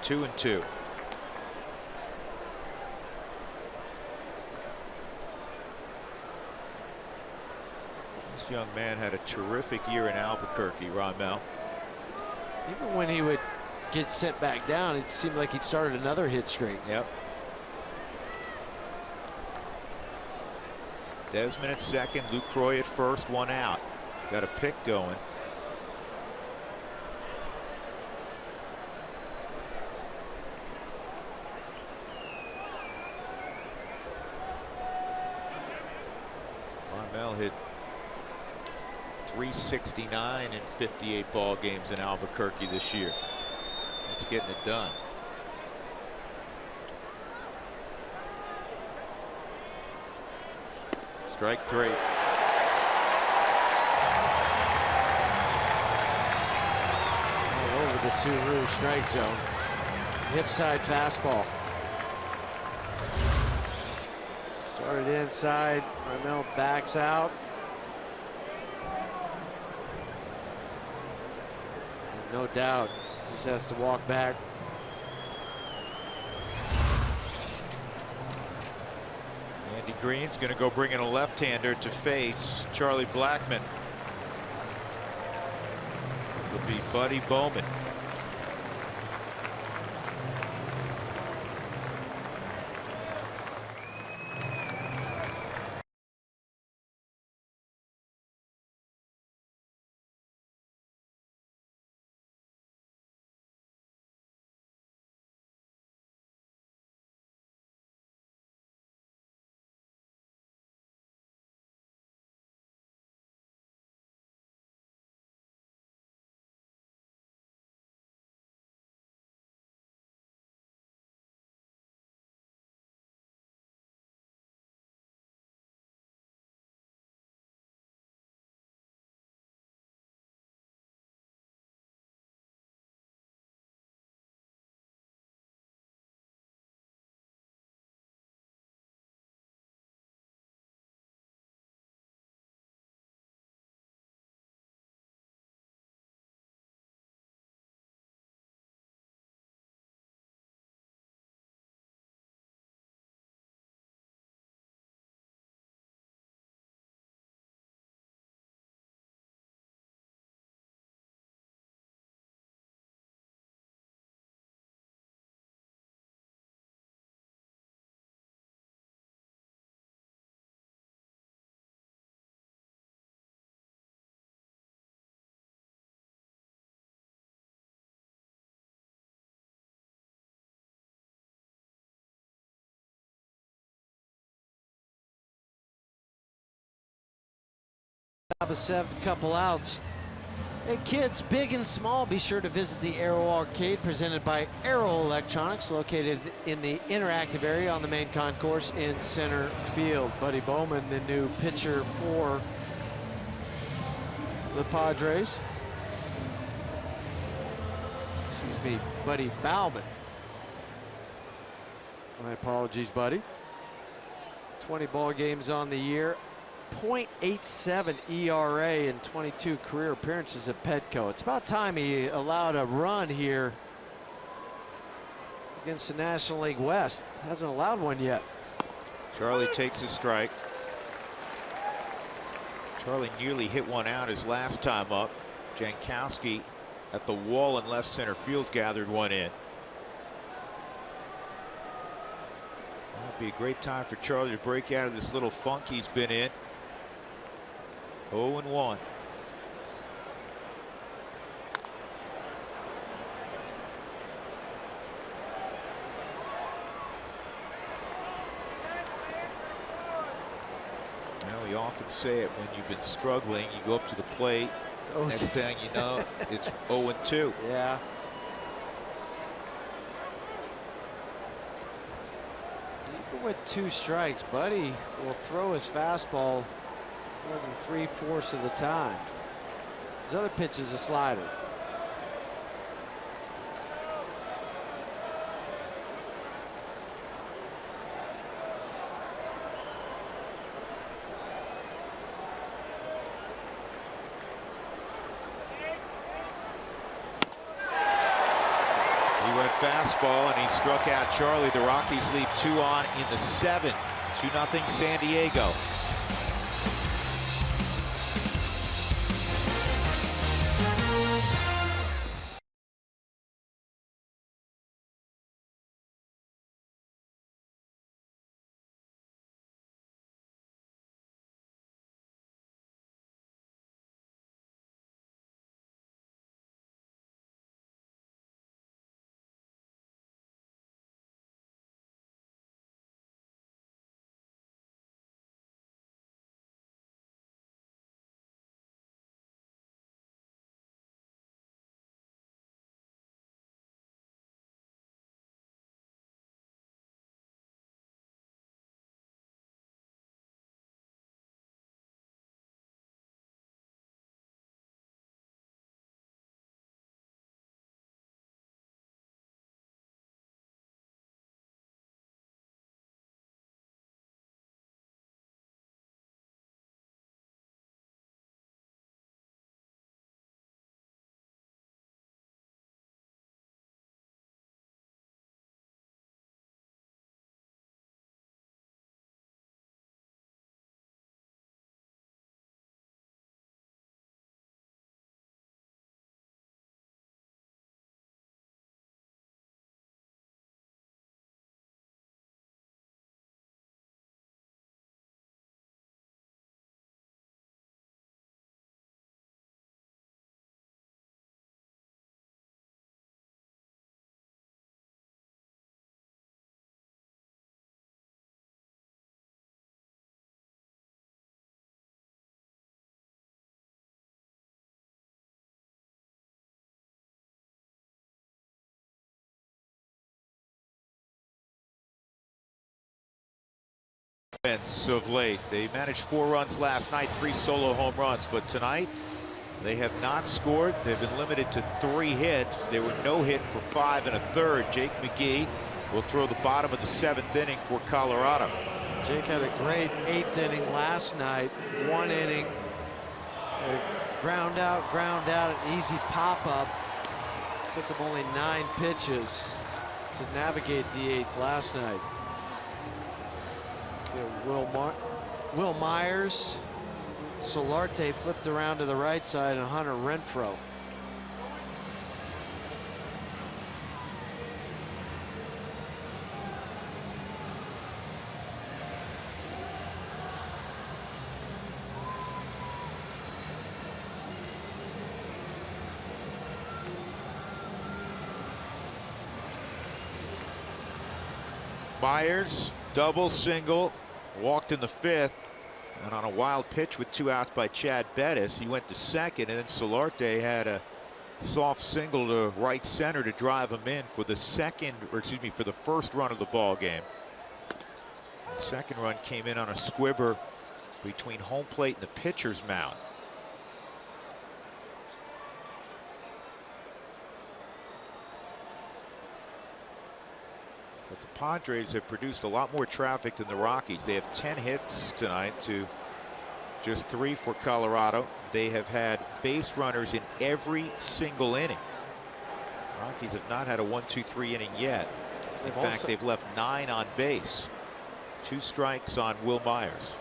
Two and 2. This young man had a terrific year in Albuquerque, Ramel. Even when he would get sent back down, it seemed like he'd started another hit streak. Yep. Desmond at second, Lucroy at first, 1 out. Got a pick going. Ramel hit .369 in 58 ball games in Albuquerque this year. That's getting it done. Strike 3. All over the Subaru strike zone. Hip side fastball. Started inside. Ramel backs out. No doubt, just has to walk back. Andy Green's going to go bring in a left-hander to face Charlie Blackman. It'll be Buddy Bowman. Top of 7th, couple outs. Hey kids, big and small, be sure to visit the Aero Arcade presented by Aero Electronics, located in the interactive area on the main concourse in center field. Buddy Bowman, the new pitcher for the Padres. Excuse me, Buddy Bowman. My apologies, Buddy. 20 ball games on the year. .87 ERA in 22 career appearances at Petco. It's about time he allowed a run here against the National League West. Hasn't allowed one yet. Charlie takes a strike. Charlie nearly hit one out his last time up. Jankowski at the wall in left center field gathered one in. That'd be a great time for Charlie to break out of this little funk he's been in. 0-1. We often say it, when you've been struggling, you go up to the plate. Next thing you know, it's 0-2. Yeah. Even with 2 strikes, Buddy will throw his fastball more than 3/4 of the time. His other pitch is a slider. Fastball, and he struck out Charlie. The Rockies leave 2 on in the 7th. 2-0 San Diego. Of late, they managed 4 runs last night, 3 solo home runs, but tonight they have not scored. They've been limited to 3 hits. They were no hit for 5 1/3. Jake McGee will throw the bottom of the 7th inning for Colorado. Jake had a great 8th inning last night. 1 inning, ground out, an easy pop-up. Took him only 9 pitches to navigate the 8th last night. Will Myers, Solarte flipped around to the right side, and Hunter Renfroe. Myers, double, single, walked in the 5th, and on a wild pitch with 2 outs by Chad Bettis, he went to second, and then Solarte had a soft single to right center to drive him in for the for the first run of the ball game. The second run came in on a squibber between home plate and the pitcher's mound. But the Padres have produced a lot more traffic than the Rockies. They have 10 hits tonight to Just 3 for Colorado. They have had base runners in every single inning. Rockies have not had a 1-2-3 inning yet. In fact, they've left 9 on base. 2 strikes on Will Myers.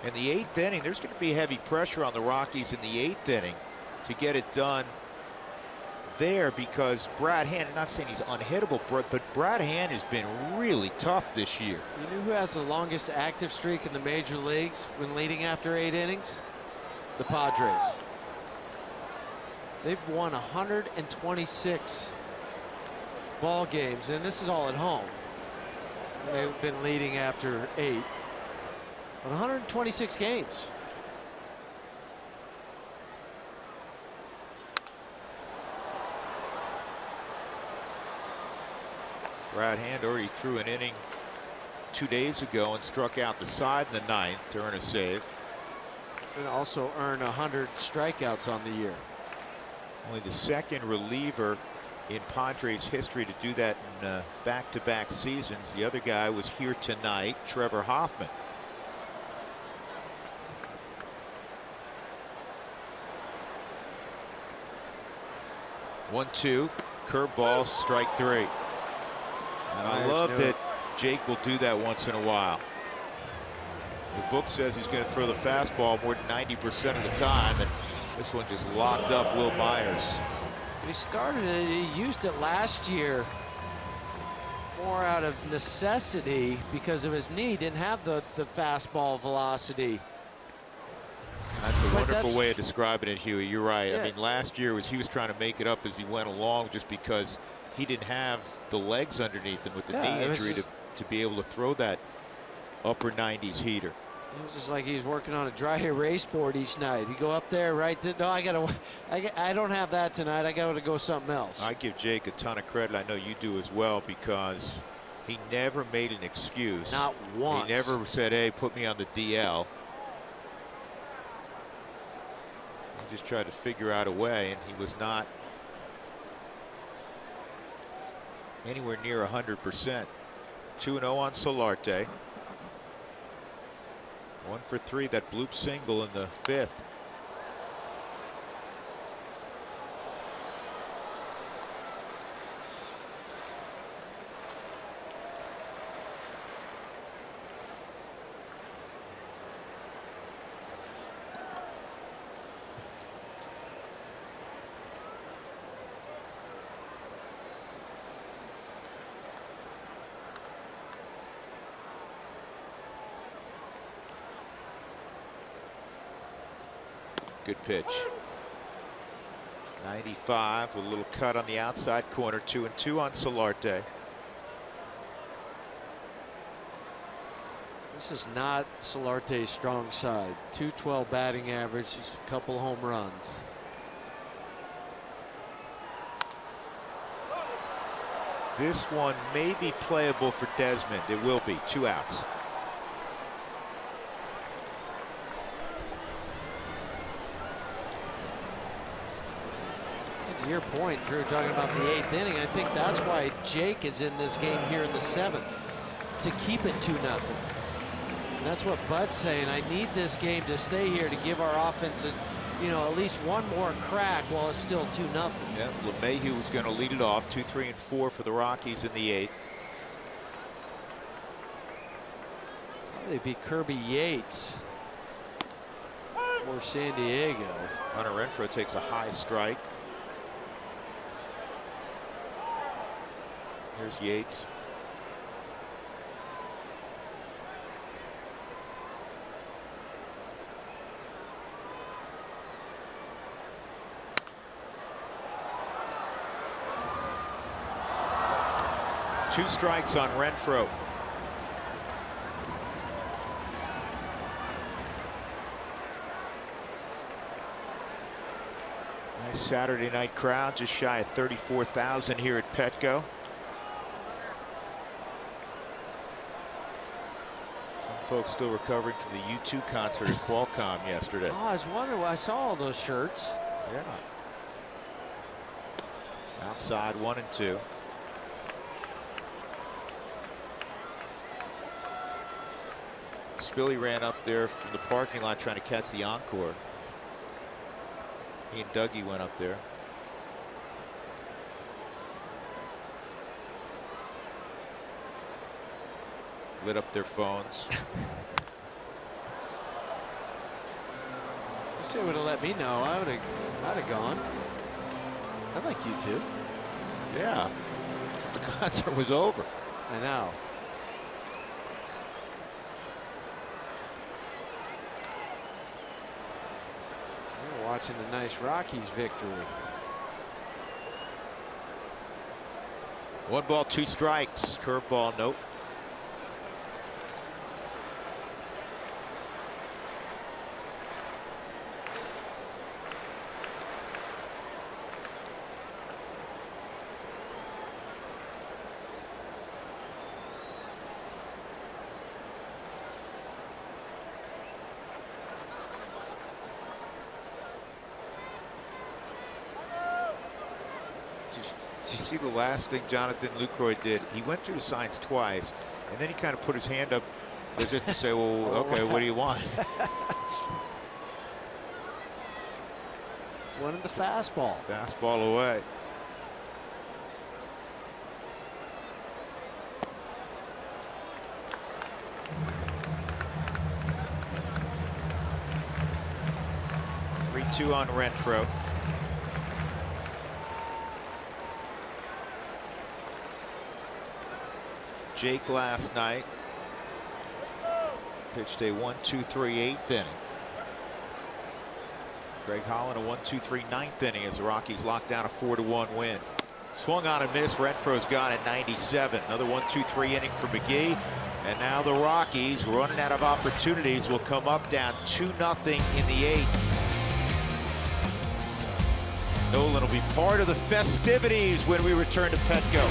In the 8th inning, there's going to be heavy pressure on the Rockies in the 8th inning to get it done there, because Brad Hand, I'm not saying he's unhittable, but Brad Hand has been really tough this year. You know who has the longest active streak in the major leagues when leading after 8 innings? The Padres. They've won 126 ball games, and this is all at home. They've been leading after 8. 126 games. Brad Hand already threw an inning 2 days ago and struck out the side in the 9th to earn a save. And also earn 100 strikeouts on the year. Only the 2nd reliever in Padres history to do that in back-to-back seasons. The other guy was here tonight, Trevor Hoffman. One-two, curveball, strike 3. And I love that Jake will do that once in a while. The book says he's going to throw the fastball more than 90% of the time, and this one just locked up Will Myers. He started it, he used it last year more out of necessity because of his knee. Didn't have the fastball velocity. That's a wonderful way of describing it, Huey. You're right. Yeah. I mean, last year he was trying to make it up as he went along, just because he didn't have the legs underneath him with the knee injury to be able to throw that upper 90s heater. It was just like he's working on a dry erase board each night. You go up there, right? No, I don't have that tonight. I got to go something else. I give Jake a ton of credit. I know you do as well, because he never made an excuse. Not once. He never said, "Hey, put me on the DL." He just tried to figure out a way, and he was not anywhere near 100%. 2-0 on Solarte. 1 for 3, that bloop single in the 5th. Good pitch. 95 with a little cut on the outside corner. 2-2 on Solarte. This is not Solarte's strong side. .212 batting average, just a couple home runs. This one may be playable for Desmond. It will be. 2 outs. To your point, Drew, talking about the 8th inning, I think that's why Jake is in this game here in the 7th, to keep it 2-0. And that's what Bud's saying. I need this game to stay here to give our offense at least one more crack while it's still 2-0. Yeah, LeMahieu was going to lead it off. 2, 3, and 4 for the Rockies in the 8th. They'd be Kirby Yates for San Diego. Hunter Renfroe takes a high strike. Here's Yates. Two strikes on Renfroe. Nice Saturday night crowd, just shy of 34,000 here at Petco. Folks still recovering from the U2 concert at Qualcomm yesterday. Oh, I was wondering, I saw all those shirts. Yeah. Outside 1-2. Spilly ran up there from the parking lot trying to catch the encore. He and Dougie went up there. Lit up their phones. Wish they would have let me know. I'd have gone. I'd like you too. Yeah. The concert was over. I know. We're watching a nice Rockies victory. 1 ball, 2 strikes. Curveball, nope. Did you see the last thing Jonathan Lucroy did? He went through the signs twice, and then he kind of put his hand up as if to say, well, okay, what do you want? Wanted the fastball. Fastball away. Two on Renfroe. Jake last night pitched a 1-2-3 8th inning. Greg Holland a 1-2-3 9th inning as the Rockies locked down a 4-1 win. Swung on and missed. Renfroe's gone at 97. Another 1-2-3 inning for McGee. And now the Rockies, running out of opportunities, will come up down 2-0 in the 8th. Nolan will be part of the festivities when we return to Petco.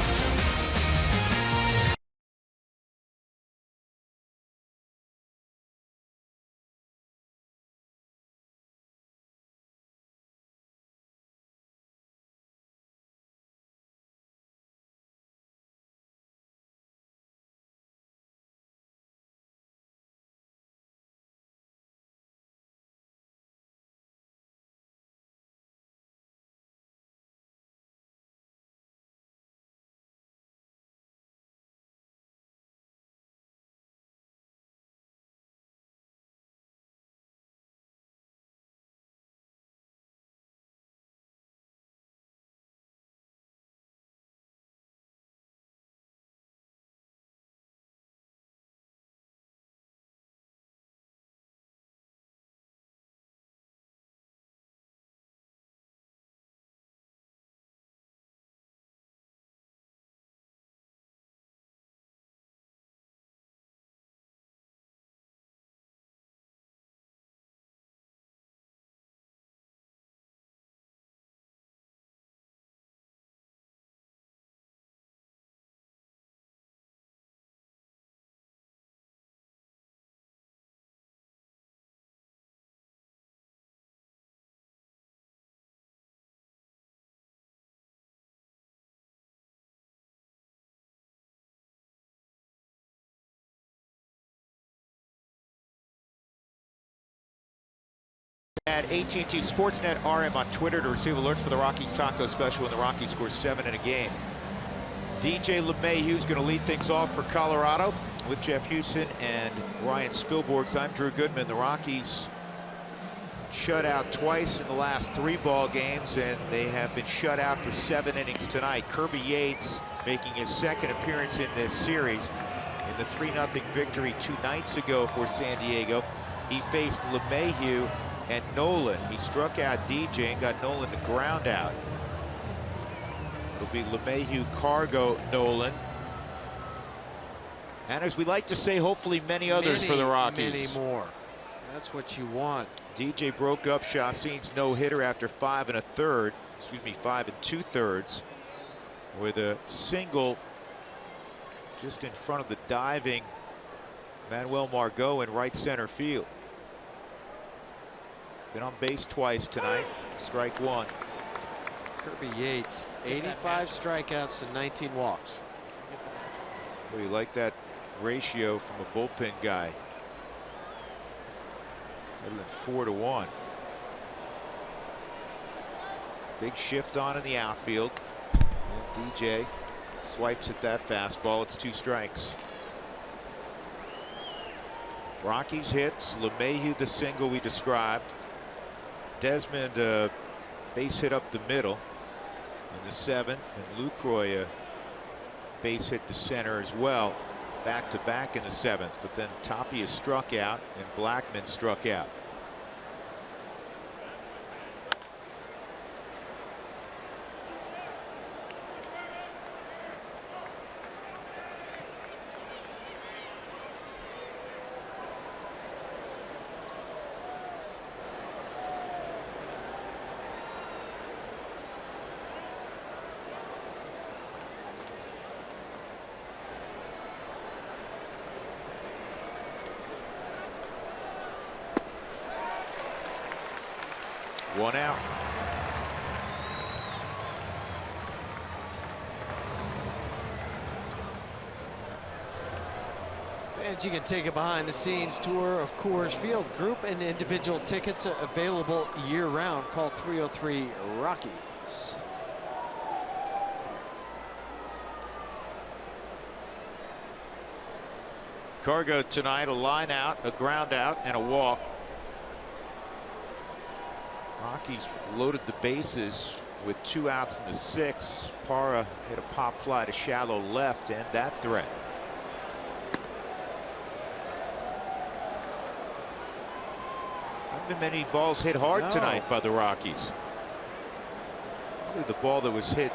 At AT&T Sportsnet RM on Twitter to receive alerts for the Rockies taco special when the Rockies score 7 in a game. DJ LeMahieu's going to lead things off for Colorado with Jeff Houston and Ryan Spilborghs. I'm Drew Goodman. The Rockies shut out twice in the last 3 ball games, and they have been shut out for 7 innings tonight. Kirby Yates making his 2nd appearance in this series in the 3-0 victory 2 nights ago for San Diego. He faced LeMahieu and Nolan. He struck out DJ and got Nolan to ground out. It'll be LeMahieu, Cargo, Nolan. And as we like to say, hopefully many others for the Rockies. Many more. That's what you want. DJ broke up Chacin's no-hitter after 5 2/3 with a single just in front of the diving Manuel Margot in right center field. Been on base twice tonight. Strike 1. Kirby Yates, 85 strikeouts and 19 walks. Well, you like that ratio from a bullpen guy. Better than 4-1. Big shift on in the outfield. And DJ swipes at that fastball. It's 2 strikes. Rockies hits. LeMahieu the single we described. Desmond base hit up the middle in the 7th, and Lucroy base hit to center as well, back to back in the 7th. But then Tapia struck out and Blackman struck out. One out. Fans, you can take a behind-the-scenes tour of Coors Field. Group and individual tickets are available year-round. Call 303 Rockies. Cargo tonight, a line out, a ground out, and a walk. Rockies loaded the bases with 2 outs in the 6th. Parra hit a pop fly to shallow left to end that threat. Haven't been many balls hit hard tonight by the Rockies. Probably the ball that was hit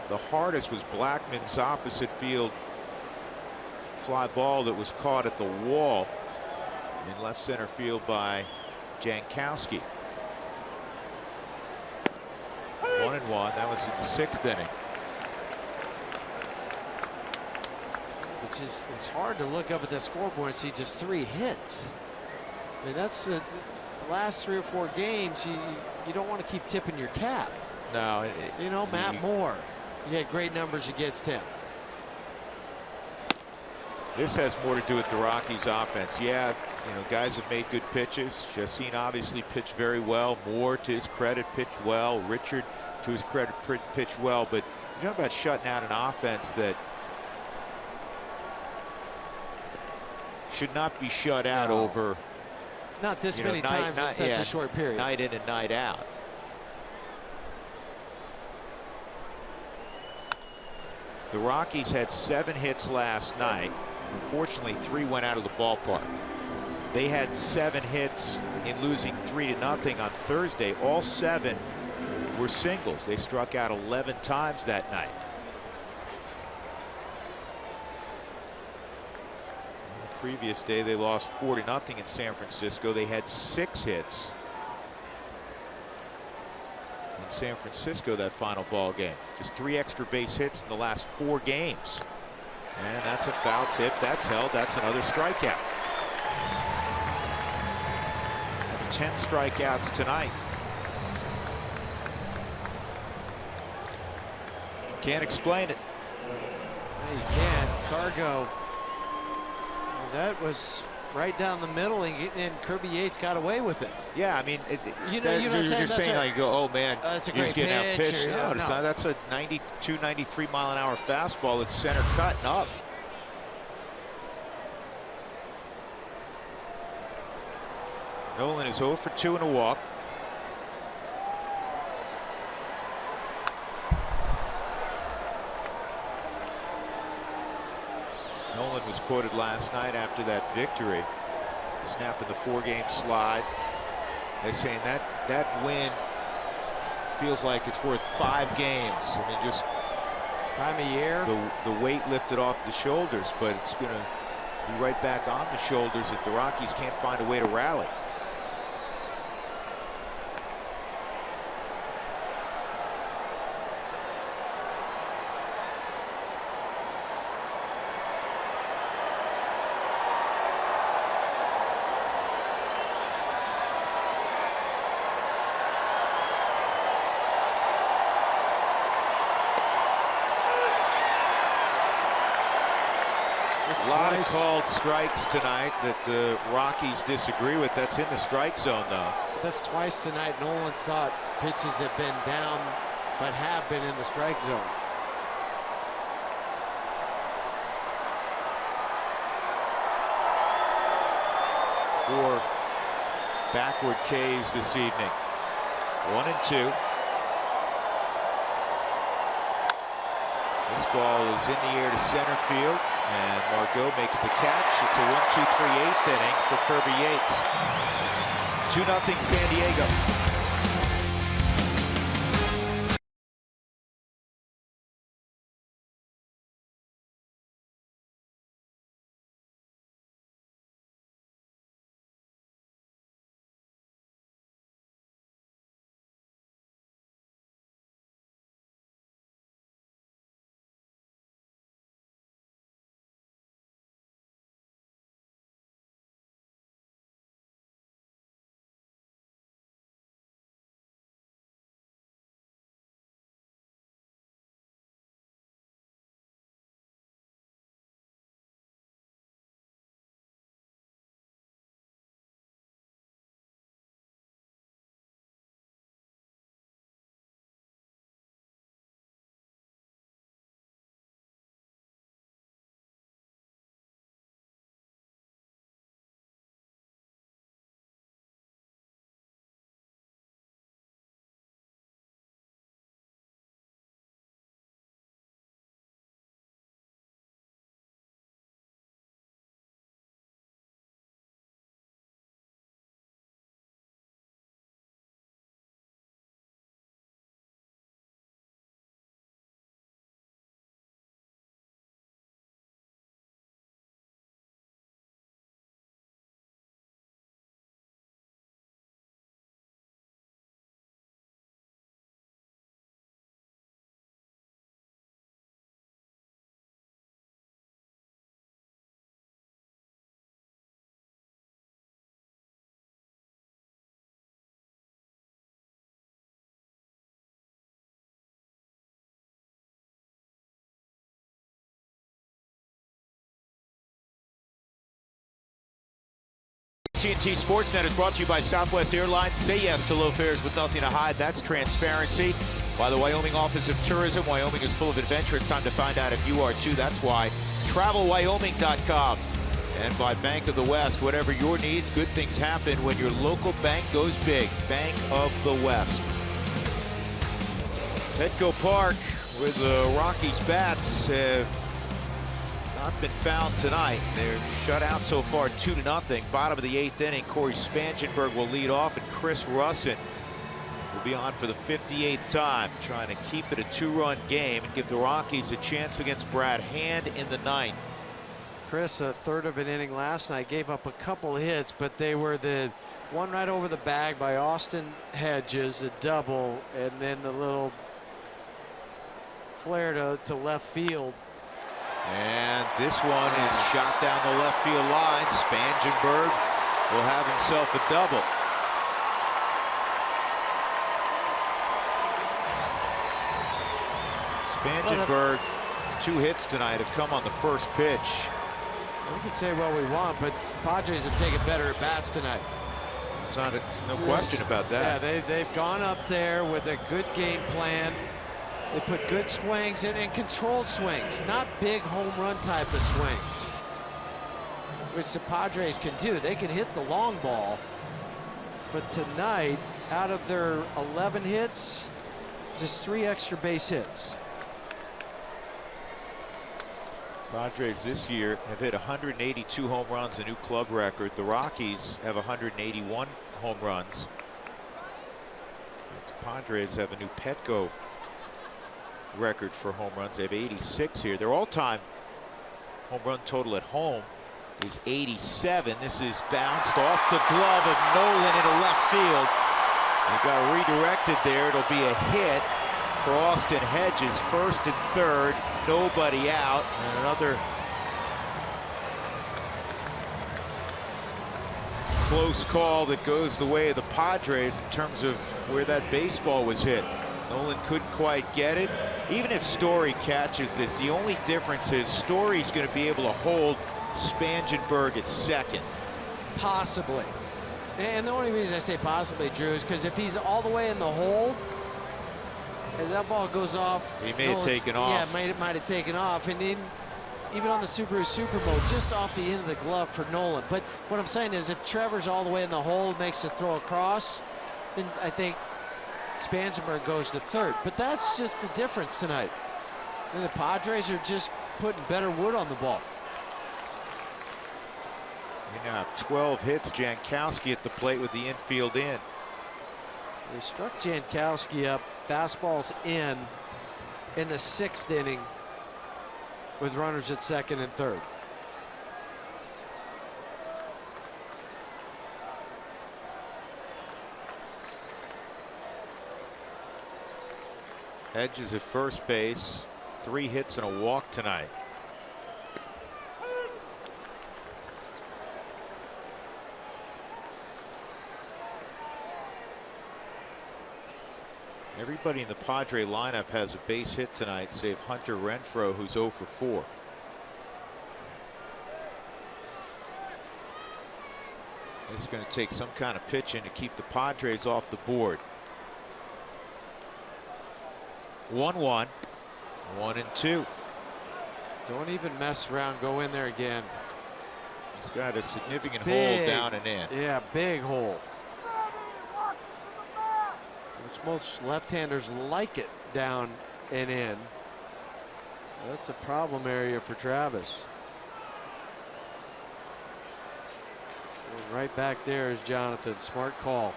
the hardest was Blackman's opposite field fly ball that was caught at the wall in left center field by Jankowski. 1-1. That was in the 6th inning. It's hard to look up at the scoreboard and see just 3 hits. I mean, that's the last 3 or 4 games. You don't want to keep tipping your cap. No, you know, Matt Moore, he had great numbers against him. This has more to do with the Rockies offense. Yeah, you know, guys have made good pitches. Chacin obviously pitched very well. Moore, to his credit, pitched well. Richard, to his credit, pitched well. But you're talking about shutting out an offense that should not be shut out over. Not this many times in such a short period. Night in and night out. The Rockies had 7 hits last night. Unfortunately, 3 went out of the ballpark. They had 7 hits in losing 3-0 on Thursday. All 7 were singles. They struck out 11 times that night. On the previous day, they lost 4-0 in San Francisco. They had 6 hits in San Francisco that final ball game. Just 3 extra base hits in the last 4 games. And that's a foul tip. That's held. That's another strikeout. That's 10 strikeouts tonight. Can't explain it. Yeah, you can. Cargo. That was right down the middle, and Kirby Yates got away with it. Yeah, I mean, you know, you're saying like, oh man, that's a he was great getting pitch. outpitched. No, it's not. That's a 92, 93 mile an hour fastball. It's center cut and up. Nolan is 0 for 2 and a walk. Nolan was quoted last night after that victory, snapping the 4-game slide. They're saying that win feels like it's worth 5 games. I mean, just time of year. The weight lifted off the shoulders, but it's going to be right back on the shoulders if the Rockies can't find a way to rally. That's A lot twice. of called strikes tonight that the Rockies disagree with. That's in the strike zone, though. That's twice tonight. Nolan's thought pitches have been down, but have been in the strike zone. Four backward Ks this evening. 1-2. This ball is in the air to center field, and Margot makes the catch. It's a 1-2-3 eighth inning for Kirby Yates. 2-0 San Diego. TNT Sportsnet is brought to you by Southwest Airlines. Say yes to low fares with nothing to hide. That's transparency. By the Wyoming Office of Tourism, Wyoming is full of adventure. It's time to find out if you are too. That's why. TravelWyoming.com. And by Bank of the West, whatever your needs, good things happen when your local bank goes big. Bank of the West. Petco Park, where the Rockies bats have not been found tonight. They're shut out so far 2-0. Bottom of the eighth inning, Corey Spangenberg will lead off, and Chris Russin will be on for the 58th time, trying to keep it a 2-run game and give the Rockies a chance against Brad Hand in the ninth. Chris, a third of an inning last night, gave up a couple hits, but they were the one right over the bag by Austin Hedges, a double, and then the little flare to left field. And this one is shot down the left field line. Spangenberg will have himself a double. Spangenberg, 2 hits tonight have come on the first pitch. We can say what we want, but Padres have taken better at bats tonight. It's no question about that. Yeah, they've gone up there with a good game plan. They put good swings in and controlled swings, not big home run type of swings, which the Padres can do. They can hit the long ball, but tonight, out of their 11 hits, just 3 extra base hits. Padres this year have hit 182 home runs, a new club record. The Rockies have 181 home runs. The Padres have a new Petco record for home runs. They have 86 here. Their all-time home run total at home is 87. This is bounced off the glove of Nolan into left field. It got redirected there. It'll be a hit for Austin Hedges. First and third, nobody out, and another close call that goes the way of the Padres in terms of where that baseball was hit. Nolan couldn't quite get it. Even if Story catches this, the only difference is Story's going to be able to hold Spangenberg at second. Possibly. And the only reason I say possibly, Drew, is because if he's all the way in the hole, as that ball goes off, he may have taken off. Yeah, might have taken off. And even on the Subaru Super Mode, just off the end of the glove for Nolan. But what I'm saying is if Trevor's all the way in the hole, makes a throw across, then I think Spangenberg goes to third. But that's just the difference tonight. And the Padres are just putting better wood on the ball. They now have 12 hits. Jankowski at the plate with the infield in. They struck Jankowski up. Fastballs in the 6th inning with runners at second and third. Hedges at first base. 3 hits and a walk tonight. Everybody in the Padre lineup has a base hit tonight, save Hunter Renfroe, who's 0 for 4. This is going to take some kind of pitching to keep the Padres off the board. 1-1, 1-2. Don't even mess around. Go in there again. He's got a significant hole down and in. Yeah, big hole. Which most left-handers like it down and in. That's a problem area for Travis. And right back there is Jonathan. Smart call.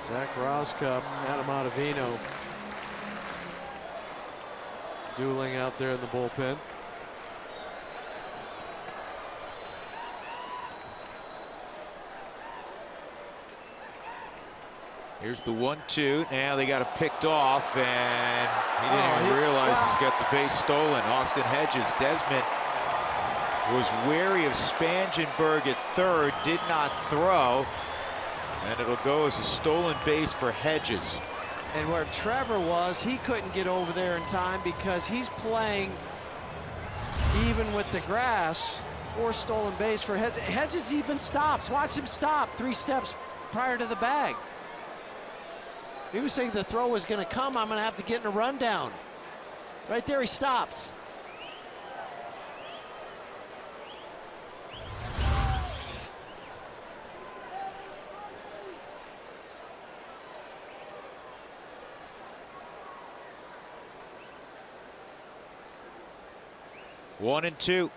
Zach Roscup, Adam Ottavino dueling out there in the bullpen. Here's the 1-2. Now they got it picked off, and he didn't even realize he's got the base stolen. Austin Hedges. Desmond was wary of Spangenberg at third, did not throw. And it'll go as a stolen base for Hedges. And where Trevor was, he couldn't get over there in time because he's playing even with the grass. 4 stolen base for Hedges. Hedges even stops. Watch him stop 3 steps prior to the bag. He was saying the throw was going to come. I'm going to have to get in a rundown. Right there, he stops. One and two.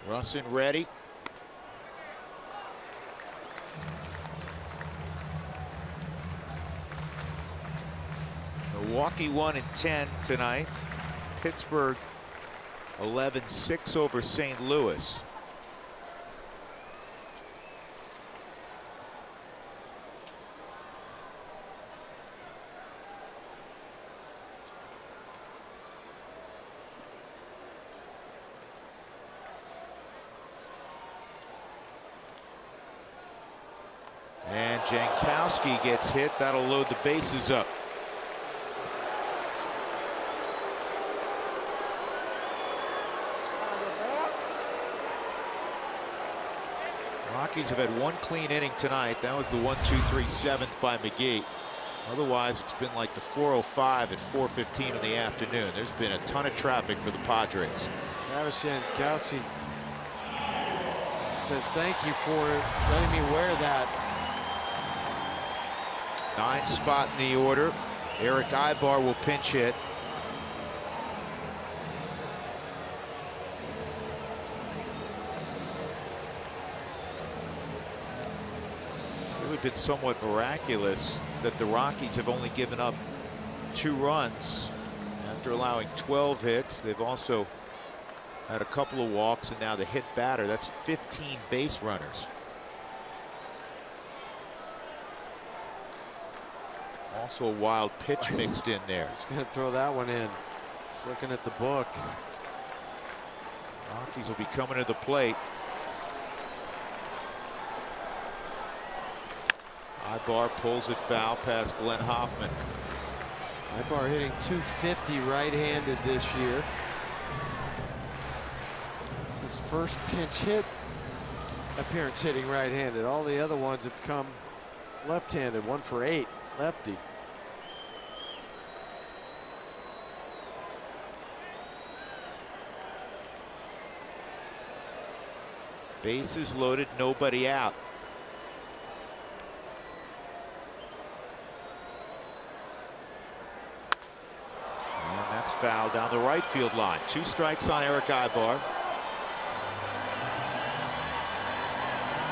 Russin ready. Milwaukee 1-10 tonight. Pittsburgh 11-6 over St. Louis. And Jankowski gets hit. That'll load the bases up. Rockies have had one clean inning tonight. That was the 1-2-3 7th by McGee. Otherwise, it's been like the 4:05 at 4:15 in the afternoon. There's been a ton of traffic for the Padres. Travis Yankowski says thank you for letting me wear that. 9th spot in the order. Eric Ibar will pinch hit. It's really been somewhat miraculous that the Rockies have only given up 2 runs after allowing 12 hits. They've also had a couple of walks, and now the hit batter. That's 15 base runners. Also a wild pitch mixed in there. He's going to throw that one in. He's looking at the book. Rockies will be coming to the plate. Ibar pulls it foul past Glenn Hoffman. Ibar hitting .250 right-handed this year. It's his first pinch hit appearance hitting right-handed. All the other ones have come left-handed. 1 for 8, lefty. Bases loaded, nobody out. And that's foul down the right field line. 2 strikes on Eric Ibar.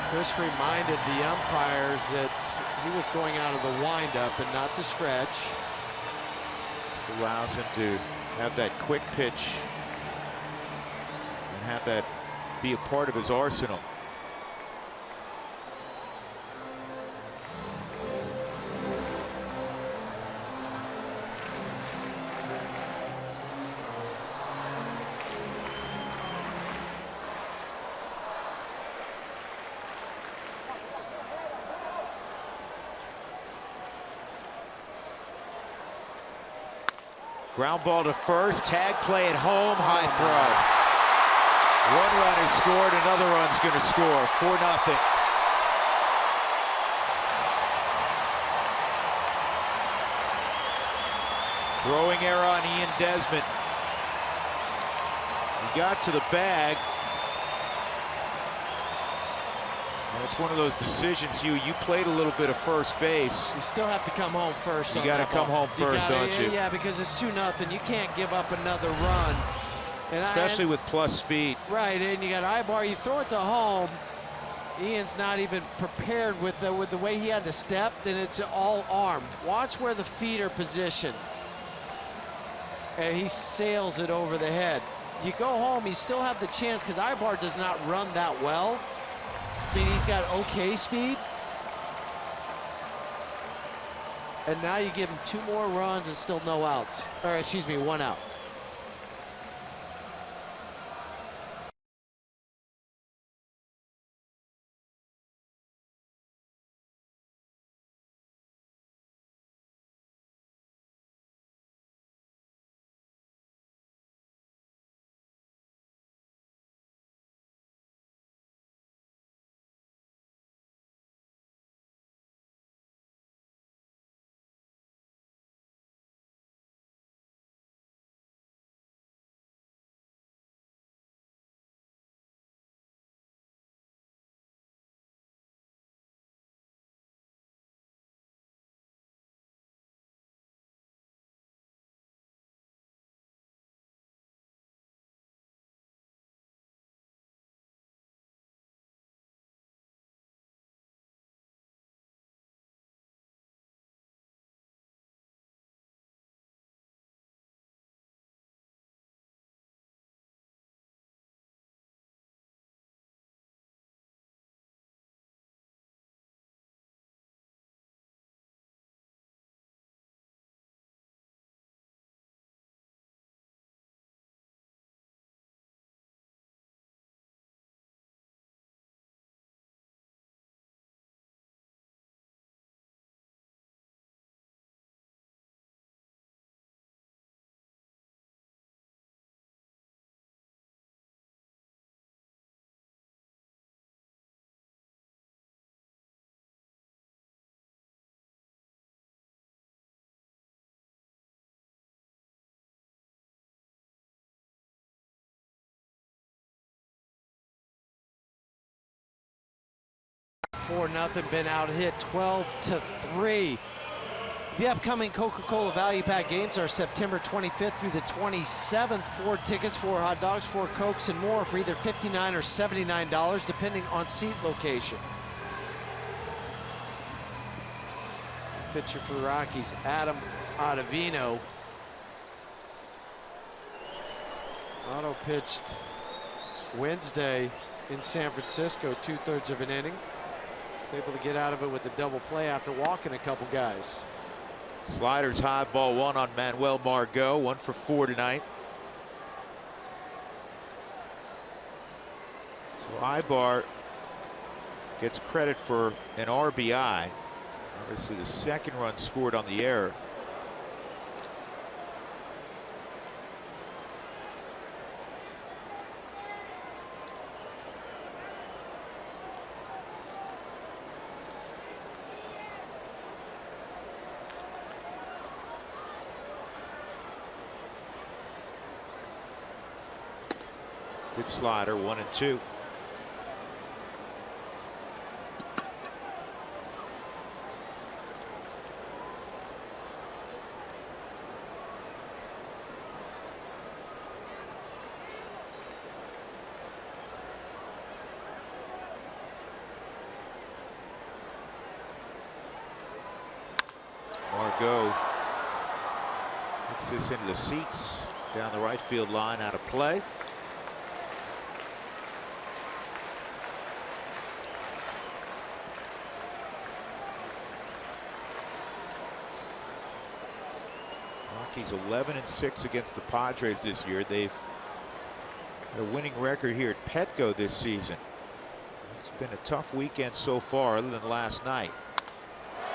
Chris reminded the umpires that he was going out of the windup and not the stretch. Just allows him to have that quick pitch and have that be a part of his arsenal. Ground ball to first, tag play at home, high throw. 1 run is scored, another run's going to score. 4-0. Throwing error on Ian Desmond. He got to the bag. And it's one of those decisions, you played a little bit of first base. You still have to come home first. You got to come home first, don't you? Yeah, because it's 2-0. You can't give up another run. Especially with plus speed. Right, and you got Ibar. You throw it to home. Ian's not even prepared with the way he had to step. Then it's all arm. Watch where the feet are positioned. And he sails it over the head. You go home, you still have the chance because Ibar does not run that well. I mean, he's got okay speed. And now you give him 2 more runs and still no outs. Or excuse me, 1 out. 4-0, been out hit 12-3. The upcoming Coca-Cola Value Pack games are September 25th through the 27th. 4 tickets, 4 hot dogs, 4 Cokes, and more for either $59 or $79, depending on seat location. Pitcher for the Rockies, Adam Ottavino. Otto pitched Wednesday in San Francisco, 2/3 of an inning. Was able to get out of it with a double play after walking a couple guys. Sliders high, ball 1 on Manuel Margot, 1 for 4 tonight. So Ibar gets credit for an RBI. Obviously the second run scored on the error. Good slider, 1-2. Margot hits this into the seats down the right field line, out of play. Rockies 11-6 against the Padres this year. They've had a winning record here at Petco this season. It's been a tough weekend so far, other than last night.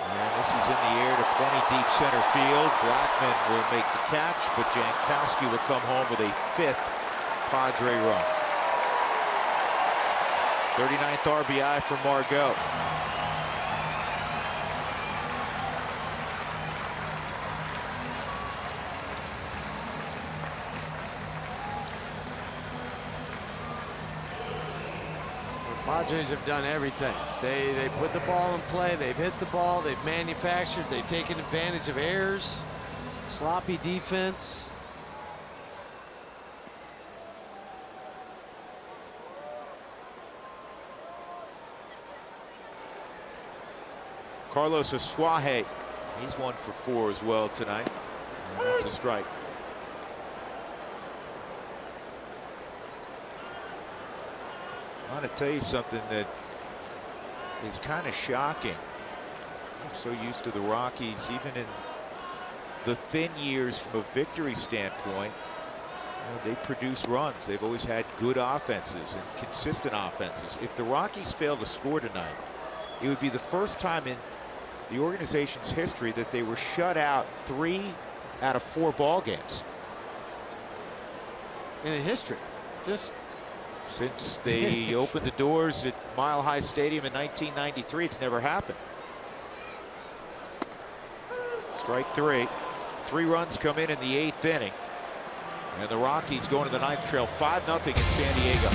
And this is in the air to plenty deep center field. Blackman will make the catch, but Jankowski will come home with a 5th Padre run. 39th RBI for Margot. Padres have done everything. They put the ball in play. They've hit the ball. They've manufactured. They've taken advantage of errors. Sloppy defense. Carlos Asuaje, he's 1 for 4 as well tonight. And that's a strike. I want to tell you something that is kind of shocking. I'm so used to the Rockies, even in the thin years from a victory standpoint, they produce runs. They've always had good offenses and consistent offenses. If the Rockies fail to score tonight, it would be the first time in the organization's history that they were shut out 3 out of 4 ball games. In history. Just since they opened the doors at Mile High Stadium in 1993, it's never happened. Strike 3. 3 runs come in the 8th inning. And the Rockies going to the 9th, trail 5-0 in San Diego.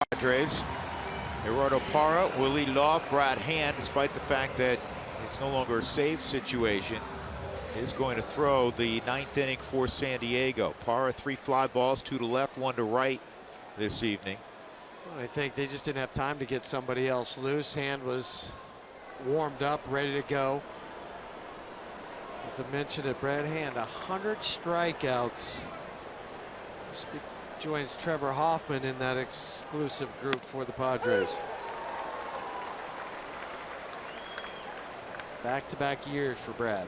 Padres. Gerardo Parra will lead it off. Brad Hand, despite the fact that it's no longer a save situation, is going to throw the 9th inning for San Diego. Parra 3 fly balls, 2 to left, 1 to right this evening. I think they just didn't have time to get somebody else loose. Hand was warmed up, ready to go. As I mentioned it, Brad Hand, 100 strikeouts. Joins Trevor Hoffman in that exclusive group for the Padres. Back-to-back years for Brad.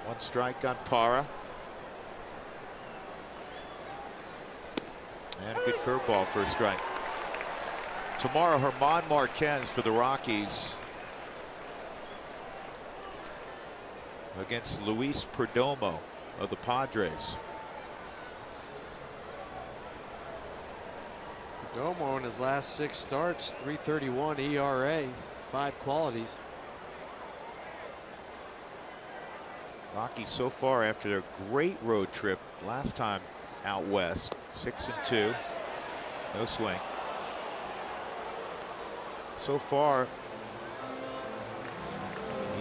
One strike on Parra. And a good curveball for a strike. Tomorrow, Germán Marquez for the Rockies against Luis Perdomo of the Padres. Perdomo in his last 6 starts, 3.31 ERA, 5 qualities. Rockies so far after their great road trip last time out west, 6-2, no swing. So far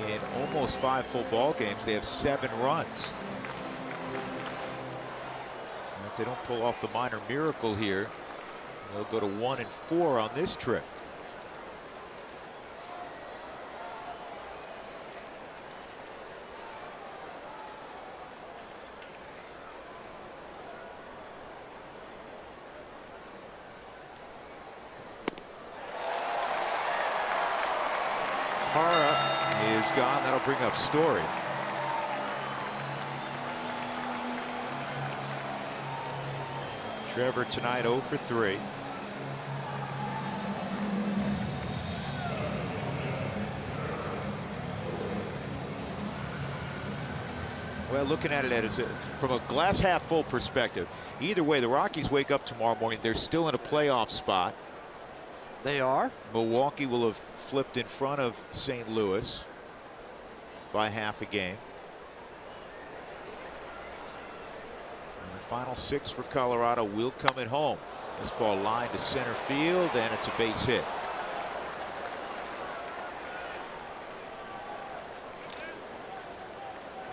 in almost 5 full ball games, they have 7 runs. And if they don't pull off the minor miracle here, they'll go to 1-4 on this trip. Parra is gone. That'll bring up Story. Trevor tonight 0 for 3. Well, looking at it as from a glass half full perspective, either way, the Rockies wake up tomorrow morning, they're still in a playoff spot. They are. Milwaukee will have flipped in front of St. Louis by half a game. And the final 6 for Colorado will come at home. This ball lined to center field, and it's a base hit.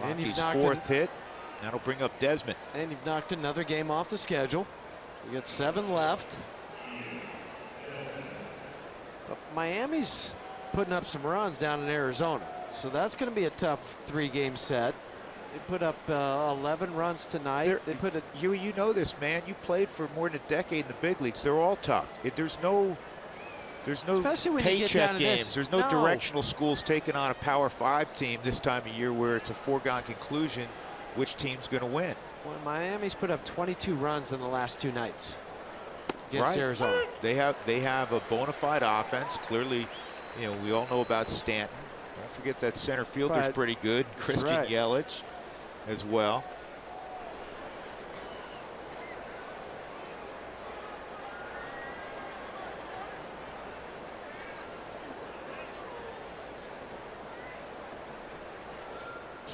Rockies' 4th hit. That'll bring up Desmond. And you've knocked another game off the schedule. We got 7 left. But Miami's putting up some runs down in Arizona, so that's going to be a tough 3-game set. They put up 11 runs tonight. They put it. You know this, man. You played for more than a decade in the big leagues. They're all tough. There's no Especially when you get paycheck down to games. this. There's no directional schools taking on a Power 5 team this time of year where it's a foregone conclusion which team's going to win. Well, Miami's put up 22 runs in the last 2 nights against Arizona. They have a bona fide offense. Clearly, you know, we all know about Stanton. Don't forget that center fielder's pretty good. Christian Yelich as well.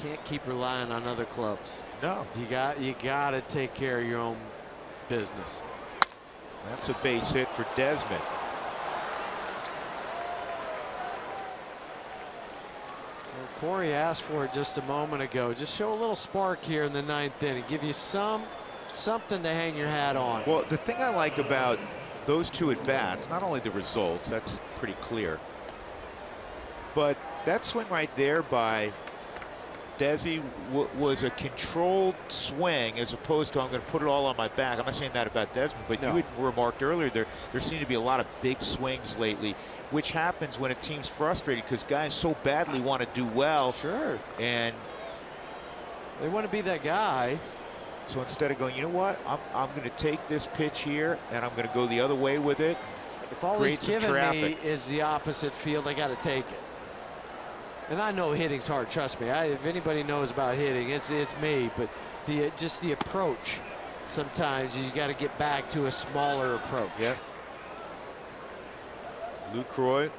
Can't keep relying on other clubs. No. You got to take care of your own business. That's a base hit for Desmond. Well, Corey asked for it just a moment ago. Just show a little spark here in the 9th inning. Give you something to hang your hat on. Well, the thing I like about those 2 at bats, not only the results, that's pretty clear, but that swing right there by Desi was a controlled swing as opposed to I'm going to put it all on my back. I'm not saying that about Desmond, but you had remarked earlier there seem to be a lot of big swings lately, which happens when a team's frustrated because guys so badly want to do well. Sure. And they want to be that guy. So instead of going, you know what, I'm going to take this pitch here and I'm going to go the other way with it. If all he's given me is the opposite field, I got to take it. And I know hitting's hard. Trust me. If anybody knows about hitting, it's me. But just the approach sometimes you got to get back to a smaller approach. Yep. Lucroy,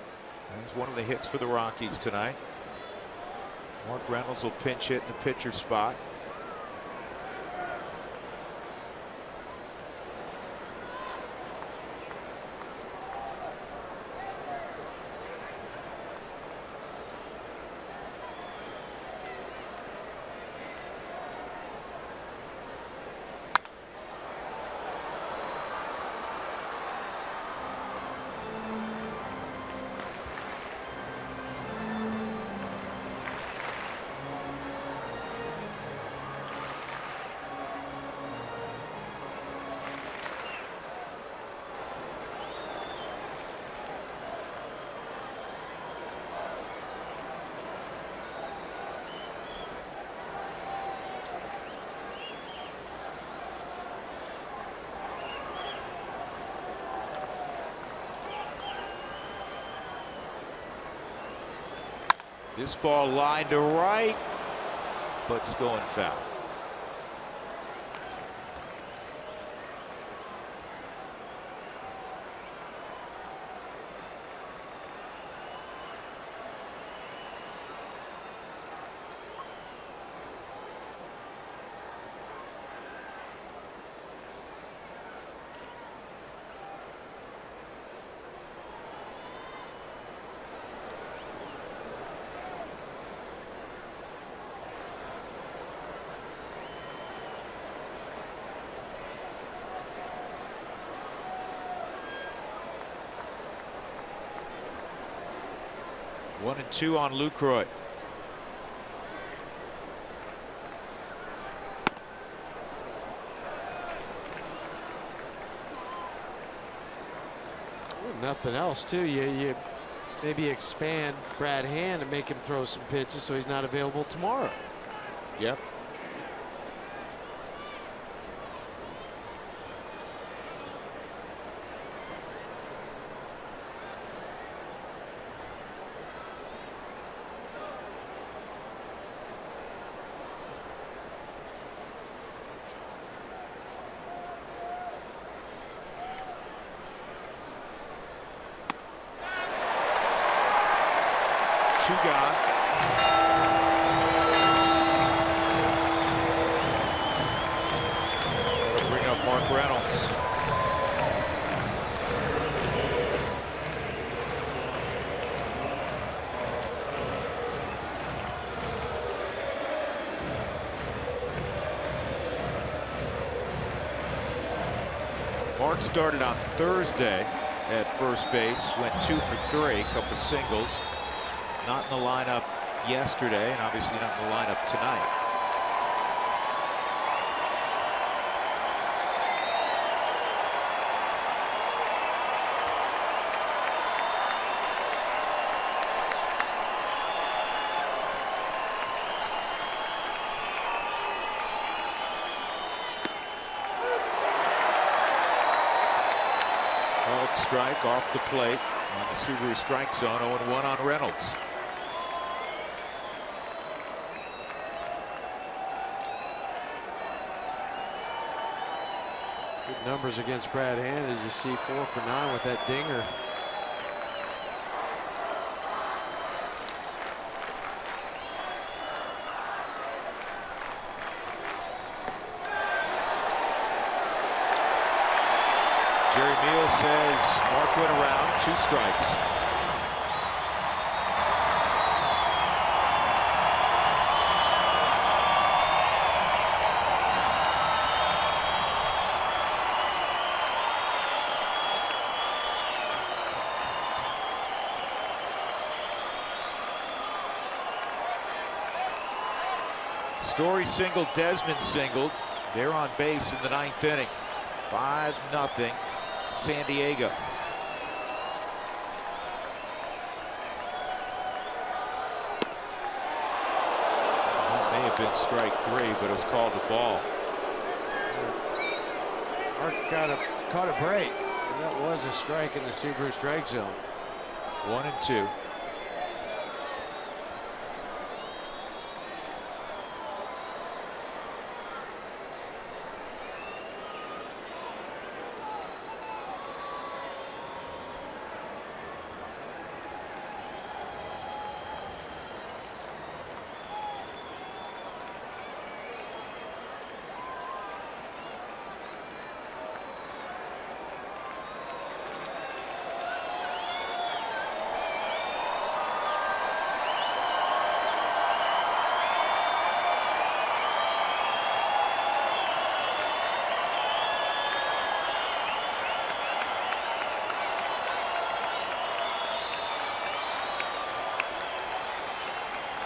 that's one of the hits for the Rockies tonight. Mark Reynolds will pinch hit in the pitcher spot. This ball lined to right, but it's going foul. One and two on Lucroy. Nothing else, too. You maybe expand Brad Hand and make him throw some pitches so he's not available tomorrow. Yep. Two gone. Bring up Mark Reynolds. Mark started on Thursday at first base, went 2 for 3, couple singles. Not in the lineup yesterday, and obviously not in the lineup tonight. Called strike off the plate on the Subaru strike zone. 0-1 on Reynolds. Good numbers against Brad Hand as you see 4 for 9 with that dinger. Jerry Meal says Mark went around, 2 strikes. Story singled, Desmond singled. They're on base in the 9th inning. 5-0 San Diego. That may have been strike 3, but it was called a ball. Mark caught a break. And that was a strike in the Subaru strike zone. 1-2.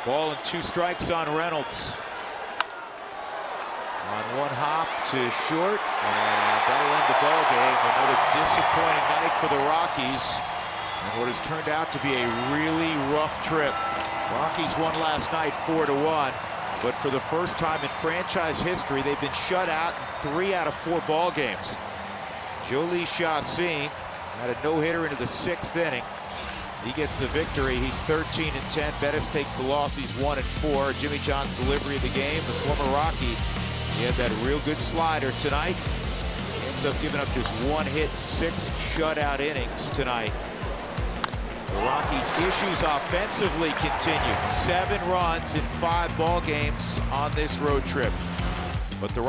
Ball and 2 strikes on Reynolds. On one hop to short, and that'll end the ball game. Another disappointing night for the Rockies, and what has turned out to be a really rough trip. Rockies won last night 4-1, but for the first time in franchise history, they've been shut out in 3 out of 4 ball games. Jolie Chassin had a no-hitter into the 6th inning. He gets the victory. He's 13-10. Bettis takes the loss. He's 1-4. Jimmy John's delivery of the game. The former Rocky, he had that real good slider tonight. He ends up giving up just 1 hit in 6 shutout innings tonight. The Rockies' issues offensively continue. 7 runs in 5 ball games on this road trip. But the